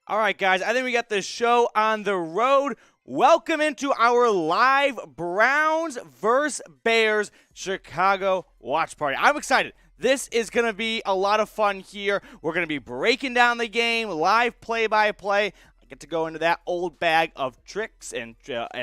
All right, guys, I think we got this show on the road. Welcome into our live Browns vs. Bears Chicago watch party. I'm excited. This is going to be a lot of fun here. We're going to be breaking down the game, live play-by-play. I get to go into that old bag of tricks and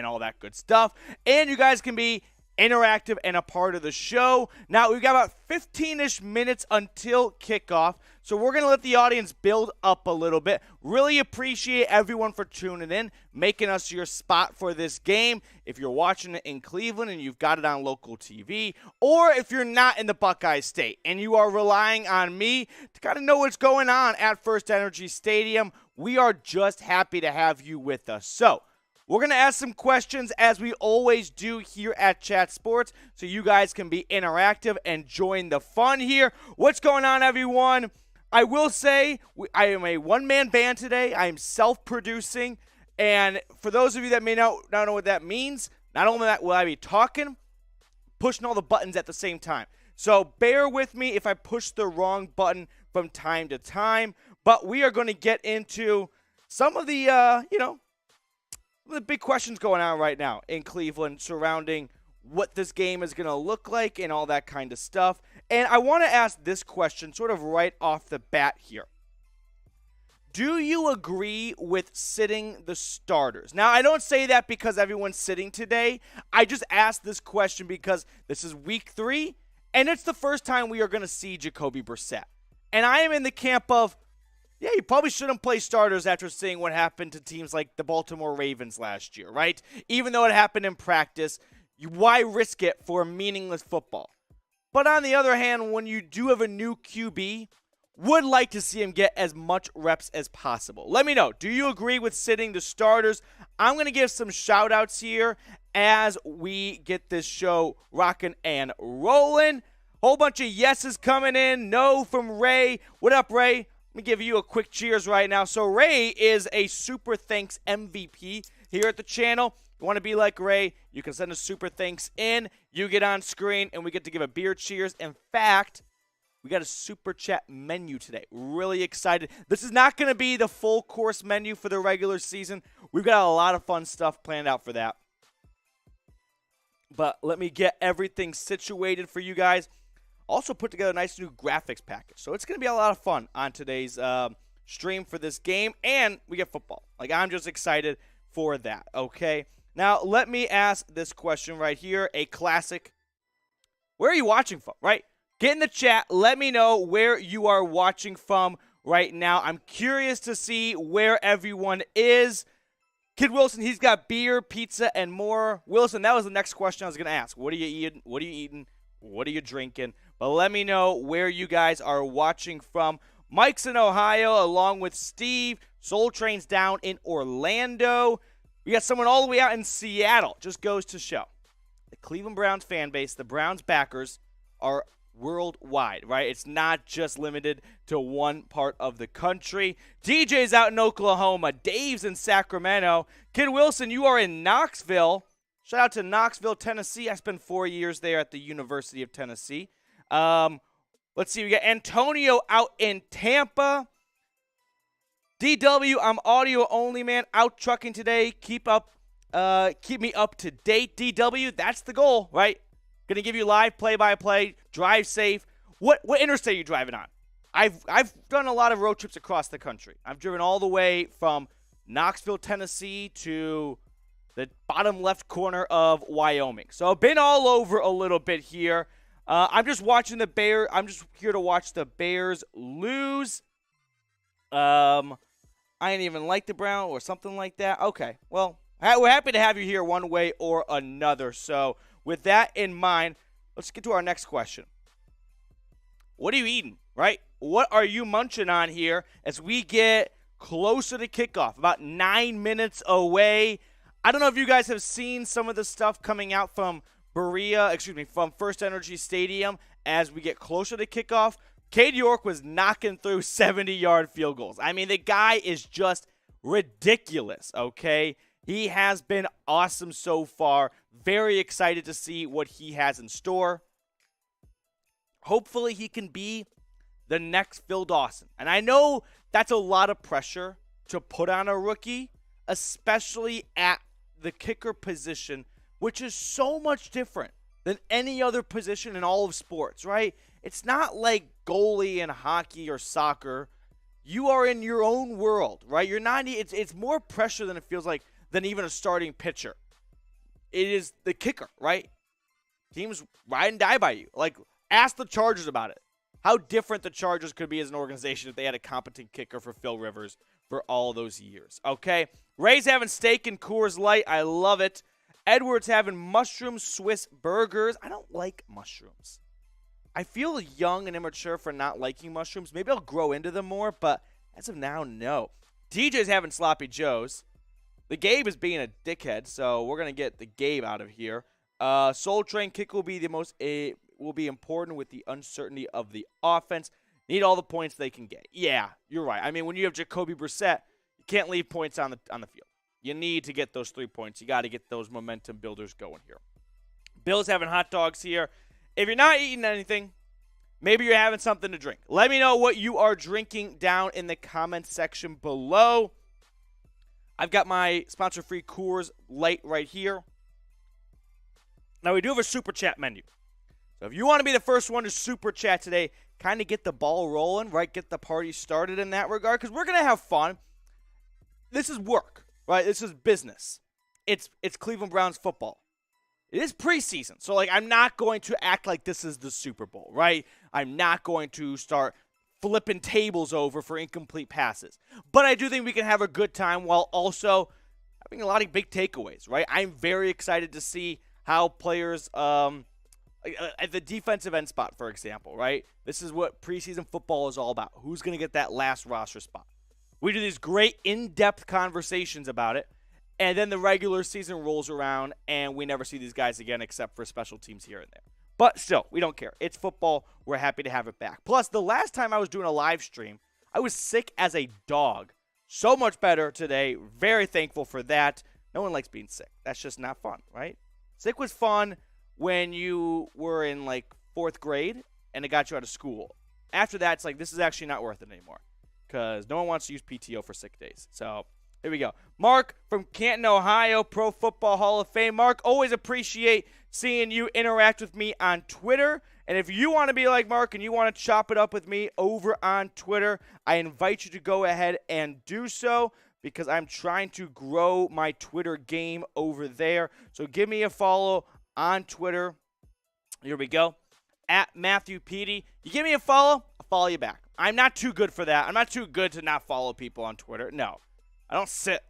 all that good stuff. And you guys can be interactive and a part of the show. Now, we've got about 15-ish minutes until kickoff, so we're going to let the audience build up a little bit. Really appreciate everyone for tuning in, making us your spot for this game. If you're watching it in Cleveland and you've got it on local TV, or if you're not in the Buckeye State and you are relying on me to kind of know what's going on at FirstEnergy Stadium, we are just happy to have you with us. So, we're going to ask some questions as we always do here at Chat Sports so you guys can be interactive and join the fun here. What's going on, everyone? I will say I am a one-man band today. I am self-producing. And for those of you that may not know what that means, not only that will I be talking, pushing all the buttons at the same time. So bear with me if I push the wrong button from time to time. But we are going to get into some of the, the big questions going on right now in Cleveland surrounding what this game is going to look like and all that kind of stuff. And I want to ask this question sort of right off the bat here. Do you agree with sitting the starters? Now, I don't say that because everyone's sitting today. I just asked this question because this is week 3, and it's the first time we are going to see Jacoby Brissett. And I am in the camp of, yeah, you probably shouldn't play starters after seeing what happened to teams like the Baltimore Ravens last year, right? Even though it happened in practice, why risk it for meaningless football? But on the other hand, when you do have a new QB, would like to see him get as much reps as possible. Let me know. Do you agree with sitting the starters? I'm going to give some shout-outs here as we get this show rocking and rolling. Whole bunch of yeses coming in. No from Ray. What up, Ray? Let me give you a quick cheers right now. So Ray is a Super Thanks MVP here at the channel. If you want to be like Ray, you can send a Super Thanks in. You get on screen, and we get to give a beer cheers. In fact, we got a Super Chat menu today. Really excited. This is not going to be the full course menu for the regular season. We've got a lot of fun stuff planned out for that. But let me get everything situated for you guys. Also put together a nice new graphics package. So it's going to be a lot of fun on today's stream for this game. And we get football. I'm just excited for that, okay? Now, let me ask this question right here. A classic. Where are you watching from, right? Get in the chat. Let me know where you are watching from right now. I'm curious to see where everyone is. Kid Wilson, he's got beer, pizza, and more. Wilson, that was the next question I was going to ask. What are you eating? What are you eating? What are you drinking? But let me know where you guys are watching from. Mike's in Ohio, along with Steve. Soul Train's down in Orlando. We got someone all the way out in Seattle. Just goes to show. The Cleveland Browns fan base, the Browns backers, are worldwide, right? It's not just limited to one part of the country. DJ's out in Oklahoma. Dave's in Sacramento. Kid Wilson, you are in Knoxville. Shout out to Knoxville, Tennessee. I spent 4 years there at the University of Tennessee. Let's see. We got Antonio out in Tampa. DW, I'm audio only, man. Out trucking today. Keep me up to date. DW, that's the goal, right? Gonna give you live play-by-play. Drive safe. What interstate are you driving on? I've done a lot of road trips across the country. I've driven all the way from Knoxville, Tennessee to the bottom left corner of Wyoming. So I've been all over a little bit here. I'm just watching the Bears. I'm just here to watch the Bears lose. I ain't even like the Brown or something like that. Okay, well, we're happy to have you here one way or another. So with that in mind, let's get to our next question. What are you eating, right? What are you munching on here as we get closer to kickoff? About 9 minutes away. I don't know if you guys have seen some of the stuff coming out from from FirstEnergy Stadium as we get closer to kickoff. Cade York was knocking through 70-yard field goals. I mean, the guy is just ridiculous, okay? He has been awesome so far. Very excited to see what he has in store. Hopefully he can be the next Phil Dawson. And I know that's a lot of pressure to put on a rookie, especially at the kicker position, which is so much different than any other position in all of sports, right? It's not like goalie in hockey or soccer. You are in your own world, right? You're not. It's more pressure than it feels like than even a starting pitcher. It is the kicker, right? Teams ride and die by you. Like, ask the Chargers about it. How different the Chargers could be as an organization if they had a competent kicker for Phil Rivers for all those years. Okay, Ray's having steak and Coors Light. I love it. Edward's having mushroom Swiss burgers. I don't like mushrooms. I feel young and immature for not liking mushrooms. Maybe I'll grow into them more, but as of now, no. DJ's having sloppy joes. The Gabe is being a dickhead, so we're gonna get the Gabe out of here. Soul Train kick will be will be important with the uncertainty of the offense. Need all the points they can get. Yeah, you're right. I mean, when you have Jacoby Brissett, you can't leave points on the field. You need to get those 3 points. You got to get those momentum builders going here. Bill's having hot dogs here. If you're not eating anything, maybe you're having something to drink. Let me know what you are drinking down in the comments section below. I've got my sponsor-free Coors Light right here. Now, we do have a Super Chat menu. So if you want to be the first one to Super Chat today, kind of get the ball rolling, right? Get the party started in that regard, because we're going to have fun. This is work, right? This is business. It's Cleveland Browns football. It is preseason, so I'm not going to act like this is the Super Bowl, right? I'm not going to start flipping tables over for incomplete passes. But I do think we can have a good time while also having a lot of big takeaways, right? I'm very excited to see how players at the defensive end spot, for example, right? This is what preseason football is all about. Who's going to get that last roster spot? We do these great in-depth conversations about it. And then the regular season rolls around, and we never see these guys again except for special teams here and there. But still, we don't care. It's football. We're happy to have it back. Plus, the last time I was doing a live stream, I was sick as a dog. So much better today. Very thankful for that. No one likes being sick. That's just not fun, right? Sick was fun when you were in, 4th grade, and it got you out of school. After that, it's this is actually not worth it anymore because no one wants to use PTO for sick days. So here we go. Mark from Canton, Ohio, Pro Football Hall of Fame. Mark, always appreciate seeing you interact with me on Twitter. And if you want to be like Mark and you want to chop it up with me over on Twitter, I invite you to go ahead and do so because I'm trying to grow my Twitter game over there. So give me a follow on Twitter. Here we go. At Matthew Petey. You give me a follow, I'll follow you back. I'm not too good for that. I'm not too good to not follow people on Twitter. No. I don't sit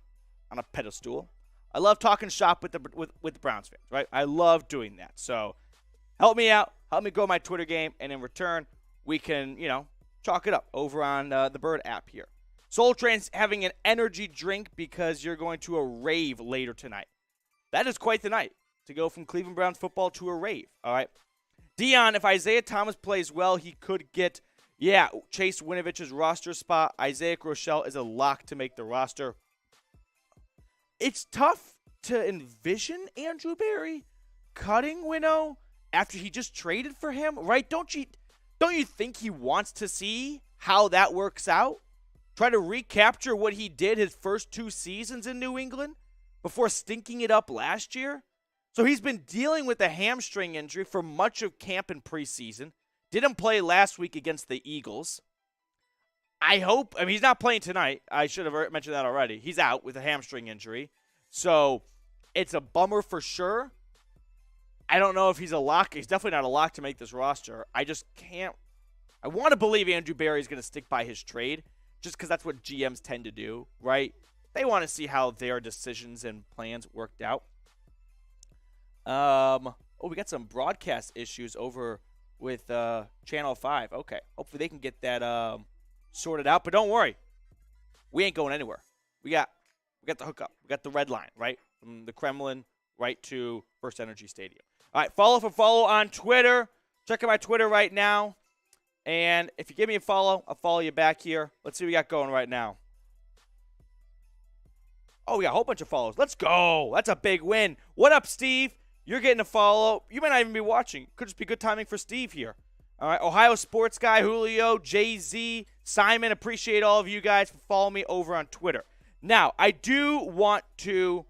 on a pedestal. I love talking shop with the Browns fans, right? I love doing that. So help me out. Help me grow my Twitter game. And in return, we can, chalk it up over on the Bird app here. Soul Train's having an energy drink because you're going to a rave later tonight. That is quite the night to go from Cleveland Browns football to a rave, all right? Dion, if Isaiah Thomas plays well, he could get, Chase Winovich's roster spot. Isaiah Rochelle is a lock to make the roster. It's tough to envision Andrew Berry cutting Wino after he just traded for him, right? Don't you think he wants to see how that works out? Try to recapture what he did his first 2 seasons in New England before stinking it up last year? So he's been dealing with a hamstring injury for much of camp and preseason. Didn't play last week against the Eagles. He's not playing tonight. I should have mentioned that already. He's out with a hamstring injury. So it's a bummer for sure. I don't know if he's a lock. He's definitely not a lock to make this roster. I just can't. I want to believe Andrew Berry is going to stick by his trade just because that's what GMs tend to do, right? They want to see how their decisions and plans worked out. We got some broadcast issues over with Channel 5. Okay. Hopefully they can get that sorted out. But don't worry. We ain't going anywhere. We got the hookup. We got the red line, right? From the Kremlin right to FirstEnergy Stadium. All right. Follow on Twitter. Check out my Twitter right now. And if you give me a follow, I'll follow you back here. Let's see what we got going right now. Oh, we got a whole bunch of follows. Let's go. That's a big win. What up, Steve? You're getting a follow. You might not even be watching. Could just be good timing for Steve here. All right, Ohio Sports Guy, Julio, Jay-Z, Simon, appreciate all of you guys for following me over on Twitter. Now, I do want to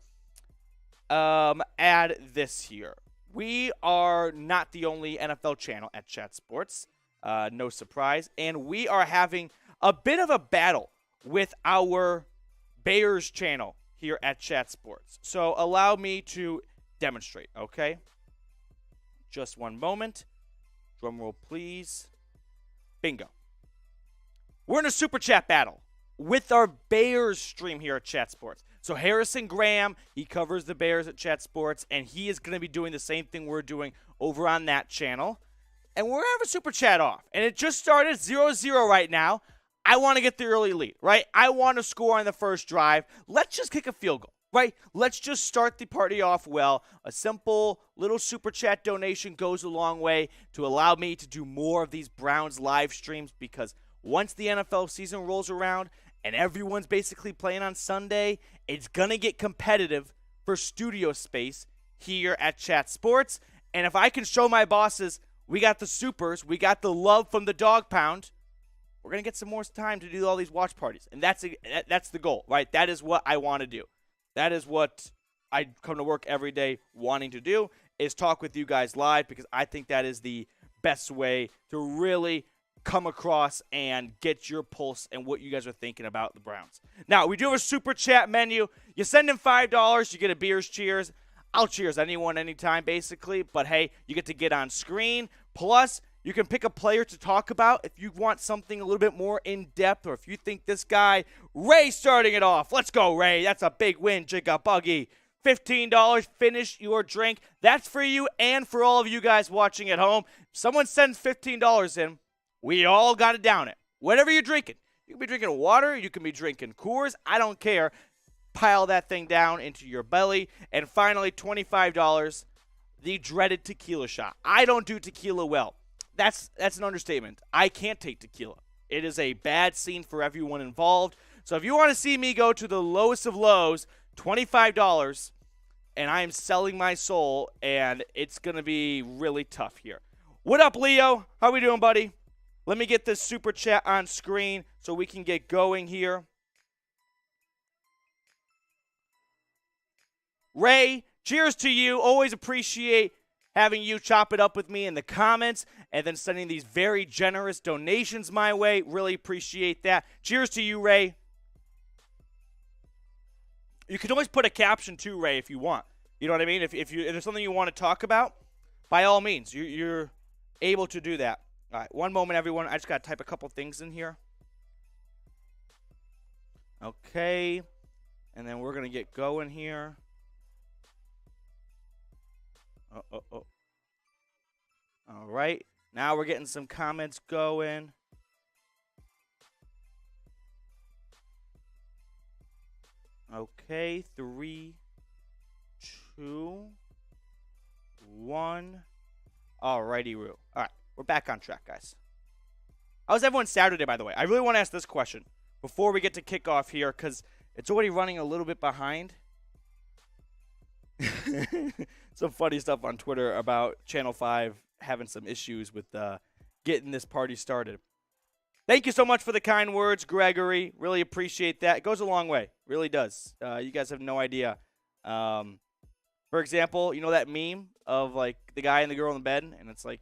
add this here. We are not the only NFL channel at Chat Sports, no surprise, and we are having a bit of a battle with our Bears channel here at Chat Sports. So allow me to demonstrate, okay? Just one moment. Drum roll, please. Bingo. We're in a Super Chat battle with our Bears stream here at Chat Sports. So Harrison Graham, he covers the Bears at Chat Sports, and he is going to be doing the same thing we're doing over on that channel. And we're going to have a Super Chat off. And it just started 0-0 right now. I want to get the early lead, right? I want to score on the first drive. Let's just kick a field goal, right? Let's just start the party off well. A simple little Super Chat donation goes a long way to allow me to do more of these Browns live streams, because once the NFL season rolls around and everyone's basically playing on Sunday, it's going to get competitive for studio space here at Chat Sports. And if I can show my bosses we got the supers, we got the love from the Dawg Pound, we're going to get some more time to do all these watch parties. And that's the goal, right? That is what I want to do. That is what I come to work every day wanting to do, is talk with you guys live, because I think that is the best way to really come across and get your pulse and what you guys are thinking about the Browns. Now, we do have a Super Chat menu. You send in $5, you get a Beers Cheers. I'll cheers anyone, anytime, basically. But, hey, you get to get on screen. Plus, you can pick a player to talk about if you want something a little bit more in-depth, or if you think this guy, Ray, starting it off. Let's go, Ray. That's a big win, Jacob Buggy. $15, finish your drink. That's for you and for all of you guys watching at home. If someone sends $15 in, we all got to down it. Whatever you're drinking. You can be drinking water. You can be drinking Coors. I don't care. Pile that thing down into your belly. And finally, $25, the dreaded tequila shot. I don't do tequila well. That's an understatement. I can't take tequila. It is a bad scene for everyone involved. So if you want to see me go to the lowest of lows, $25, and I am selling my soul, and it's going to be really tough here. What up, Leo? How we doing, buddy? Let me get this Super Chat on screen so we can get going here. Ray, cheers to you. Always appreciate having you chop it up with me in the comments, and then sending these very generous donations my way. Really appreciate that. Cheers to you, Ray. You can always put a caption too, Ray, if you want. You know what I mean? If there's something you want to talk about, by all means, you're able to do that. All right, one moment, everyone. I just got to type a couple things in here. Okay. And then we're going to get going here. Oh. All right. Now we're getting some comments going. Okay. 3, 2, 1. All righty, Roo. All right. We're back on track, guys. How was everyone's Saturday, by the way? I really want to ask this question before we get to kickoff here, because it's already running a little bit behind. Some funny stuff on Twitter about Channel 5 having some issues with getting this party started. Thank you so much for the kind words, Gregory. Really appreciate that. It goes a long way. Really does. You guys have no idea. For example, you know that meme of, like, the guy and the girl in the bed, and it's like,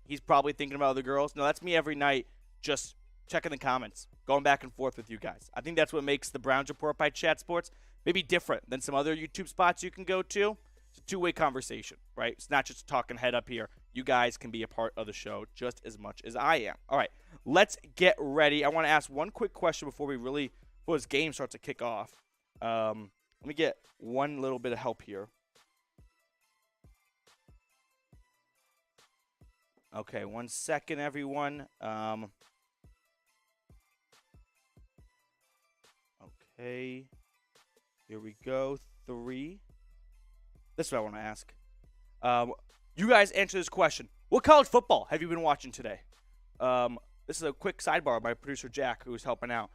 he's probably thinking about other girls. No, that's me every night, just checking the comments, going back and forth with you guys. I think that's what makes the Browns Report by Chat Sports maybe different than some other YouTube spots you can go to. It's a two-way conversation, right? It's not just a talking head up here. You guys can be a part of the show just as much as I am. All right, let's get ready. I want to ask one quick question before this game starts to kick off. Let me get one little bit of help here. Okay, 1 second, everyone. Okay, here we go. 3. This is what I want to ask. You guys answer this question. What college football have you been watching today? This is a quick sidebar by producer Jack, who's helping out.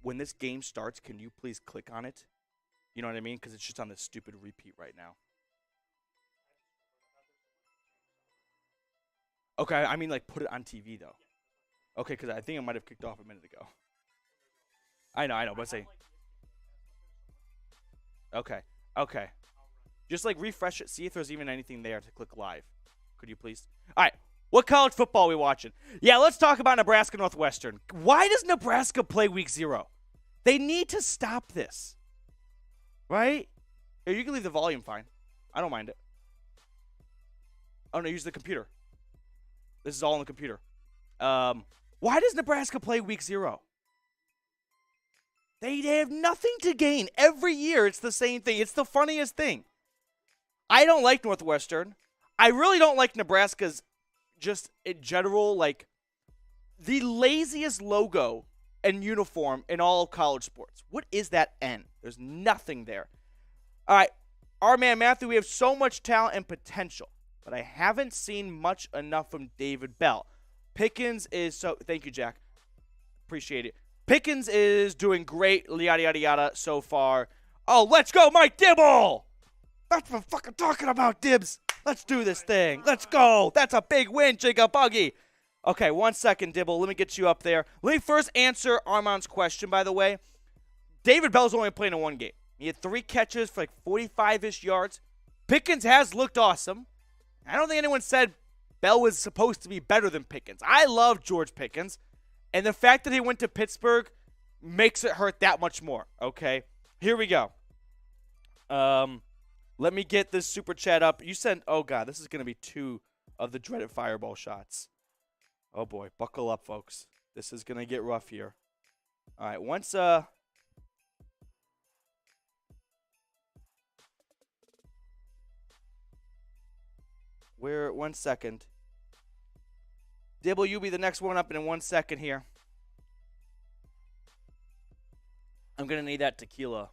When this game starts, can you please click on it? You know what I mean? Because it's just on this stupid repeat right now. Okay, I mean, like, put it on TV, though. Okay, because I think it might have kicked off a minute ago. I know, but say. Okay, okay. Just, like, refresh it. See if there's even anything there to click live. Could you please? All right, what college football are we watching? Yeah, let's talk about Nebraska Northwestern. Why does Nebraska play week 0? They need to stop this. Right? Here, you can leave the volume fine. I don't mind it. Oh, no, use the computer. This is all on the computer. Why does Nebraska play week 0? They have nothing to gain. Every year, it's the same thing. It's the funniest thing. I don't like Northwestern. I really don't like Nebraska's, just in general, like, the laziest logo and uniform in all of college sports. What is that N? There's nothing there. All right, our man Matthew, we have so much talent and potential, but I haven't seen much enough from David Bell. Pickens is so, thank you, Jack. Appreciate it. Pickens is doing great, yada, yada, yada, so far. Oh, let's go, Mike Dibble! That's what I'm fucking talking about, Dibs. Let's do this thing. Let's go. That's a big win, Jacob Buggy. Okay, 1 second, Dibble. Let me get you up there. Let me first answer Armand's question, by the way. David Bell's only playing in one game. He had 3 catches for like 45-ish yards. Pickens has looked awesome. I don't think anyone said Bell was supposed to be better than Pickens. I love George Pickens. And the fact that he went to Pittsburgh makes it hurt that much more. Okay, here we go. Let me get this super chat up. You sent, oh God, this is going to be 2 of the dreaded fireball shots. Oh boy, buckle up, folks. This is going to get rough here. All right, once, we're 1 second. Dibble, you be the next one up in 1 second here. I'm going to need that tequila,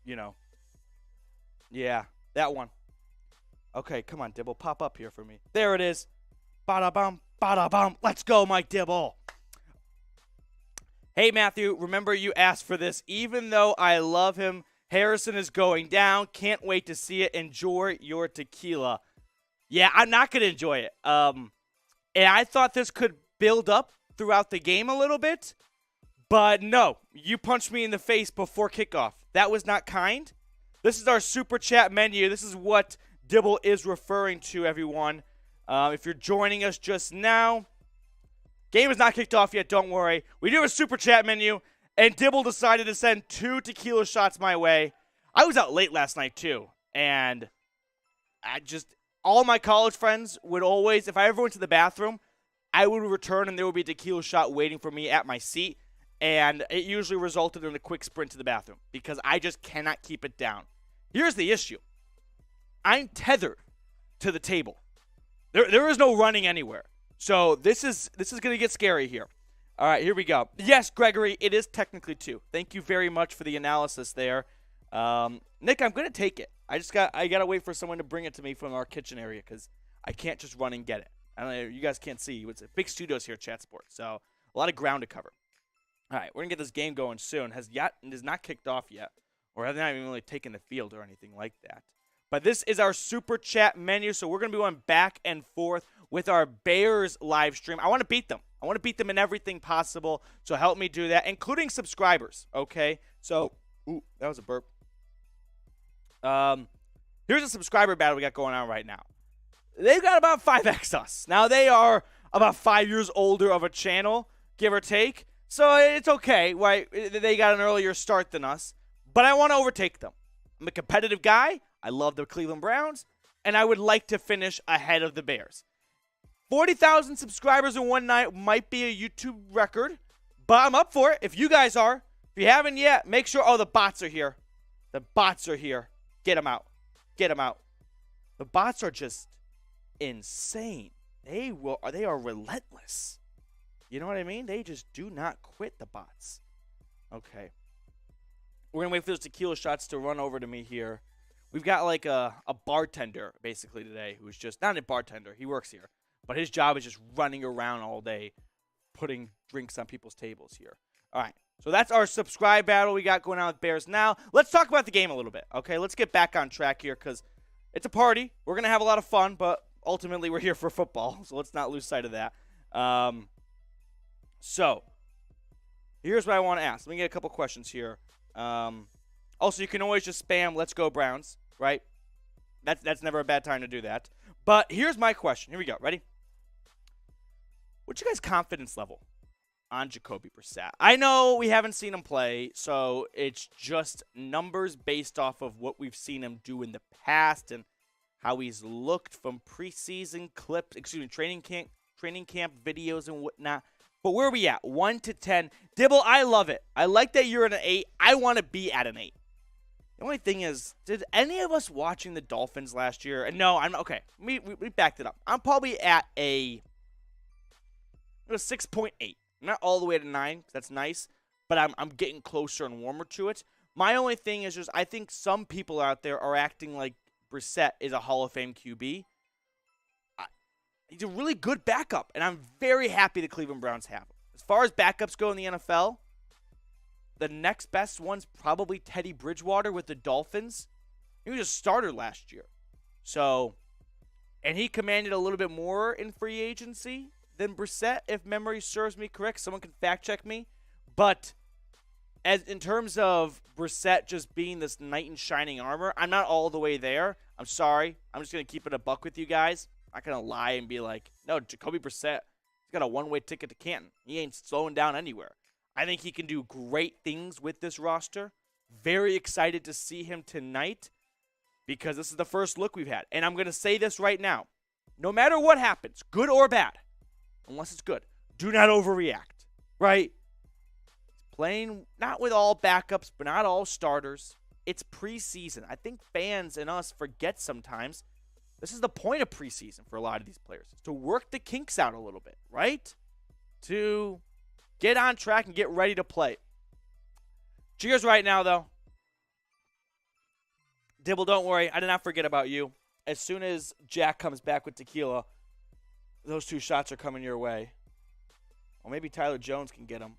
you know. Yeah, that one. Okay, come on, Dibble. Pop up here for me. There it is. Bada-bum, bada-bum. Let's go, Mike Dibble. Hey, Matthew, remember you asked for this. Even though I love him, Harrison is going down. Can't wait to see it. Enjoy your tequila. Yeah, I'm not going to enjoy it. And I thought this could build up throughout the game a little bit. But no, you punched me in the face before kickoff. That was not kind. This is our super chat menu. This is what Dibble is referring to, everyone. If you're joining us just now, game is not kicked off yet, don't worry. We do have a super chat menu, and Dibble decided to send 2 tequila shots my way. I was out late last night, too, and all my college friends would always, if I ever went to the bathroom, I would return, and there would be a tequila shot waiting for me at my seat, and it usually resulted in a quick sprint to the bathroom because I just cannot keep it down. Here's the issue. I'm tethered to the table. There is no running anywhere. So this is going to get scary here. All right, here we go. Yes, Gregory, it is technically 2. Thank you very much for the analysis there. Nick, I'm going to take it. I got to wait for someone to bring it to me from our kitchen area because I can't just run and get it. I don't know, you guys can't see. It's a big studios here at Chat Sports, so a lot of ground to cover. All right, we're going to get this game going soon. Has not kicked off yet. Or have not even really taken the field or anything like that. But this is our super chat menu, so we're going to be going back and forth with our Bears live stream. I want to beat them. I want to beat them in everything possible, so help me do that, including subscribers, okay? So, ooh, that was a burp. Here's a subscriber battle we got going on right now. They've got about 5x us. Now, they are about 5 years older of a channel, give or take, so it's okay, right? They got an earlier start than us. But I want to overtake them. I'm a competitive guy. I love the Cleveland Browns. And I would like to finish ahead of the Bears. 40,000 subscribers in one night might be a YouTube record. But I'm up for it. If you guys are. If you haven't yet, make sure. Oh, the bots are here. The bots are here. Get them out. Get them out. The bots are just insane. They are relentless. You know what I mean? They just do not quit, the bots. Okay. We're going to wait for those tequila shots to run over to me here. We've got like a bartender, basically, today, who's just, not a bartender, he works here. But his job is just running around all day, putting drinks on people's tables here. All right, so that's our subscribe battle we got going on with Bears now. Let's talk about the game a little bit, okay? Let's get back on track here because it's a party. We're going to have a lot of fun, but ultimately we're here for football, so let's not lose sight of that. So here's what I want to ask. Let me get a couple questions here. Also, you can always just spam "Let's go Browns," right? That's never a bad time to do that. But here's my question. Here we go. Ready? What's your guys' confidence level on Jacoby Brissett? I know we haven't seen him play, so it's just numbers based off of what we've seen him do in the past and how he's looked from preseason clips, training camp videos and whatnot. But where are we at? 1 to 10. Dibble, I love it. I like that you're at an 8. I want to be at an 8. The only thing is, did any of us watching the Dolphins last year? And no, I'm okay. We backed it up. I'm probably at a 6.8. I'm not all the way to 9, because that's nice, but I'm getting closer and warmer to it. My only thing is just I think some people out there are acting like Brissett is a Hall of Fame QB. He's a really good backup, and I'm very happy the Cleveland Browns have him. As far as backups go in the NFL, the next best one's probably Teddy Bridgewater with the Dolphins. He was a starter last year. So, and he commanded a little bit more in free agency than Brissett, if memory serves me correct. Someone can fact check me. But as in terms of Brissett just being this knight in shining armor, I'm not all the way there. I'm sorry. I'm just going to keep it a buck with you guys. I'm not going to lie and be like, no, Jacoby Brissett, he's got a one-way ticket to Canton. He ain't slowing down anywhere. I think he can do great things with this roster. Very excited to see him tonight because this is the first look we've had. And I'm going to say this right now. No matter what happens, good or bad, unless it's good, do not overreact, right? Playing not with all backups, but not all starters. It's preseason. I think fans and us forget sometimes this is the point of preseason for a lot of these players. It's to work the kinks out a little bit, right? To get on track and get ready to play. Cheers right now, though. Dibble, don't worry. I did not forget about you. As soon as Jack comes back with Tequila, those 2 shots are coming your way. Or maybe Tyler Jones can get them.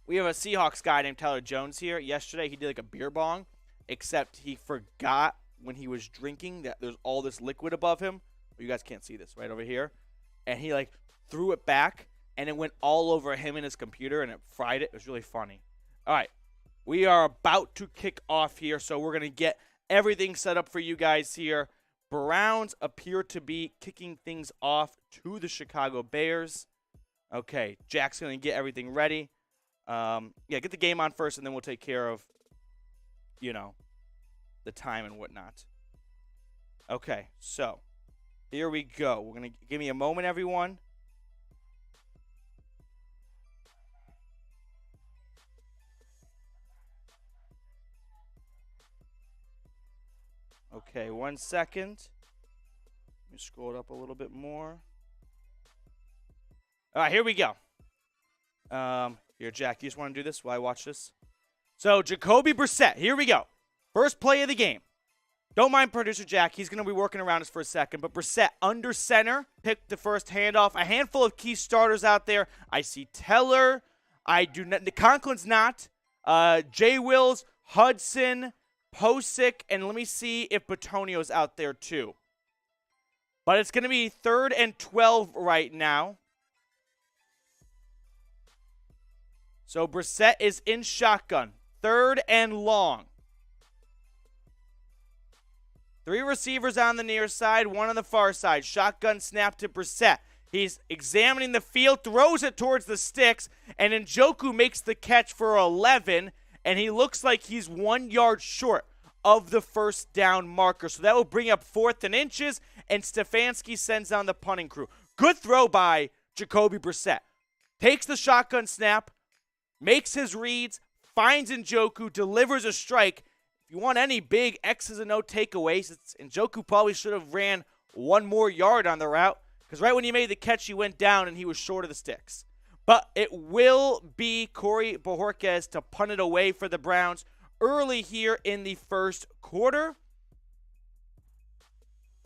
We have a Seahawks guy named Tyler Jones here. Yesterday, he did like a beer bong, except he forgot when he was drinking that there's all this liquid above him. Well, you guys can't see this right over here. And he like threw it back, and it went all over him and his computer, and it fried it. It was really funny. All right, we are about to kick off here, so we're going to get everything set up for you guys here. Browns appear to be kicking things off to the Chicago Bears. Okay, Jack's going to get everything ready. Get the game on first, and then we'll take care of, the time and whatnot. Okay, so here we go. We're going to give me a moment, everyone. Okay, 1 second. Let me scroll it up a little bit more. All right, here we go. Here, Jack, you just want to do this while I watch this? So, Jacoby Brissett, here we go. First play of the game. Don't mind producer Jack. He's going to be working around us for a second. But Brissett under center, picked the first handoff. A handful of key starters out there. I see Teller. I do not. Conklin's not. Jay Wills, Hudson, Posick, and let me see if Batonio's out there too. But it's going to be 3rd and 12 right now. So Brissett is in shotgun. 3rd and long. 3 receivers on the near side, 1 on the far side. Shotgun snap to Brissett. He's examining the field, throws it towards the sticks, and Njoku makes the catch for 11, and he looks like he's 1 yard short of the first down marker. So that will bring up 4th and inches, and Stefanski sends down the punting crew. Good throw by Jacoby Brissett. Takes the shotgun snap, makes his reads, finds Njoku, delivers a strike. If you want any big X's and O takeaways, Njoku probably should have ran 1 more yard on the route, because right when he made the catch, he went down and he was short of the sticks. But it will be Corey Bojorquez to punt it away for the Browns early here in the first quarter.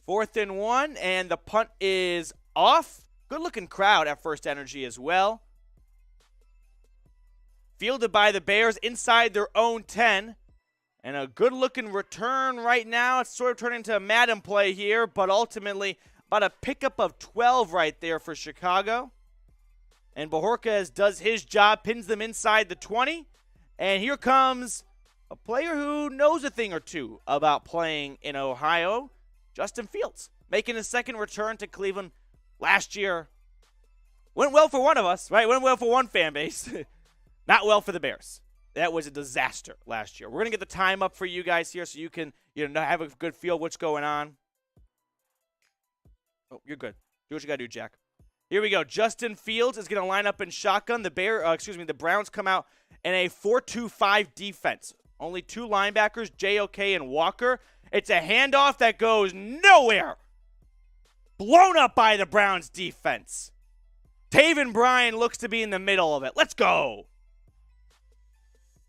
4th and 1, and the punt is off. Good-looking crowd at FirstEnergy as well. Fielded by the Bears inside their own 10. And a good-looking return right now. It's sort of turning into a Madden play here, but ultimately About a pickup of 12 right there for Chicago. And Bojorquez does his job, pins them inside the 20. And here comes a player who knows a thing or two about playing in Ohio, Justin Fields, making his second return to Cleveland last year. Went well for one of us, right? Went well for one fan base. Not well for the Bears. That was a disaster last year. We're going to get the time up for you guys here so you can have a good feel of what's going on. Oh, you're good. Do what you got to do, Jack. Here we go. Justin Fields is going to line up in shotgun. The Browns come out in a 4-2-5 defense. Only two linebackers, JOK and Walker. It's a handoff that goes nowhere. Blown up by the Browns defense. Taven Bryan looks to be in the middle of it. Let's go.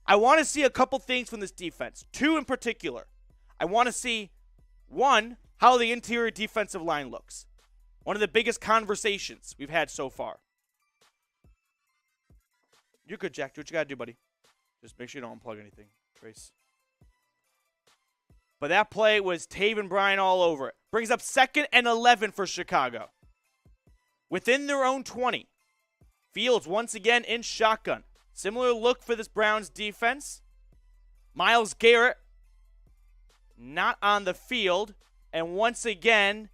I want to see a couple things from this defense. Two in particular. I want to see, one, how the interior defensive line looks. One of the biggest conversations we've had so far. You're good, Jack. Do what you got to do, buddy. Just make sure you don't unplug anything, Trace. But that play was Taven Bryan all over it. Brings up 2nd and 11 for Chicago. Within their own 20. Fields once again in shotgun. Similar look for this Browns defense. Myles Garrett not on the field. And once again,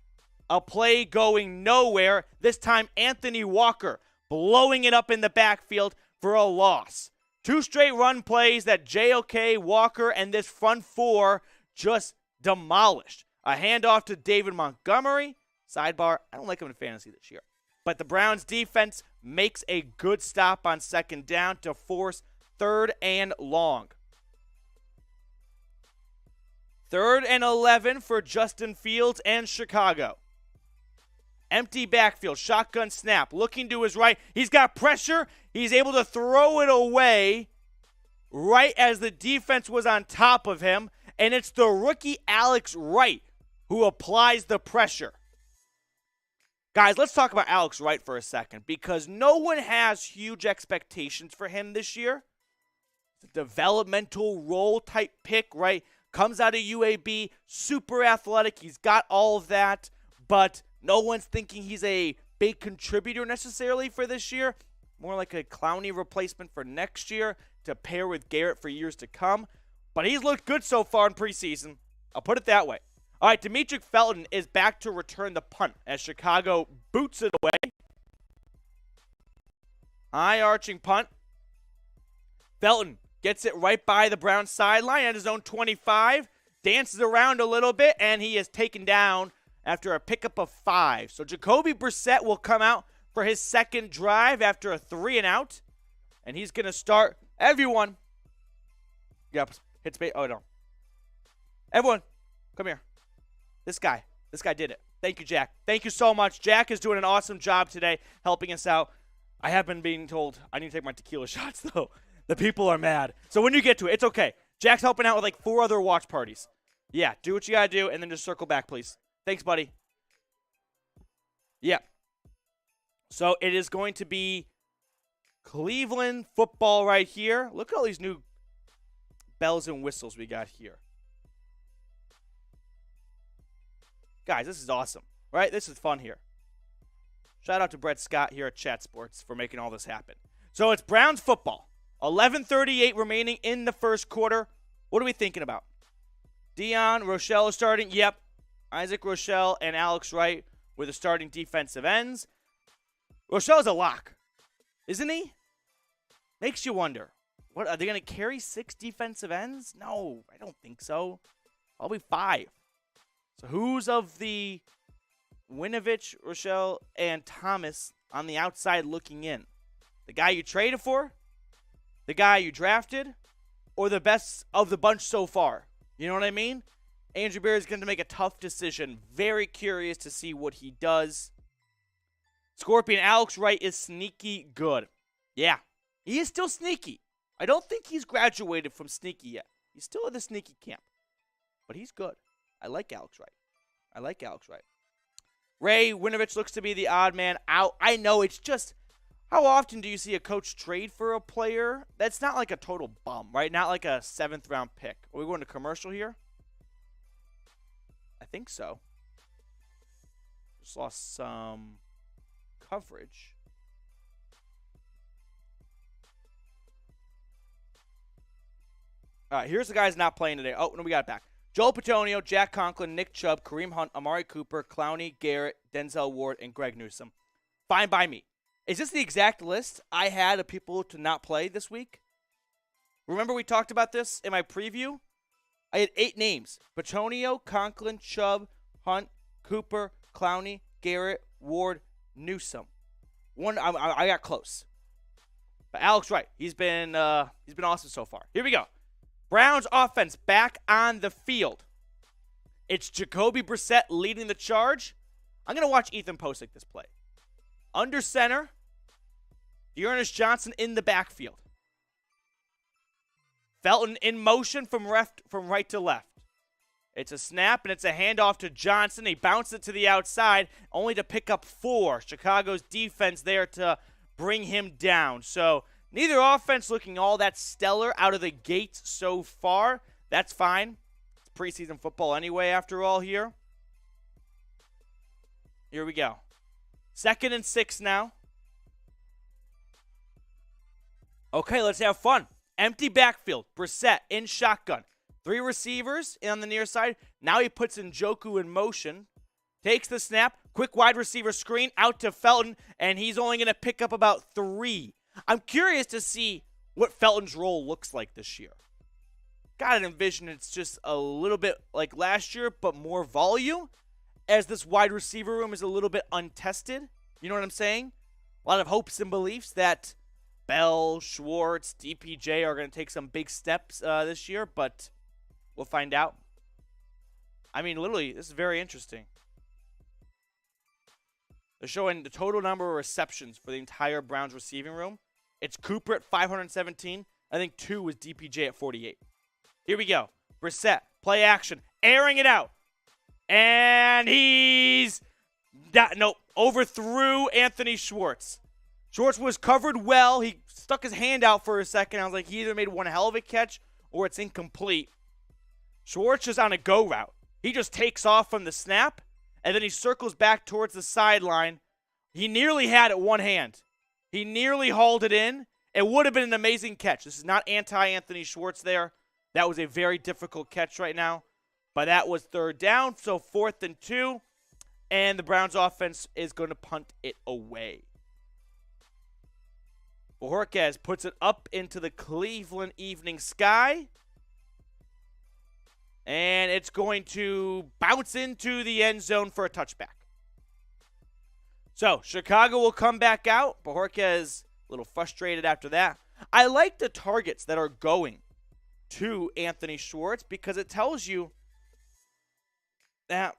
a play going nowhere. This time, Anthony Walker blowing it up in the backfield for a loss. Two straight run plays that JOK, Walker, and this front four just demolished. A handoff to David Montgomery. Sidebar, I don't like him in fantasy this year. But the Browns defense makes a good stop on 2nd down to force 3rd and long. 3rd and 11 for Justin Fields and Chicago. Empty backfield, shotgun snap, looking to his right. He's got pressure. He's able to throw it away right as the defense was on top of him. And it's the rookie Alex Wright who applies the pressure. Guys, let's talk about Alex Wright for a second because no one has huge expectations for him this year. It's a developmental role type pick, right? Comes out of UAB, super athletic. He's got all of that, but no one's thinking he's a big contributor necessarily for this year. More like a Clowney replacement for next year to pair with Garrett for years to come. But he's looked good so far in preseason. I'll put it that way. All right, Demetric Felton is back to return the punt as Chicago boots it away. High arching punt. Felton gets it right by the Browns sideline at his own 25. Dances around a little bit, and he is taken down after a pickup of 5. So Jacoby Brissett will come out for his second drive after a 3-and-out. And he's going to start everyone. Yep, hit space. Oh, no. Everyone, come here. This guy did it. Thank you, Jack. Thank you so much. Jack is doing an awesome job today helping us out. I have been being told I need to take my tequila shots, though. The people are mad. So when you get to it, it's okay. Jack's helping out with like 4 other watch parties. Yeah, do what you got to do, and then just circle back, please. Thanks, buddy. Yeah. So it is going to be Cleveland football right here. Look at all these new bells and whistles we got here. Guys, this is awesome, right? This is fun here. Shout out to Brett Scott here at Chat Sports for making all this happen. So it's Browns football. 11:38 remaining in the first quarter. What are we thinking about? Dion, Rochelle is starting. Yep. Isaac Rochelle and Alex Wright were the starting defensive ends. Rochelle's a lock, isn't he? Makes you wonder. What are they going to carry 6 defensive ends? No, I don't think so. Probably 5. So who's of the Winovich, Rochelle, and Thomas on the outside looking in? The guy you traded for? The guy you drafted? Or the best of the bunch so far? You know what I mean? Andrew Berry is going to make a tough decision. Very curious to see what he does. Scorpion, Alex Wright is sneaky good. Yeah, he is still sneaky. I don't think he's graduated from sneaky yet. He's still in the sneaky camp. But he's good. I like Alex Wright. Ray Winovich looks to be the odd man out. I know it's just, how often do you see a coach trade for a player that's not like a total bum, right? Not like a 7th round pick. Are we going to commercial here? I think so. Just lost some coverage. All right, here's the guys not playing today. Oh, no, we got it back. Joel Petonio, Jack Conklin, Nick Chubb, Kareem Hunt, Amari Cooper, Clowney, Garrett, Denzel Ward, and Greg Newsome. Fine by me. Is this the exact list I had of people to not play this week? Remember we talked about this in my preview? I had 8 names. Petonio, Conklin, Chubb, Hunt, Cooper, Clowney, Garrett, Ward, Newsome. I got close. But Alex, right. He's been awesome so far. Here we go. Browns offense back on the field. It's Jacoby Brissett leading the charge. I'm going to watch Ethan Posick this play. Under center, Dearness Johnson in the backfield. Felton in motion from right to left. It's a snap, and it's a handoff to Johnson. He bounced it to the outside, only to pick up 4. Chicago's defense there to bring him down. So neither offense looking all that stellar out of the gates so far. That's fine. It's preseason football anyway, after all here. Here we go. 2nd and 6 now. Okay, let's have fun. Empty backfield. Brissett in shotgun. 3 receivers on the near side. Now he puts Njoku in motion. Takes the snap. Quick wide receiver screen out to Felton, and he's only going to pick up about 3. I'm curious to see what Felton's role looks like this year. Gotta envision it's just a little bit like last year, but more volume, as this wide receiver room is a little bit untested. You know what I'm saying? A lot of hopes and beliefs that Bell, Schwartz, DPJ are going to take some big steps this year, but we'll find out. I mean, literally, this is very interesting. They're showing the total number of receptions for the entire Browns receiving room. It's Cooper at 517. I think 2 was DPJ at 48. Here we go. Brissett, play action, airing it out. And he's overthrew Anthony Schwartz. Schwartz was covered well. He stuck his hand out for a second. I was like, he either made one hell of a catch or it's incomplete. Schwartz is on a go route. He just takes off from the snap, and then he circles back towards the sideline. He nearly had it one hand. He nearly hauled it in. It would have been an amazing catch. This is not anti-Anthony Schwartz there. That was a very difficult catch right now. But that was 3rd down, so 4th and 2. And the Browns offense is going to punt it away. Bojorquez puts it up into the Cleveland evening sky. And it's going to bounce into the end zone for a touchback. So, Chicago will come back out. Bojorquez a little frustrated after that. I like the targets that are going to Anthony Schwartz because it tells you that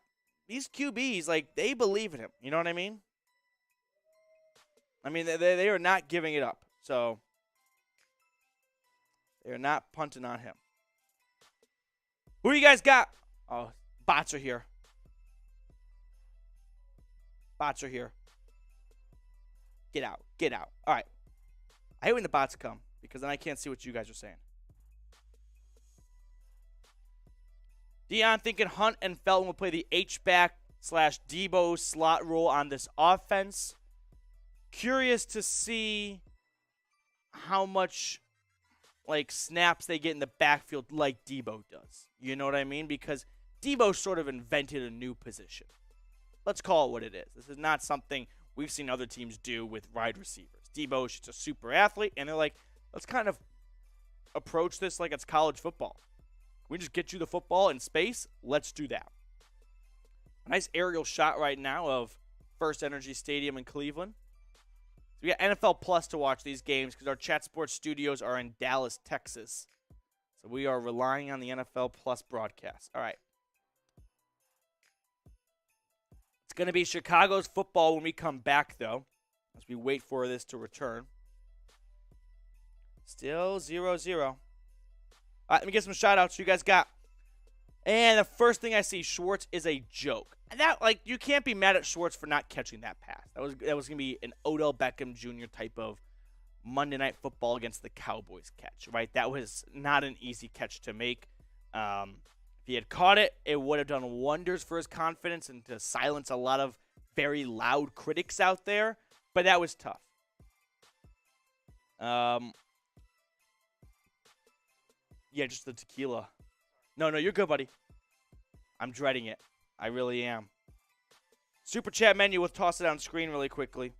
these QBs, like, they believe in him. You know what I mean? I mean, they are not giving it up. So, they're not punting on him. Who do you guys got? Oh, bots are here. Bots are here. Get out. Get out. All right. I hate when the bots come because then I can't see what you guys are saying. Dion thinking Hunt and Felton will play the H-back / Debo slot role on this offense. Curious to see how much snaps they get in the backfield like Debo does. You know what I mean? Because Debo sort of invented a new position. Let's call it what it is. This is not something we've seen other teams do with wide receivers. Debo is just a super athlete, and they're like, let's kind of approach this like it's college football. We just get you the football in space. Let's do that. A nice aerial shot right now of FirstEnergy Stadium in Cleveland. So we got NFL Plus to watch these games because our Chat Sports studios are in Dallas, Texas. So we are relying on the NFL Plus broadcast. All right. It's going to be Chicago's football when we come back, though, as we wait for this to return. Still 0-0. All right, let me get some shout-outs you guys got. And the first thing I see, Schwartz is a joke. And that, you can't be mad at Schwartz for not catching that pass. That was going to be an Odell Beckham Jr. type of Monday Night Football against the Cowboys catch, right? That was not an easy catch to make. If he had caught it, it would have done wonders for his confidence and to silence a lot of very loud critics out there, but that was tough. Yeah, just the tequila. No, you're good, buddy. I'm dreading it. I really am. Super chat menu, we'll toss it on screen really quickly.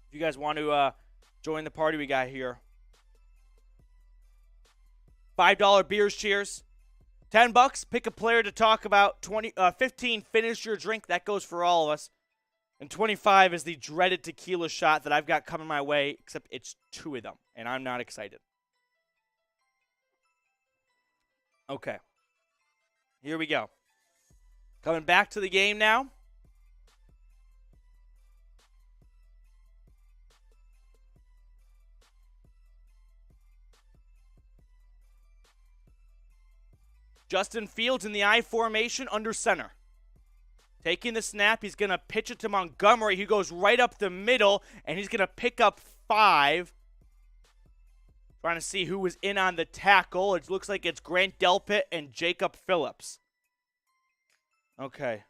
If you guys want to join the party we got here. $5 beers cheers. $10, pick a player to talk about. 15, finish your drink. That goes for all of us. And 25 is the dreaded tequila shot that I've got coming my way, except it's 2 of them, and I'm not excited. Okay. Here we go. Coming back to the game now. Justin Fields in the I formation under center. Taking the snap, he's going to pitch it to Montgomery. He goes right up the middle, and he's going to pick up 5. Trying to see who was in on the tackle. It looks like it's Grant Delpit and Jacob Phillips. Okay.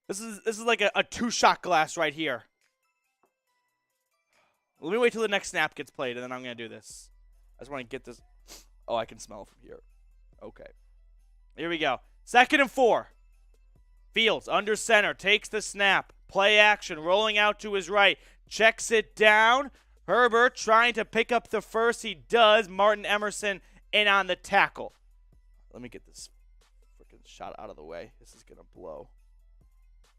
This is like a 2-shot glass right here. Let me wait till the next snap gets played, and then I'm going to do this. I just want to get this. Oh, I can smell it from here. Okay. Here we go. 2nd and 4. Fields under center. Takes the snap. Play action. Rolling out to his right. Checks it down. Herbert trying to pick up the first. He does. Martin Emerson in on the tackle. Let me get this freaking shot out of the way. This is going to blow.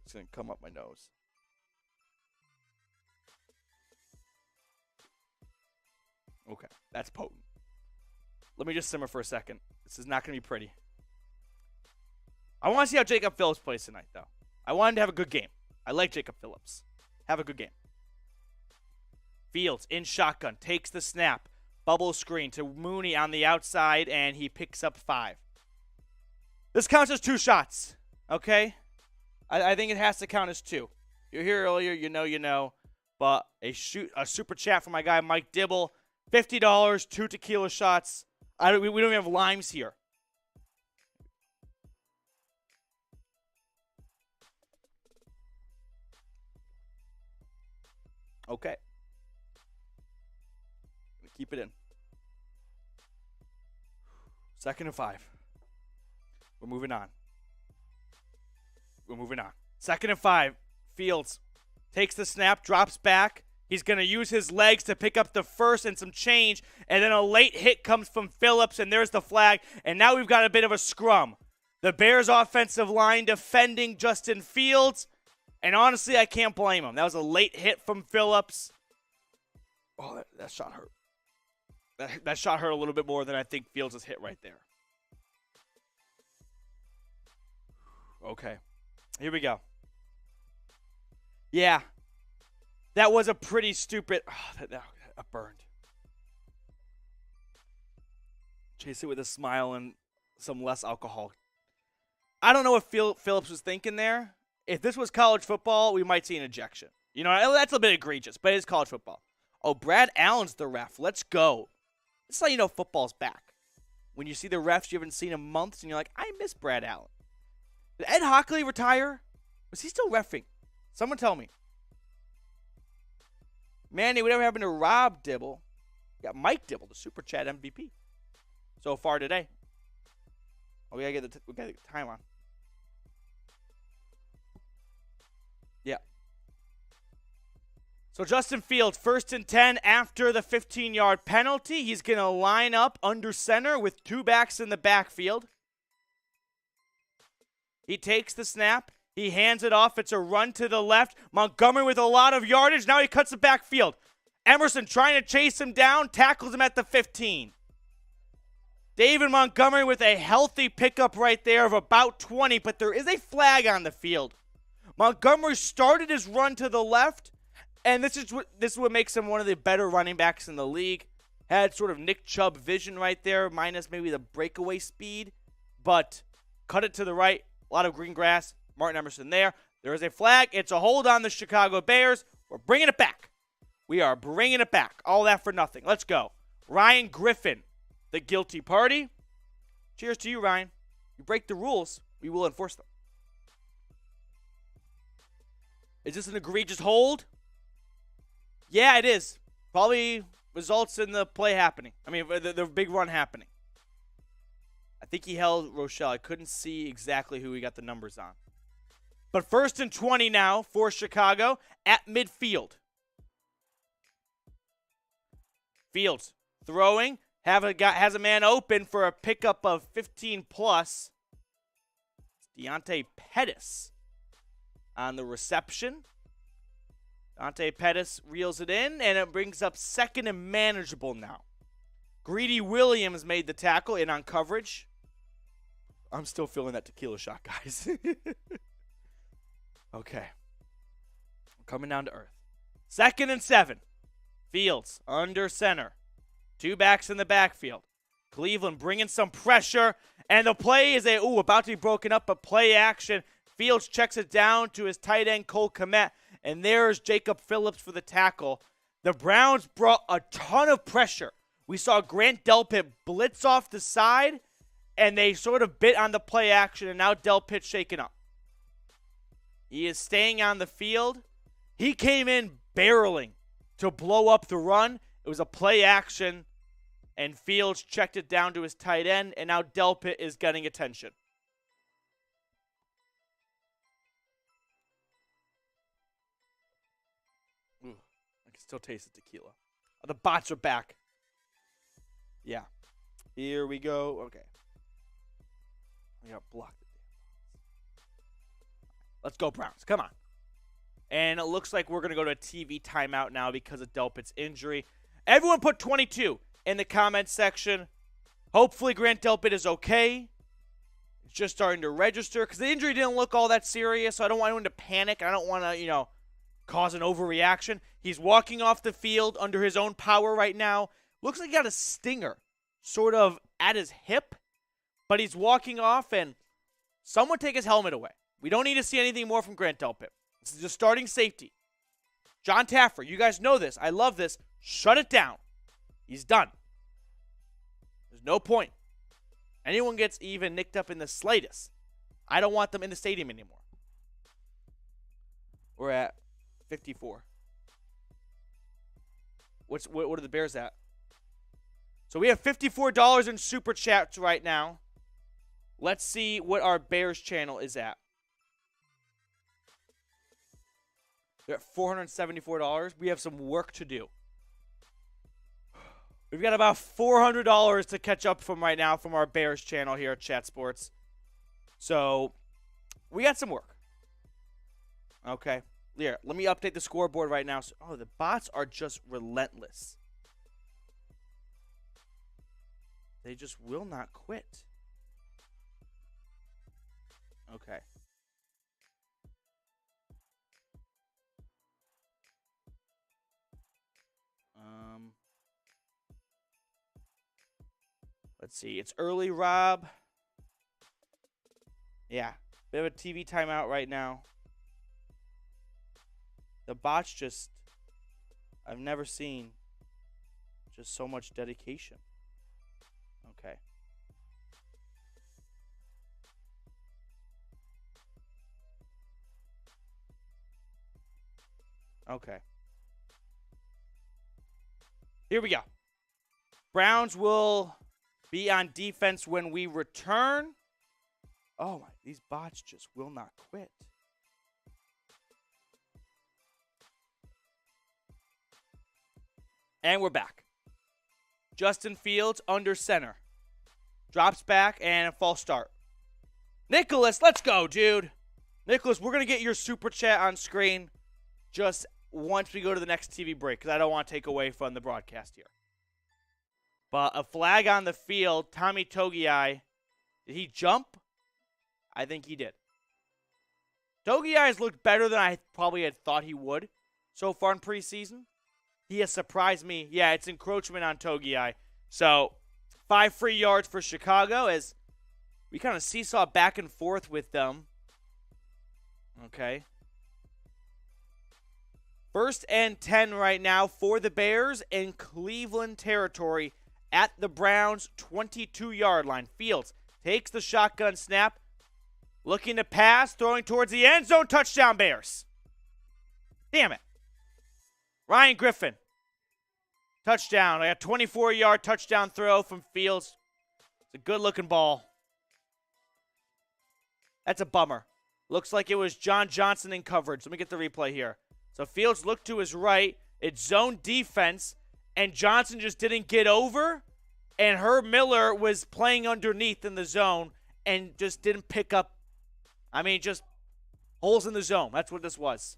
It's going to come up my nose. Okay. That's potent. Let me just simmer for a second. This is not going to be pretty. I want to see how Jacob Phillips plays tonight, though. I want him to have a good game. I like Jacob Phillips. Have a good game. Fields in shotgun. Takes the snap. Bubble screen to Mooney on the outside, and he picks up 5. This counts as 2 shots, okay? I think it has to count as 2. You're here earlier, you know. But a super chat from my guy Mike Dibble. $50, 2 tequila shots. We don't even have limes here. Okay. Keep it in. 2nd and 5. We're moving on. 2nd and 5. Fields takes the snap, drops back. He's going to use his legs to pick up the first and some change. And then a late hit comes from Phillips, and there's the flag. And now we've got a bit of a scrum. The Bears offensive line defending Justin Fields. And honestly, I can't blame him. That was a late hit from Phillips. Oh, that shot hurt. That shot hurt a little bit more than I think Fields has hit right there. Okay. Here we go. Yeah. That was a pretty stupid. Oh, that burned. Chase it with a smile and some less alcohol. I don't know what Phillips was thinking there. If this was college football, we might see an ejection. You know, that's a bit egregious, but it is college football. Oh, Brad Allen's the ref. Let's go. This is how you know football's back. When you see the refs you haven't seen in months, and you're like, I miss Brad Allen. Did Ed Hockley retire? Was he still reffing? Someone tell me. Manny, whatever happened to Rob Dibble? We got Mike Dibble, the Super Chat MVP. So far today. Oh, we gotta get the time on. Yeah. So Justin Fields, 1st and 10 after the 15-yard penalty. He's going to line up under center with 2 backs in the backfield. He takes the snap. He hands it off. It's a run to the left. Montgomery with a lot of yardage. Now he cuts the backfield. Emerson trying to chase him down. Tackles him at the 15. David Montgomery with a healthy pickup right there of about 20, but there is a flag on the field. Montgomery started his run to the left, and this is what makes him one of the better running backs in the league. Had sort of Nick Chubb vision right there, minus maybe the breakaway speed, but cut it to the right. A lot of green grass. Martin Emerson there. There is a flag. It's a hold on the Chicago Bears. We're bringing it back. We are bringing it back. All that for nothing. Let's go. Ryan Griffin, the guilty party. Cheers to you, Ryan. You break the rules, we will enforce them. Is this an egregious hold? Yeah, it is. Probably results in the play happening. I mean, the big run happening. I think he held Rochelle. I couldn't see exactly who he got the numbers on. But 1st and 20 now for Chicago at midfield. Fields throwing. Has a man open for a pickup of 15 plus. Deontay Pettis on the reception. Deontay Pettis reels it in, and it brings up 2nd and manageable now. Greedy Williams made the tackle in on coverage. I'm still feeling that tequila shot, guys. Okay. I'm coming down to earth. 2nd and 7. Fields under center. 2 backs in the backfield. Cleveland bringing some pressure, and the play is about to be broken up, but play action. Fields checks it down to his tight end, Cole Kmet, and there's Jacob Phillips for the tackle. The Browns brought a ton of pressure. We saw Grant Delpit blitz off the side, and they sort of bit on the play action, and now Delpit shaken up. He is staying on the field. He came in barreling to blow up the run. It was a play action, and Fields checked it down to his tight end, and now Delpit is getting attention. Ooh, I can still taste the tequila. Oh, the bots are back. Yeah. Here we go. Okay. I got blocked. Let's go, Browns. Come on. And it looks like we're going to go to a TV timeout now because of Delpit's injury. Everyone put 22 in the comment section. Hopefully Grant Delpit is okay. It's just starting to register because the injury didn't look all that serious, so I don't want anyone to panic. I don't want to, cause an overreaction. He's walking off the field under his own power right now. Looks like he got a stinger sort of at his hip, but he's walking off, and someone take his helmet away. We don't need to see anything more from Grant Delpit. This is just starting safety. John Taffer, you guys know this. I love this. Shut it down. He's done. There's no point. Anyone gets even nicked up in the slightest, I don't want them in the stadium anymore. We're at 54. What are the Bears at? So we have $54 in Super Chats right now. Let's see what our Bears channel is at. They're at $474. We have some work to do. We've got about $400 to catch up from right now from our Bears channel here at Chat Sports. So we got some work. Okay. Here, let me update the scoreboard right now. Oh, the bots are just relentless. They just will not quit. Okay. Let's see. It's early, Rob. Yeah. Bit of a TV timeout right now. The bots just, I've never seen just so much dedication. Okay. Okay. Here we go. Browns will be on defense when we return. Oh, my, these bots just will not quit. And we're back. Justin Fields under center. Drops back and a false start. Nicholas, let's go, dude. Nicholas, we're going to get your super chat on screen just once we go to the next TV break because I don't want to take away from the broadcast here. But a flag on the field. Tommy Togiai, did he jump? I think he did. Togiai has looked better than I probably had thought he would so far in preseason. He has surprised me. Yeah, it's encroachment on Togiai. So, 5 free yards for Chicago as we kind of seesaw back and forth with them. Okay. 1st and 10 right now for the Bears in Cleveland territory at the Browns' 22-yard line. Fields takes the shotgun snap, looking to pass, throwing towards the end zone. Touchdown, Bears. Damn it. Ryan Griffin. Touchdown. I got a 24-yard touchdown throw from Fields. It's a good-looking ball. That's a bummer. Looks like it was John Johnson in coverage. Let me get the replay here. So Fields looked to his right. It's zone defense, and Johnson just didn't get over, and Herb Miller was playing underneath in the zone and just didn't pick up. I mean, just holes in the zone. That's what this was.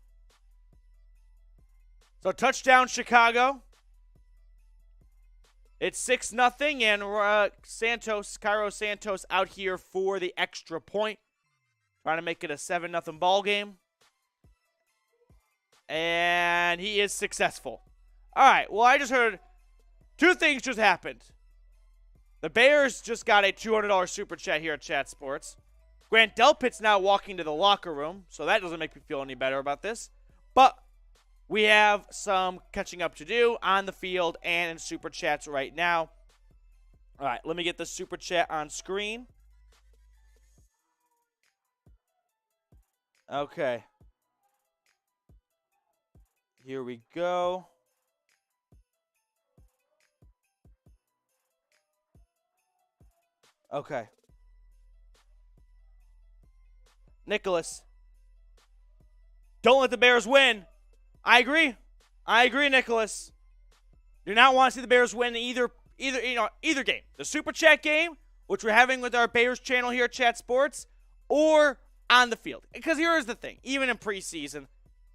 So touchdown, Chicago. It's 6-0, and Cairo Santos out here for the extra point. Trying to make it a 7-0 ball game. And he is successful. All right, well, I just heard two things just happened. The Bears just got a $200 super chat here at Chat Sports. Grant Delpit's now walking to the locker room, so that doesn't make me feel any better about this. But we have some catching up to do on the field and in super chats right now. All right, let me get the super chat on screen. Okay. Here we go. Okay. Nicholas. Don't let the Bears win. I agree. Nicholas. Do not want to see the Bears win either game. The Super Chat game, which we're having with our Bears channel here at Chat Sports, or on the field. Because here's the thing. Even in preseason,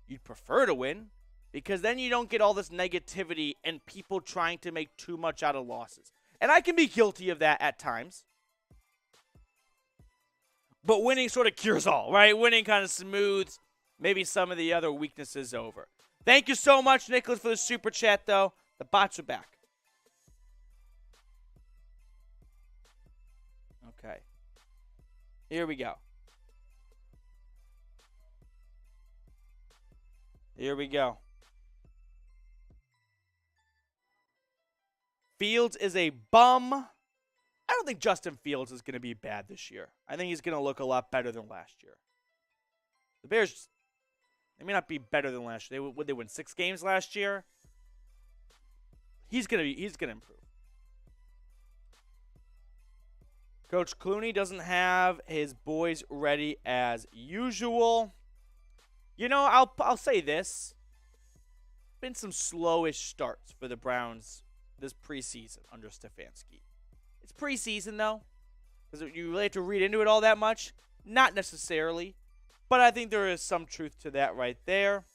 you'd prefer to win because then you don't get all this negativity and people trying to make too much out of losses. And I can be guilty of that at times. But winning sort of cures all, right? Winning kind of smooths maybe some of the other weaknesses over. Thank you so much, Nicholas, for the super chat, though. The bots are back. Okay. Here we go. Here we go. Fields is a bum. I don't think Justin Fields is going to be bad this year. I think he's going to look a lot better than last year. The Bears, they may not be better than last year. Would they win 6 games last year? He's going to improve. Coach Clooney doesn't have his boys ready as usual. You know, I'll say this. Been some slowish starts for the Browns this preseason under Stefanski. It's preseason, though. Does you really have to read into it all that much? Not necessarily. But I think there is some truth to that right there.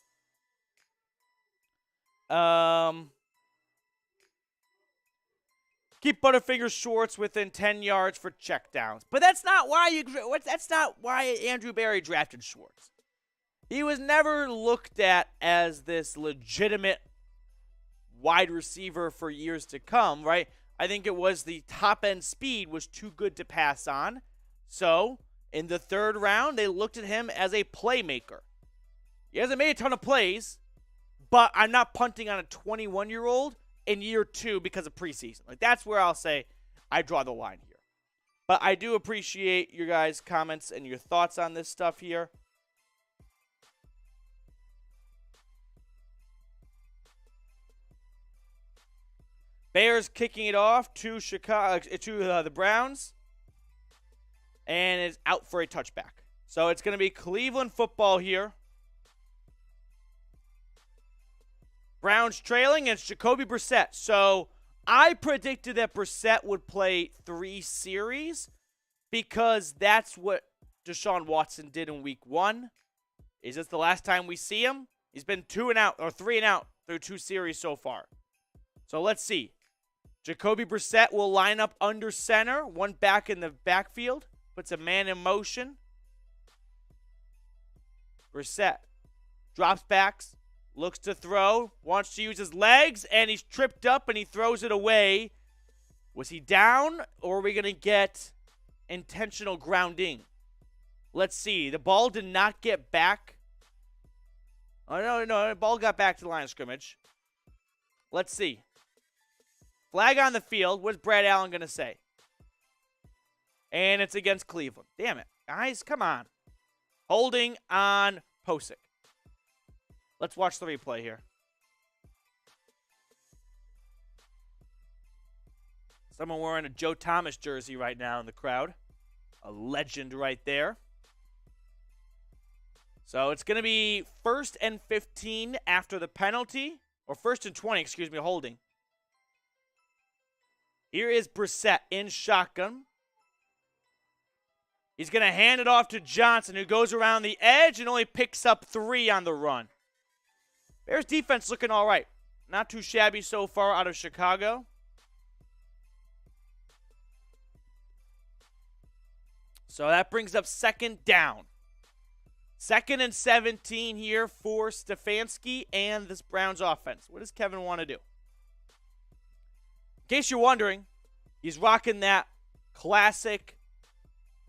Keep Butterfinger Schwartz within 10 yards for checkdowns. But that's not why Andrew Berry drafted Schwartz. He was never looked at as this legitimate wide receiver for years to come, right? I think it was the top-end speed was too good to pass on. So, in the 3rd round, they looked at him as a playmaker. He hasn't made a ton of plays, but I'm not punting on a 21-year-old in year 2 because of preseason. Like, that's where I'll say I draw the line here. But I do appreciate your guys' comments and your thoughts on this stuff here. Bears kicking it off to the Browns, and it's out for a touchback. So it's going to be Cleveland football here. Browns trailing, and it's Jacoby Brissett. So I predicted that Brissett would play 3 series because that's what Deshaun Watson did in week 1. Is this the last time we see him? He's been 2 and out or 3 and out through 2 series so far. So let's see. Jacoby Brissett will line up under center, one back in the backfield, puts a man in motion. Brissett drops backs, looks to throw, wants to use his legs, and he's tripped up and he throws it away. Was he down, or are we going to get intentional grounding? Let's see. The ball did not get back. Oh, no, the ball got back to the line of scrimmage. Let's see. Flag on the field. What's Brad Allen going to say? And it's against Cleveland. Damn it. Guys, come on. Holding on Posick. Let's watch the replay here. Someone wearing a Joe Thomas jersey right now in the crowd. A legend right there. So it's going to be 1st and 15 after the penalty. Or 1st and 20, excuse me, holding. Here is Brissett in shotgun. He's going to hand it off to Johnson, who goes around the edge and only picks up 3 on the run. Bears defense looking all right. Not too shabby so far out of Chicago. So that brings up 2nd down. 2nd and 17 here for Stefanski and this Browns offense. What does Kevin want to do? In case you're wondering, he's rocking that classic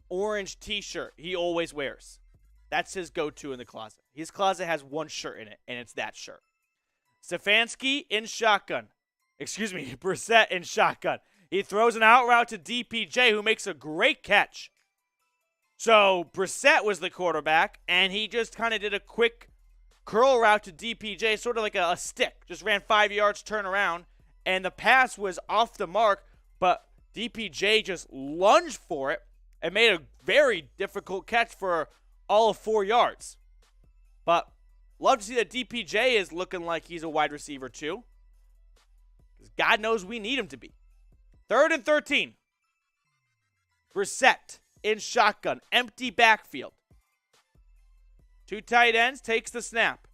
orange t-shirt he always wears. That's his go-to in the closet. His closet has one shirt in it, and it's that shirt. Stefanski in shotgun. Excuse me, Brissett in shotgun. He throws an out route to DPJ, who makes a great catch. So Brissett was the quarterback, and he just kind of did a quick curl route to DPJ, sort of like a stick. Just ran 5 yards, turn around, and the pass was off the mark, but DPJ just lunged for it and made a very difficult catch for all of 4 yards. But love to see that DPJ is looking like he's a wide receiver too, because God knows we need him to be. 3rd and 13. Brissett in shotgun, empty backfield. 2 tight ends, takes the snap.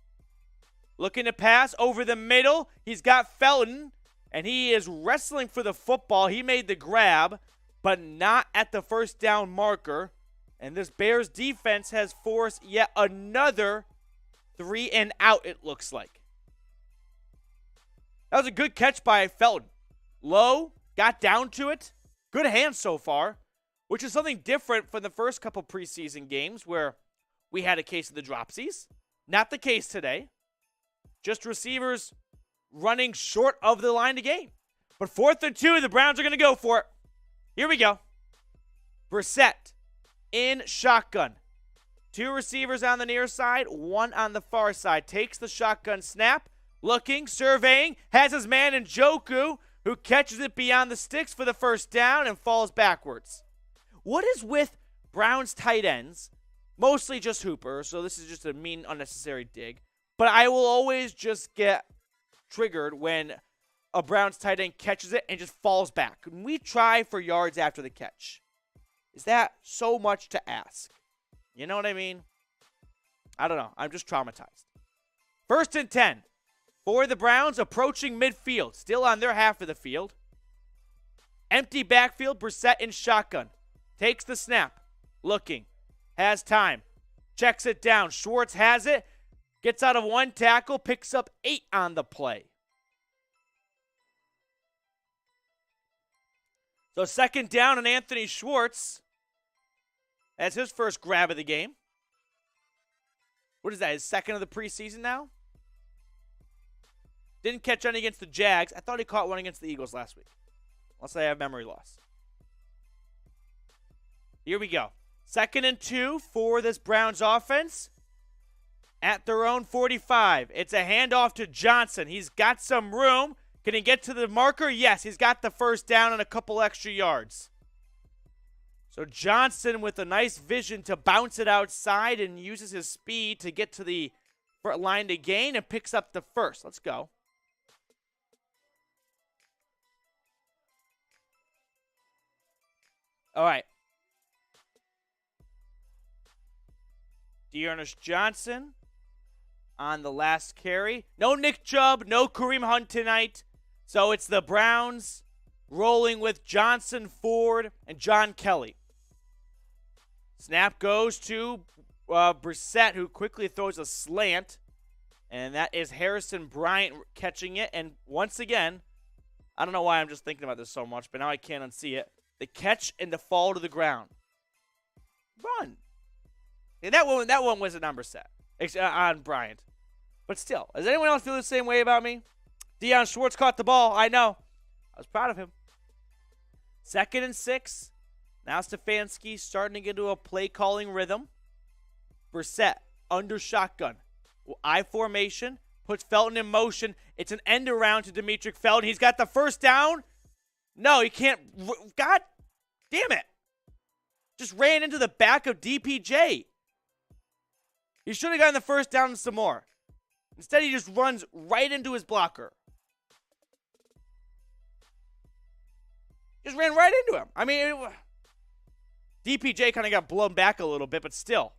Looking to pass over the middle. He's got Felton, and he is wrestling for the football. He made the grab, but not at the 1st down marker. And this Bears defense has forced yet another 3 and out, it looks like. That was a good catch by Felton. Low, got down to it. Good hands so far, which is something different from the first couple preseason games where we had a case of the dropsies. Not the case today. Just receivers running short of the line to gain. But 4th and 2, the Browns are going to go for it. Here we go. Brissett in shotgun. 2 receivers on the near side, 1 on the far side. Takes the shotgun snap. Looking, surveying, has his man in Njoku, who catches it beyond the sticks for the 1st down and falls backwards. What is with Browns tight ends? Mostly just Hooper, so this is just a mean, unnecessary dig. But I will always just get triggered when a Browns tight end catches it and just falls back. When we try for yards after the catch, is that so much to ask? You know what I mean? I don't know. I'm just traumatized. 1st and 10 for the Browns, approaching midfield. Still on their half of the field. Empty backfield, Brissett in shotgun. Takes the snap. Looking. Has time. Checks it down. Schwartz has it. Gets out of 1 tackle. Picks up 8 on the play. So 2nd down and Anthony Schwartz. That's his first grab of the game. What is that, his 2nd of the preseason now? Didn't catch any against the Jags. I thought he caught one against the Eagles last week. Unless I have memory loss. Here we go. 2nd and 2 for this Browns offense. At their own 45. It's a handoff to Johnson. He's got some room. Can he get to the marker? Yes, he's got the 1st down and a couple extra yards. So Johnson with a nice vision to bounce it outside and uses his speed to get to the front line to gain and picks up the 1st. Let's go. All right. Dearness Johnson on the last carry. No Nick Chubb, no Kareem Hunt tonight. So it's the Browns rolling with Johnson, Ford, and John Kelly. Snap goes to Brissett, who quickly throws a slant. And that is Harrison Bryant catching it. And once again, I don't know why I'm just thinking about this so much, but now I can't unsee it. The catch and the fall to the ground. Run. Yeah, that one was a number set on Bryant. But still, does anyone else feel the same way about me? Deion Schwartz caught the ball. I know. I was proud of him. 2nd and 6. Now Stefanski starting to get into a play-calling rhythm. Brissett under shotgun. I formation, puts Felton in motion. It's an end around to Demetric Felton. He's got the first down. No, he can't. God damn it. Just ran into the back of DPJ. He should have gotten the first down and some more. Instead, he just runs right into his blocker. Just ran right into him. I mean, DPJ kind of got blown back a little bit, but still.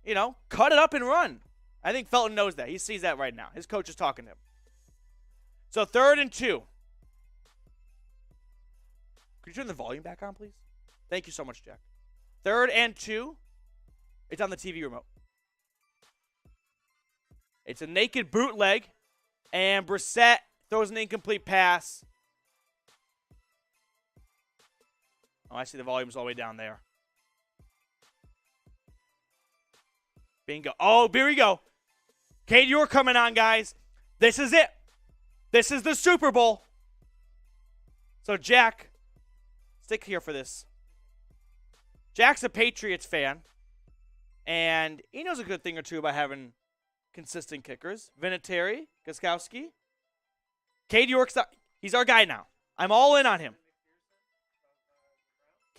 You know, cut it up and run. I think Felton knows that. He sees that right now. His coach is talking to him. So 3rd and 2. Could you turn the volume back on, please? Thank you so much, Jack. 3rd and 2. It's on the TV remote. It's a naked bootleg, and Brissett throws an incomplete pass. Oh, I see the volume's all the way down there. Bingo. Oh, here we go. Cade York coming on, guys. This is it. This is the Super Bowl. So, Jack, stick here for this. Jack's a Patriots fan, and he knows a good thing or two about having consistent kickers. Vinatieri, Gostkowski. Cade York's he's our guy now. I'm all in on him.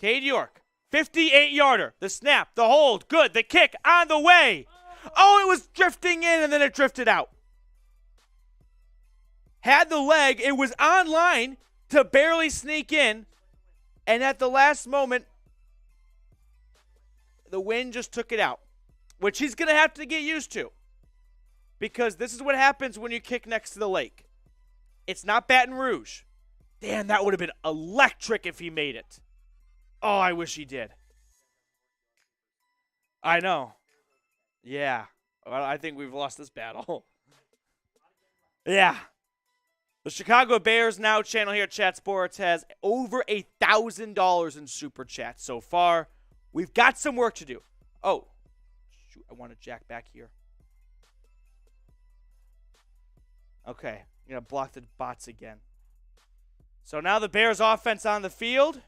Cade York, 58-yarder. The snap, the hold, good. The kick on the way. Oh, it was drifting in, and then it drifted out. Had the leg. It was on line to barely sneak in, and at the last moment, the wind just took it out, which he's going to have to get used to, because this is what happens when you kick next to the lake. It's not Baton Rouge. Damn, that would have been electric if he made it. Oh, I wish he did. I know. Yeah. Well, I think we've lost this battle. Yeah. The Chicago Bears Now channel here at Chat Sports has over $1,000 in Super Chats so far. We've got some work to do. Oh, shoot, I want to jack back here. Okay, I'm going to block the bots again. So now the Bears offense on the field.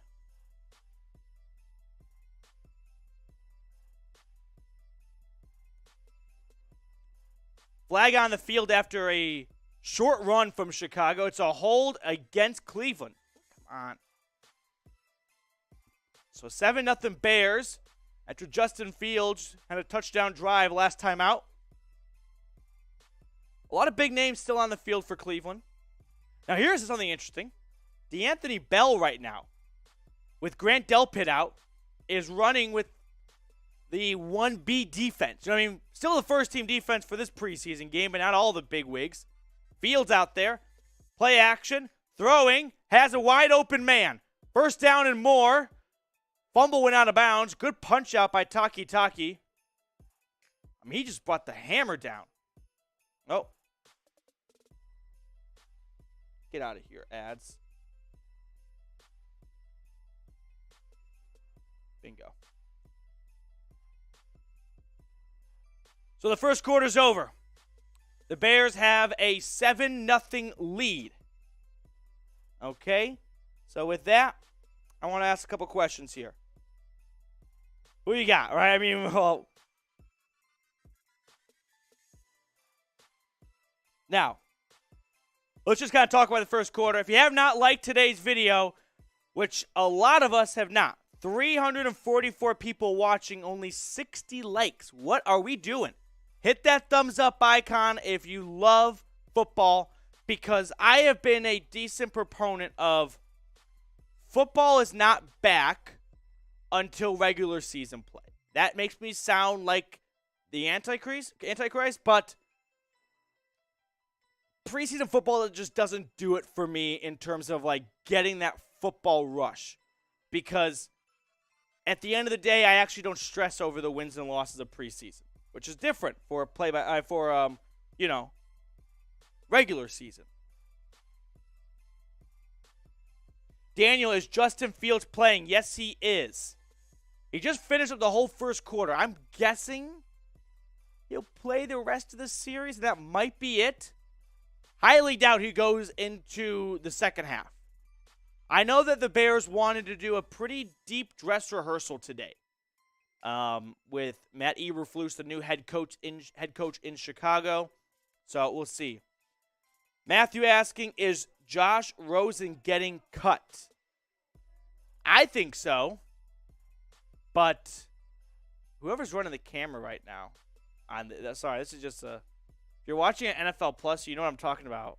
Flag on the field after a short run from Chicago. It's a hold against Cleveland. Come on. So 7-0 Bears after Justin Fields had a touchdown drive last time out. A lot of big names still on the field for Cleveland. Now here's something interesting. DeAnthony Bell right now, with Grant Delpit out, is running with the 1B defense. You know what I mean? Still the first team defense for this preseason game, but not all the big wigs. Fields out there. Play action. Throwing. Has a wide open man. First down and more. Fumble went out of bounds. Good punch out by Taki. I mean, he just brought the hammer down. Oh. Get out of here, ads. Bingo. So the first quarter's over. The Bears have a 7-0 lead. Okay? So with that, I want to ask a couple questions here. Who you got, right? I mean, well, now, let's just kind of talk about the first quarter. If you have not liked today's video, which a lot of us have not, 344 people watching, only 60 likes. What are we doing? Hit that thumbs up icon if you love football, because I have been a decent proponent of football is not back until regular season play. That makes me sound like the Antichrist, but preseason football just doesn't do it for me in terms of like getting that football rush, because at the end of the day, I actually don't stress over the wins and losses of preseason, which is different for regular season. Daniel, is Justin Fields playing? Yes, he is. He just finished up the whole first quarter. I'm guessing he'll play the rest of the series. That might be it. Highly doubt he goes into the second half. I know that the Bears wanted to do a pretty deep dress rehearsal today. with Matt Eberflus, the new head coach in Chicago. So we'll see. Matthew asking, is Josh Rosen getting cut? I think so. But whoever's running the camera right now, sorry, this is just if you're watching an NFL Plus, you know what I'm talking about.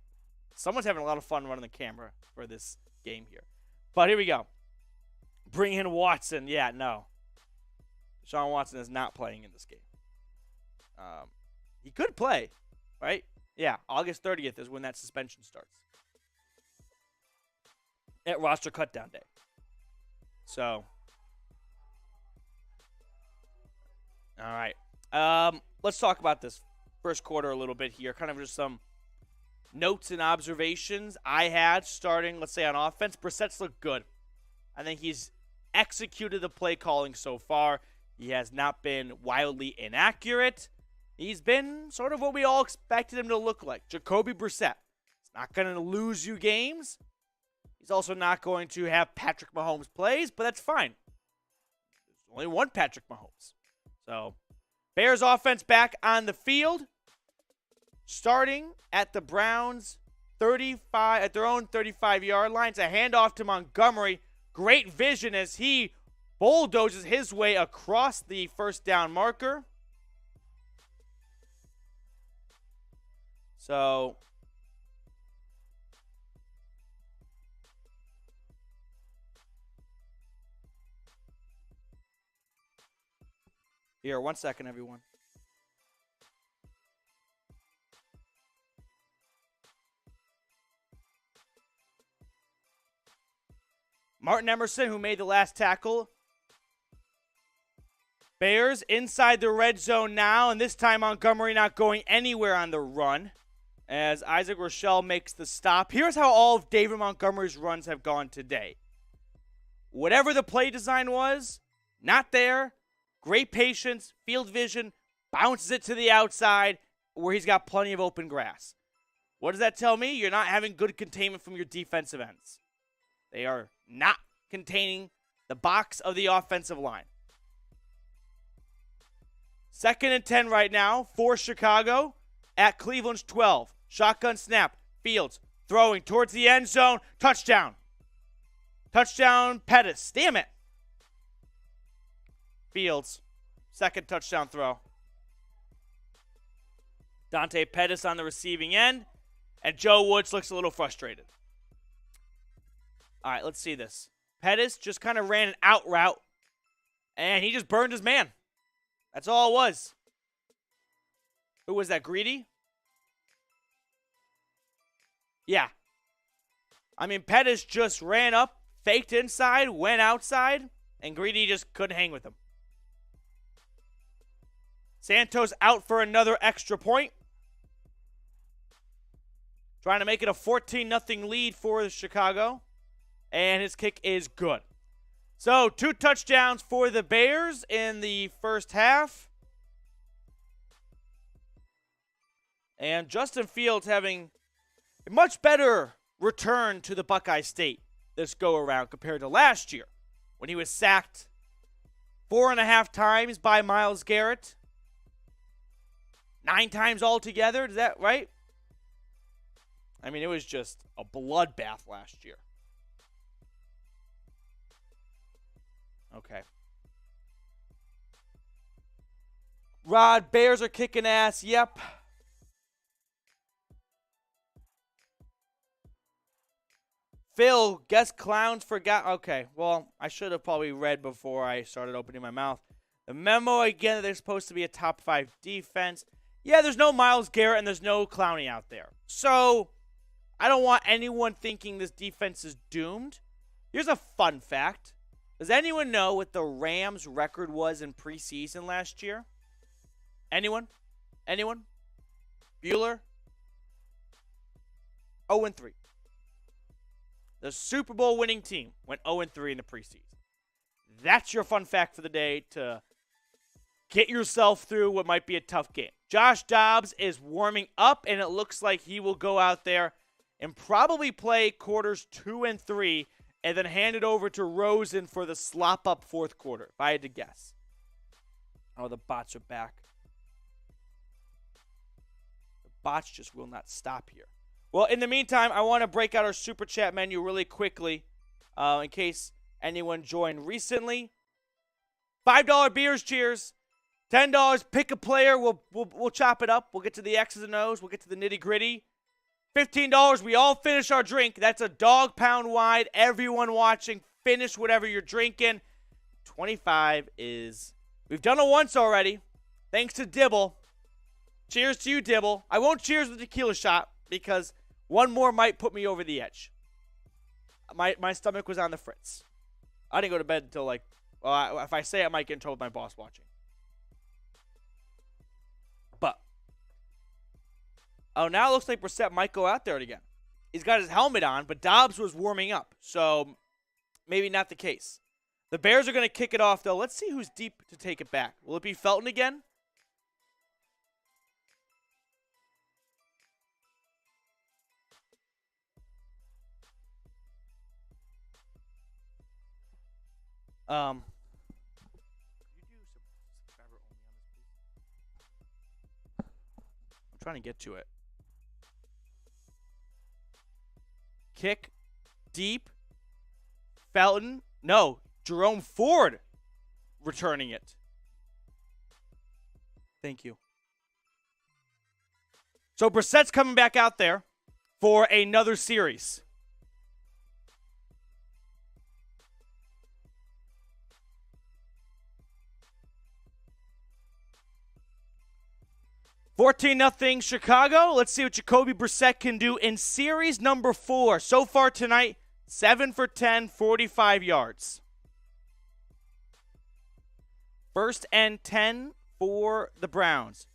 Someone's having a lot of fun running the camera for this game here. But here we go. Bring in Watson. Yeah, no. Deshaun Watson is not playing in this game. He could play, right? Yeah, August 30th is when that suspension starts. At roster cutdown day. So, all right. Let's talk about this first quarter a little bit here. Kind of just some notes and observations I had starting, let's say, on offense. Brissett's looked good. I think he's executed the play calling so far. He has not been wildly inaccurate. He's been sort of what we all expected him to look like. Jacoby Brissett. He's not going to lose you games. He's also not going to have Patrick Mahomes plays, but that's fine. There's only one Patrick Mahomes. So, Bears offense back on the field. Starting at the Browns 35 at their own 35-yard line. It's a handoff to Montgomery. Great vision as he bulldozes his way across the first down marker. So, here, 1 second, everyone. Martin Emerson, who made the last tackle. Bears inside the red zone now, and this time Montgomery not going anywhere on the run as Isaac Rochelle makes the stop. Here's how all of David Montgomery's runs have gone today. Whatever the play design was, not there. Great patience, field vision, bounces it to the outside where he's got plenty of open grass. What does that tell me? You're not having good containment from your defensive ends. They are not containing the box of the offensive line. 2nd and 10 right now for Chicago at Cleveland's 12. Shotgun snap. Fields throwing towards the end zone. Touchdown. Touchdown, Pettis. Damn it. Fields. Second touchdown throw. Dante Pettis on the receiving end. And Joe Woods looks a little frustrated. All right, let's see this. Pettis just kind of ran an out route, and he just burned his man. That's all it was. Who was that, Greedy? Yeah. I mean, Pettis just ran up, faked inside, went outside, and Greedy just couldn't hang with him. Santos out for another extra point. Trying to make it a 14-0 lead for Chicago. And his kick is good. So, 2 touchdowns for the Bears in the first half. And Justin Fields having a much better return to the Buckeye State this go-around compared to last year when he was sacked 4.5 times by Myles Garrett. 9 times altogether. Is that right? I mean, it was just a bloodbath last year. Okay. Rod, Bears are kicking ass. Yep. Phil, guess clowns forgot. Okay, well, I should have probably read before I started opening my mouth. The memo, again, that they're supposed to be a top 5 defense. Yeah, there's no Myles Garrett and there's no Clowney out there. So, I don't want anyone thinking this defense is doomed. Here's a fun fact. Does anyone know what the Rams' record was in preseason last year? Anyone? Anyone? Bueller? 0-3. The Super Bowl winning team went 0-3 in the preseason. That's your fun fact for the day to get yourself through what might be a tough game. Josh Dobbs is warming up, and it looks like he will go out there and probably play quarters 2 and 3 and then hand it over to Rosen for the slop-up fourth quarter, if I had to guess. Oh, the bots are back. The bots just will not stop here. Well, in the meantime, I want to break out our Super Chat menu really quickly in case anyone joined recently. $5 beers, cheers. $10, pick a player. We'll chop it up. We'll get to the X's and O's. We'll get to the nitty-gritty. $15, we all finish our drink. That's a Dawg Pound wide. Everyone watching, finish whatever you're drinking. 25 is, we've done it once already. Thanks to Dibble. Cheers to you, Dibble. I won't cheers with the tequila shot because one more might put me over the edge. My stomach was on the fritz. I didn't go to bed until if I say I might get in trouble with my boss watching. But, now it looks like Brissett might go out there again. He's got his helmet on, but Dobbs was warming up, so maybe not the case. The Bears are going to kick it off, though. Let's see who's deep to take it back. Will it be Felton again? I'm trying to get to it. Kick deep. Felton. No. Jerome Ford returning it. Thank you. So Brissett's coming back out there for another series. $14-0 Chicago. Let's see what Jacoby Brissett can do in series number 4. So far tonight, 7 for 10, 45 yards. First and 10 for the Browns.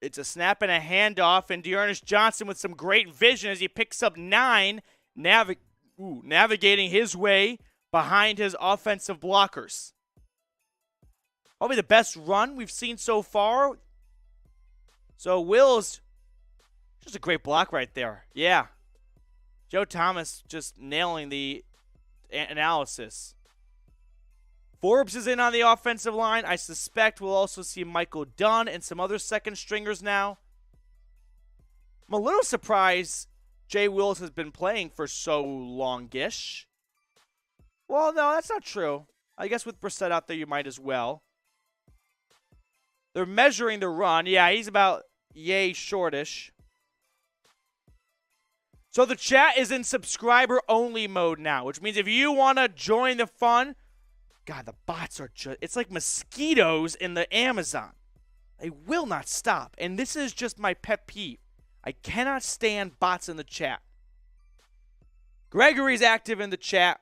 It's a snap and a handoff, and Dearness Johnson with some great vision as he picks up 9, navigating his way behind his offensive blockers. Probably the best run we've seen so far. So Wills, just a great block right there. Yeah. Joe Thomas just nailing the analysis. Forbes is in on the offensive line. I suspect we'll also see Michael Dunn and some other second stringers now. I'm a little surprised Jay Wills has been playing for so longish. Well, no, that's not true. I guess with Brissett out there, you might as well. They're measuring the run. Yeah, he's about yay shortish. So the chat is in subscriber-only mode now, which means if you want to join the fun, God, the bots are just, it's like mosquitoes in the Amazon. They will not stop. And this is just my pet peeve. I cannot stand bots in the chat. Gregory's active in the chat.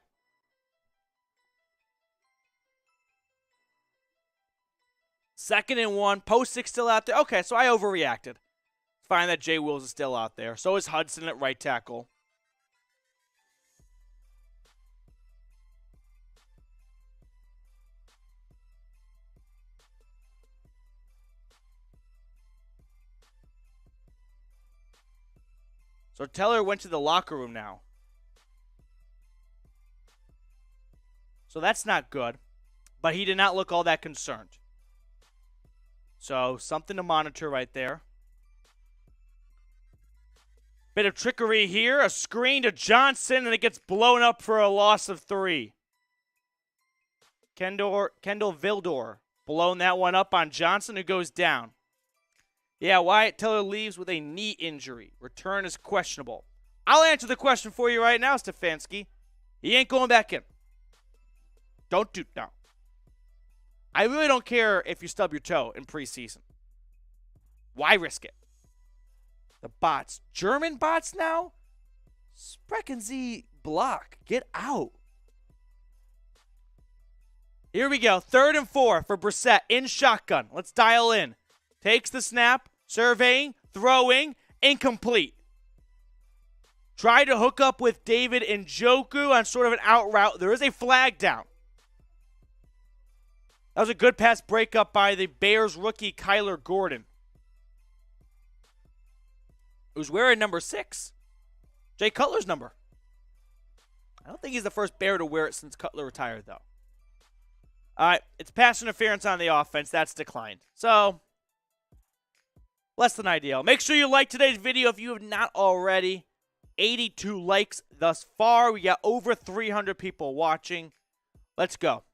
Second and 1. Postic's still out there. Okay, so I overreacted. It's fine that Jay Wills is still out there. So is Hudson at right tackle. So Teller went to the locker room now. So that's not good. But he did not look all that concerned. So something to monitor right there. Bit of trickery here. A screen to Johnson, and it gets blown up for a loss of 3. Kendall Vildor blown that one up on Johnson, who goes down. Yeah, Wyatt Teller leaves with a knee injury. Return is questionable. I'll answer the question for you right now, Stefanski. He ain't going back in. Don't do no. I really don't care if you stub your toe in preseason. Why risk it? The bots. German bots now? Sprechen Sie block. Get out. Here we go. 3rd and 4 for Brissett in shotgun. Let's dial in. Takes the snap. Surveying. Throwing. Incomplete. Tried to hook up with David Njoku on sort of an out route. There is a flag down. That was a good pass breakup by the Bears rookie Kyler Gordon, who's wearing number 6. Jay Cutler's number. I don't think he's the first Bear to wear it since Cutler retired, though. All right, it's pass interference on the offense. That's declined. So, less than ideal. Make sure you like today's video if you have not already. 82 likes thus far. We got over 300 people watching. Let's go.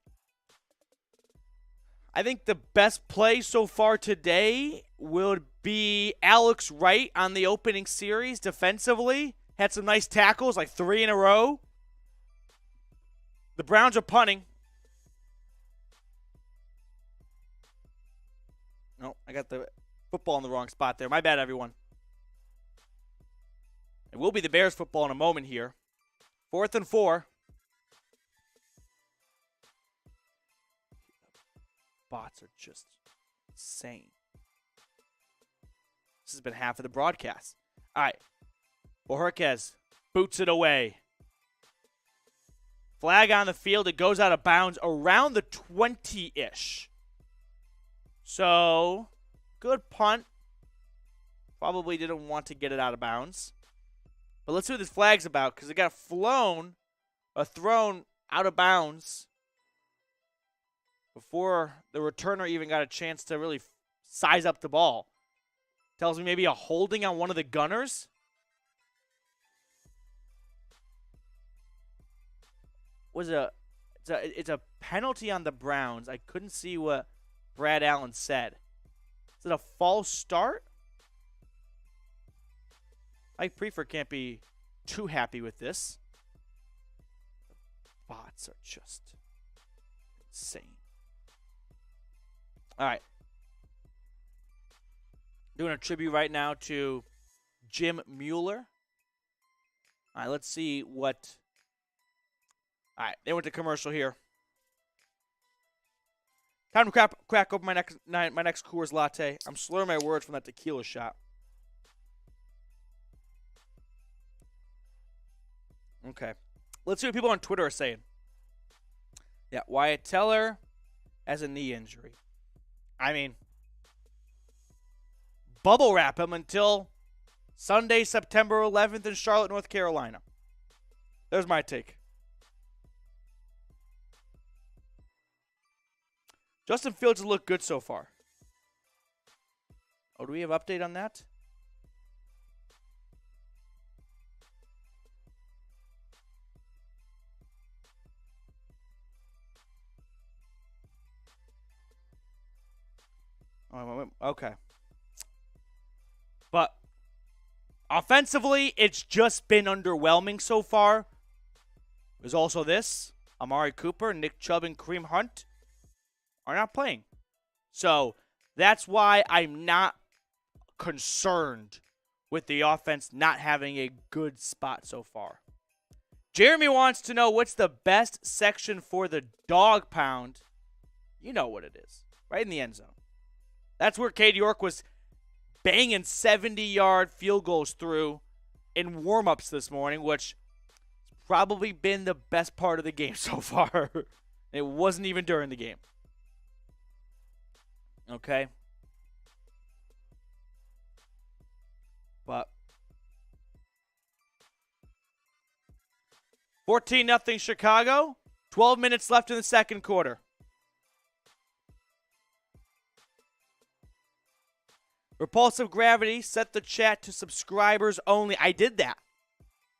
I think the best play so far today would be Alex Wright on the opening series defensively. Had some nice tackles, like 3 in a row. The Browns are punting. No, I got the football in the wrong spot there. My bad, everyone. It will be the Bears football in a moment here. 4th and 4. Bots are just insane. This has been half of the broadcast. All right. Bohorquez boots it away. Flag on the field. It goes out of bounds around the 20-ish. So, good punt. Probably didn't want to get it out of bounds. But let's see what this flag's about, because it got thrown out of bounds before the returner even got a chance to really size up the ball. Tells me maybe a holding on one of the gunners. It's a penalty on the Browns. I couldn't see what Brad Allen said. Is it a false start? Mike Prefer can't be too happy with this. The bots are just insane. All right. Doing a tribute right now to Jim Mueller. All right, let's see what... All right, they went to commercial here. Time to crack open my next Coors latte. I'm slurring my words from that tequila shot. Okay. Let's see what people on Twitter are saying. Yeah, Wyatt Teller has a knee injury. I mean, bubble wrap him until Sunday, September 11th in Charlotte, North Carolina. There's my take. Justin Fields has looked good so far. Oh, do we have update on that? Okay. But offensively, it's just been underwhelming so far. There's also this. Amari Cooper, Nick Chubb, and Kareem Hunt are not playing. So that's why I'm not concerned with the offense not having a good spot so far. Jeremy wants to know what's the best section for the Dawg Pound. You know what it is. Right in the end zone. That's where Cade York was banging 70-yard field goals through in warm-ups this morning, which has probably been the best part of the game so far. It wasn't even during the game. Okay? But 14-0 Chicago. 12 minutes left in the second quarter. Repulsive Gravity set the chat to subscribers only. I did that.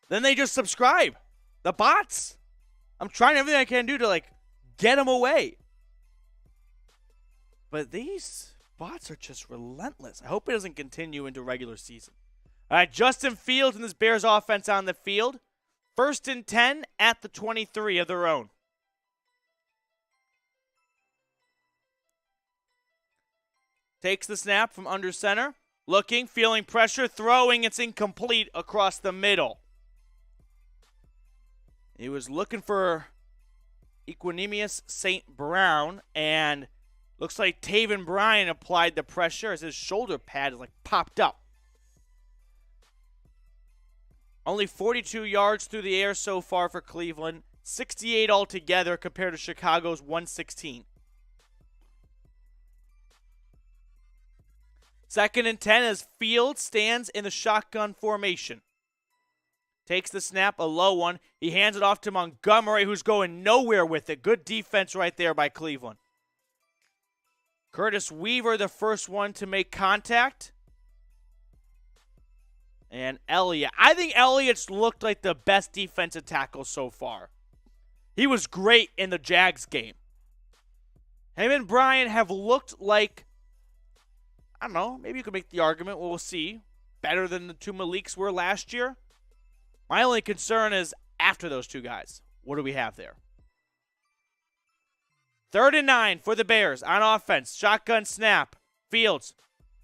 Then they just subscribe. The bots. I'm trying everything I can do to, get them away. But these bots are just relentless. I hope it doesn't continue into regular season. All right, Justin Fields and this Bears offense on the field. 1st and 10 at the 23 of their own. Takes the snap from under center. Looking, feeling pressure, throwing. It's incomplete across the middle. He was looking for Equanimous St. Brown, and looks like Taven Bryan applied the pressure as his shoulder pad is popped up. Only 42 yards through the air so far for Cleveland. 68 altogether compared to Chicago's 116. 2nd and 10 as Fields stands in the shotgun formation. Takes the snap, a low one. He hands it off to Montgomery, who's going nowhere with it. Good defense right there by Cleveland. Curtis Weaver, the first one to make contact. And Elliott. I think Elliott's looked like the best defensive tackle so far. He was great in the Jags game. Him and Bryant have looked like, I don't know, maybe you could make the argument, we'll see, better than the two Maliks were last year. My only concern is after those two guys. What do we have there? 3rd and 9 for the Bears on offense. Shotgun snap. Fields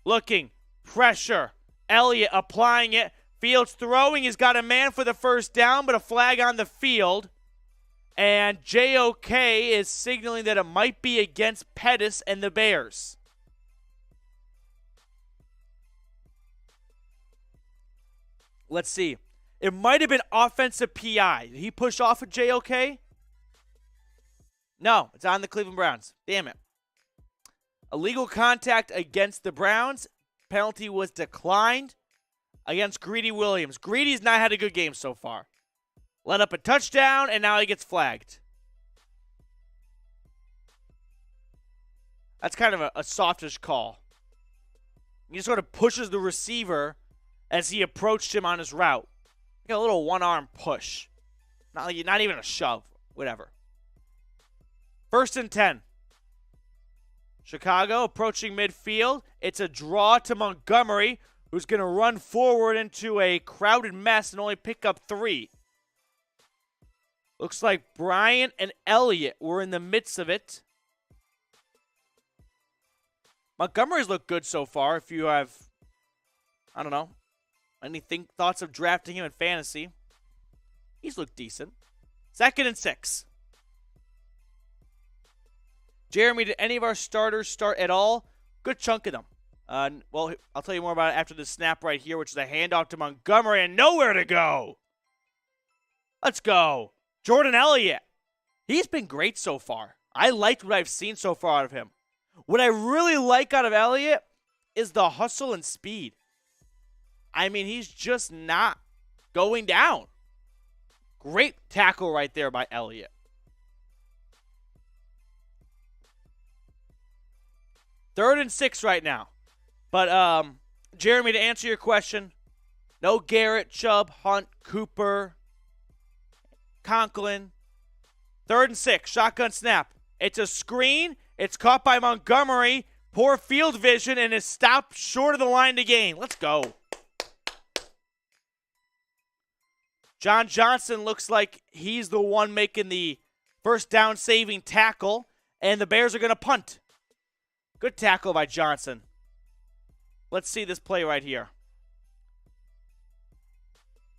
looking. Pressure. Elliott applying it. Fields throwing. He's got a man for the first down, but a flag on the field. And JOK is signaling that it might be against Pettis and the Bears. Let's see. It might have been offensive PI. Did he push off of JOK? No, it's on the Cleveland Browns. Damn it. Illegal contact against the Browns. Penalty was declined against Greedy Williams. Greedy's not had a good game so far. Let up a touchdown, and now he gets flagged. That's kind of a softish call. He sort of pushes the receiver as he approached him on his route. Like a little one-arm push. Not even a shove. Whatever. 1st and 10. Chicago approaching midfield. It's a draw to Montgomery, who's going to run forward into a crowded mess and only pick up 3. Looks like Bryant and Elliott were in the midst of it. Montgomery's looked good so far. If you have, I don't know, thoughts of drafting him in fantasy, he's looked decent. 2nd and 6. Jeremy, did any of our starters start at all? Good chunk of them. Well, I'll tell you more about it after the snap right here, which is a handoff to Montgomery and nowhere to go. Let's go. Jordan Elliott. He's been great so far. I liked what I've seen so far out of him. What I really like out of Elliott is the hustle and speed. I mean, he's just not going down. Great tackle right there by Elliott. 3rd and 6 right now. But, Jeremy, to answer your question, no Garrett, Chubb, Hunt, Cooper, Conklin. 3rd and 6, shotgun snap. It's a screen. It's caught by Montgomery. Poor field vision and is stopped short of the line to gain. Let's go. John Johnson looks like he's the one making the first down saving tackle, and the Bears are going to punt. Good tackle by Johnson. Let's see this play right here.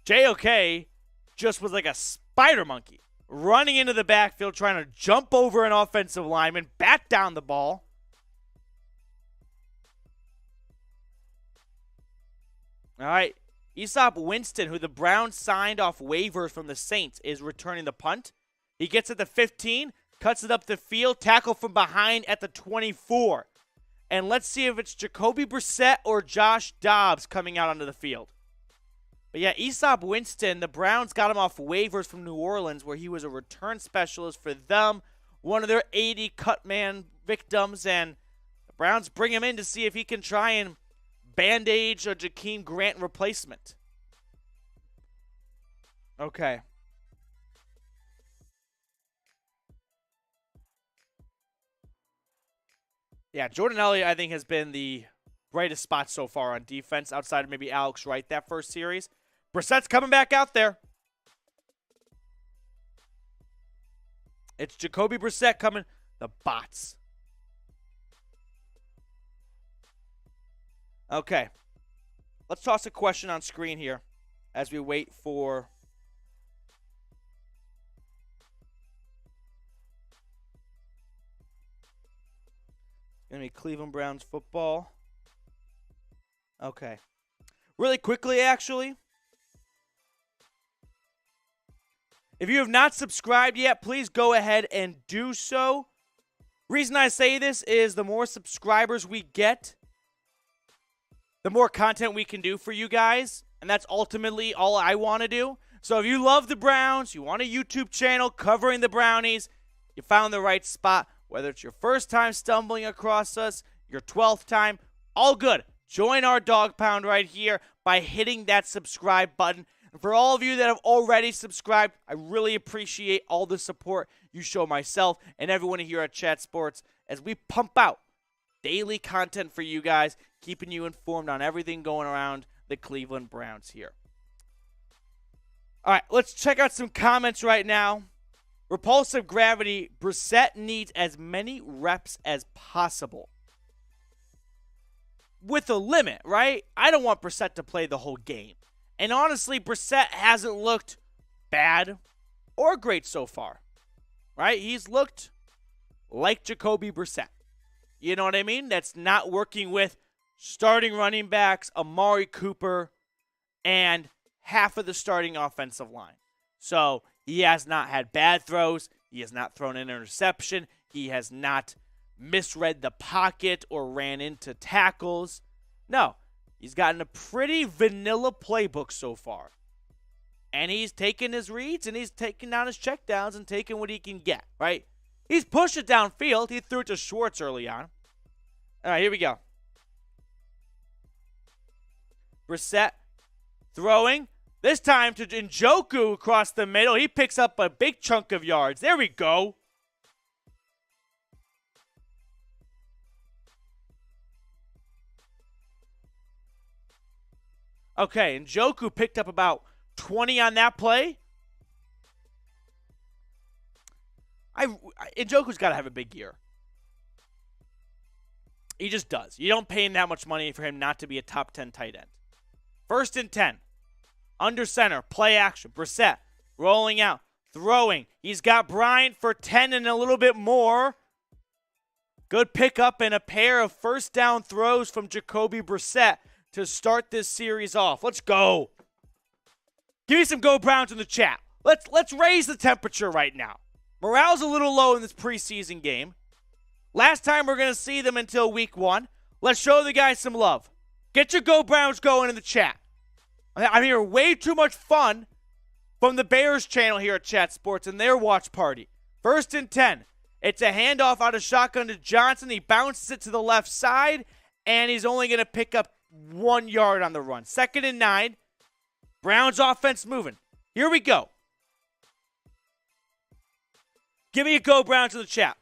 JOK just was like a spider monkey, running into the backfield, trying to jump over an offensive lineman, bat down the ball. All right, Aesop Winston, who the Browns signed off waivers from the Saints, is returning the punt. He gets at the 15, cuts it up the field, tackle from behind at the 24. And let's see if it's Jacoby Brissett or Josh Dobbs coming out onto the field. But yeah, Aesop Winston, the Browns got him off waivers from New Orleans, where he was a return specialist for them, one of their 80 cut man victims, and the Browns bring him in to see if he can try and bandage a Jakeem Grant replacement. Okay. Yeah, Jordan Elliott, I think, has been the brightest spot so far on defense, outside of maybe Alex Wright that first series. Brissett's coming back out there. It's Jacoby Brissett coming. The bots. Okay. Let's toss a question on screen here as we wait for going to be Cleveland Browns football. Okay. Really quickly, actually, if you have not subscribed yet, please go ahead and do so. Reason I say this is the more subscribers we get, the more content we can do for you guys, and that's ultimately all I want to do. So if you love the Browns, you want a YouTube channel covering the Brownies, you found the right spot. Whether it's your first time stumbling across us, your 12th time, all good. Join our Dawg Pound right here by hitting that subscribe button. And for all of you that have already subscribed, I really appreciate all the support you show myself and everyone here at Chat Sports as we pump out daily content for you guys, keeping you informed on everything going around the Cleveland Browns here. All right, let's check out some comments right now. Repulsive Gravity, Brissett needs as many reps as possible. With a limit, right? I don't want Brissett to play the whole game. And honestly, Brissett hasn't looked bad or great so far, right? He's looked like Jacoby Brissett. You know what I mean? That's not working with starting running backs, Amari Cooper, and half of the starting offensive line. So he has not had bad throws. He has not thrown an interception. He has not misread the pocket or ran into tackles. No, he's gotten a pretty vanilla playbook so far. And he's taken his reads and he's taking down his checkdowns and taking what he can get, right? He's pushed it downfield. He threw it to Schwartz early on. All right, here we go. Brissett throwing. This time to Njoku across the middle. He picks up a big chunk of yards. There we go. Okay, Njoku picked up about 20 on that play. Njoku's got to have a big year. He just does. You don't pay him that much money for him not to be a top 10 tight end. 1st and 10. Under center, play action. Brissett rolling out, throwing. He's got Bryant for 10 and a little bit more. Good pickup and a pair of first down throws from Jacoby Brissett to start this series off. Let's go. Give me some Go Browns in the chat. Let's raise the temperature right now. Morale's a little low in this preseason game. Last time we're going to see them until week 1. Let's show the guys some love. Get your Go Browns going in the chat. I'm hearing way too much fun from the Bears channel here at Chat Sports and their watch party. 1st and 10. It's a handoff out of shotgun to Johnson. He bounces it to the left side, and he's only going to pick up 1 yard on the run. 2nd and 9. Browns offense moving. Here we go. Give me a Go Browns in the chat.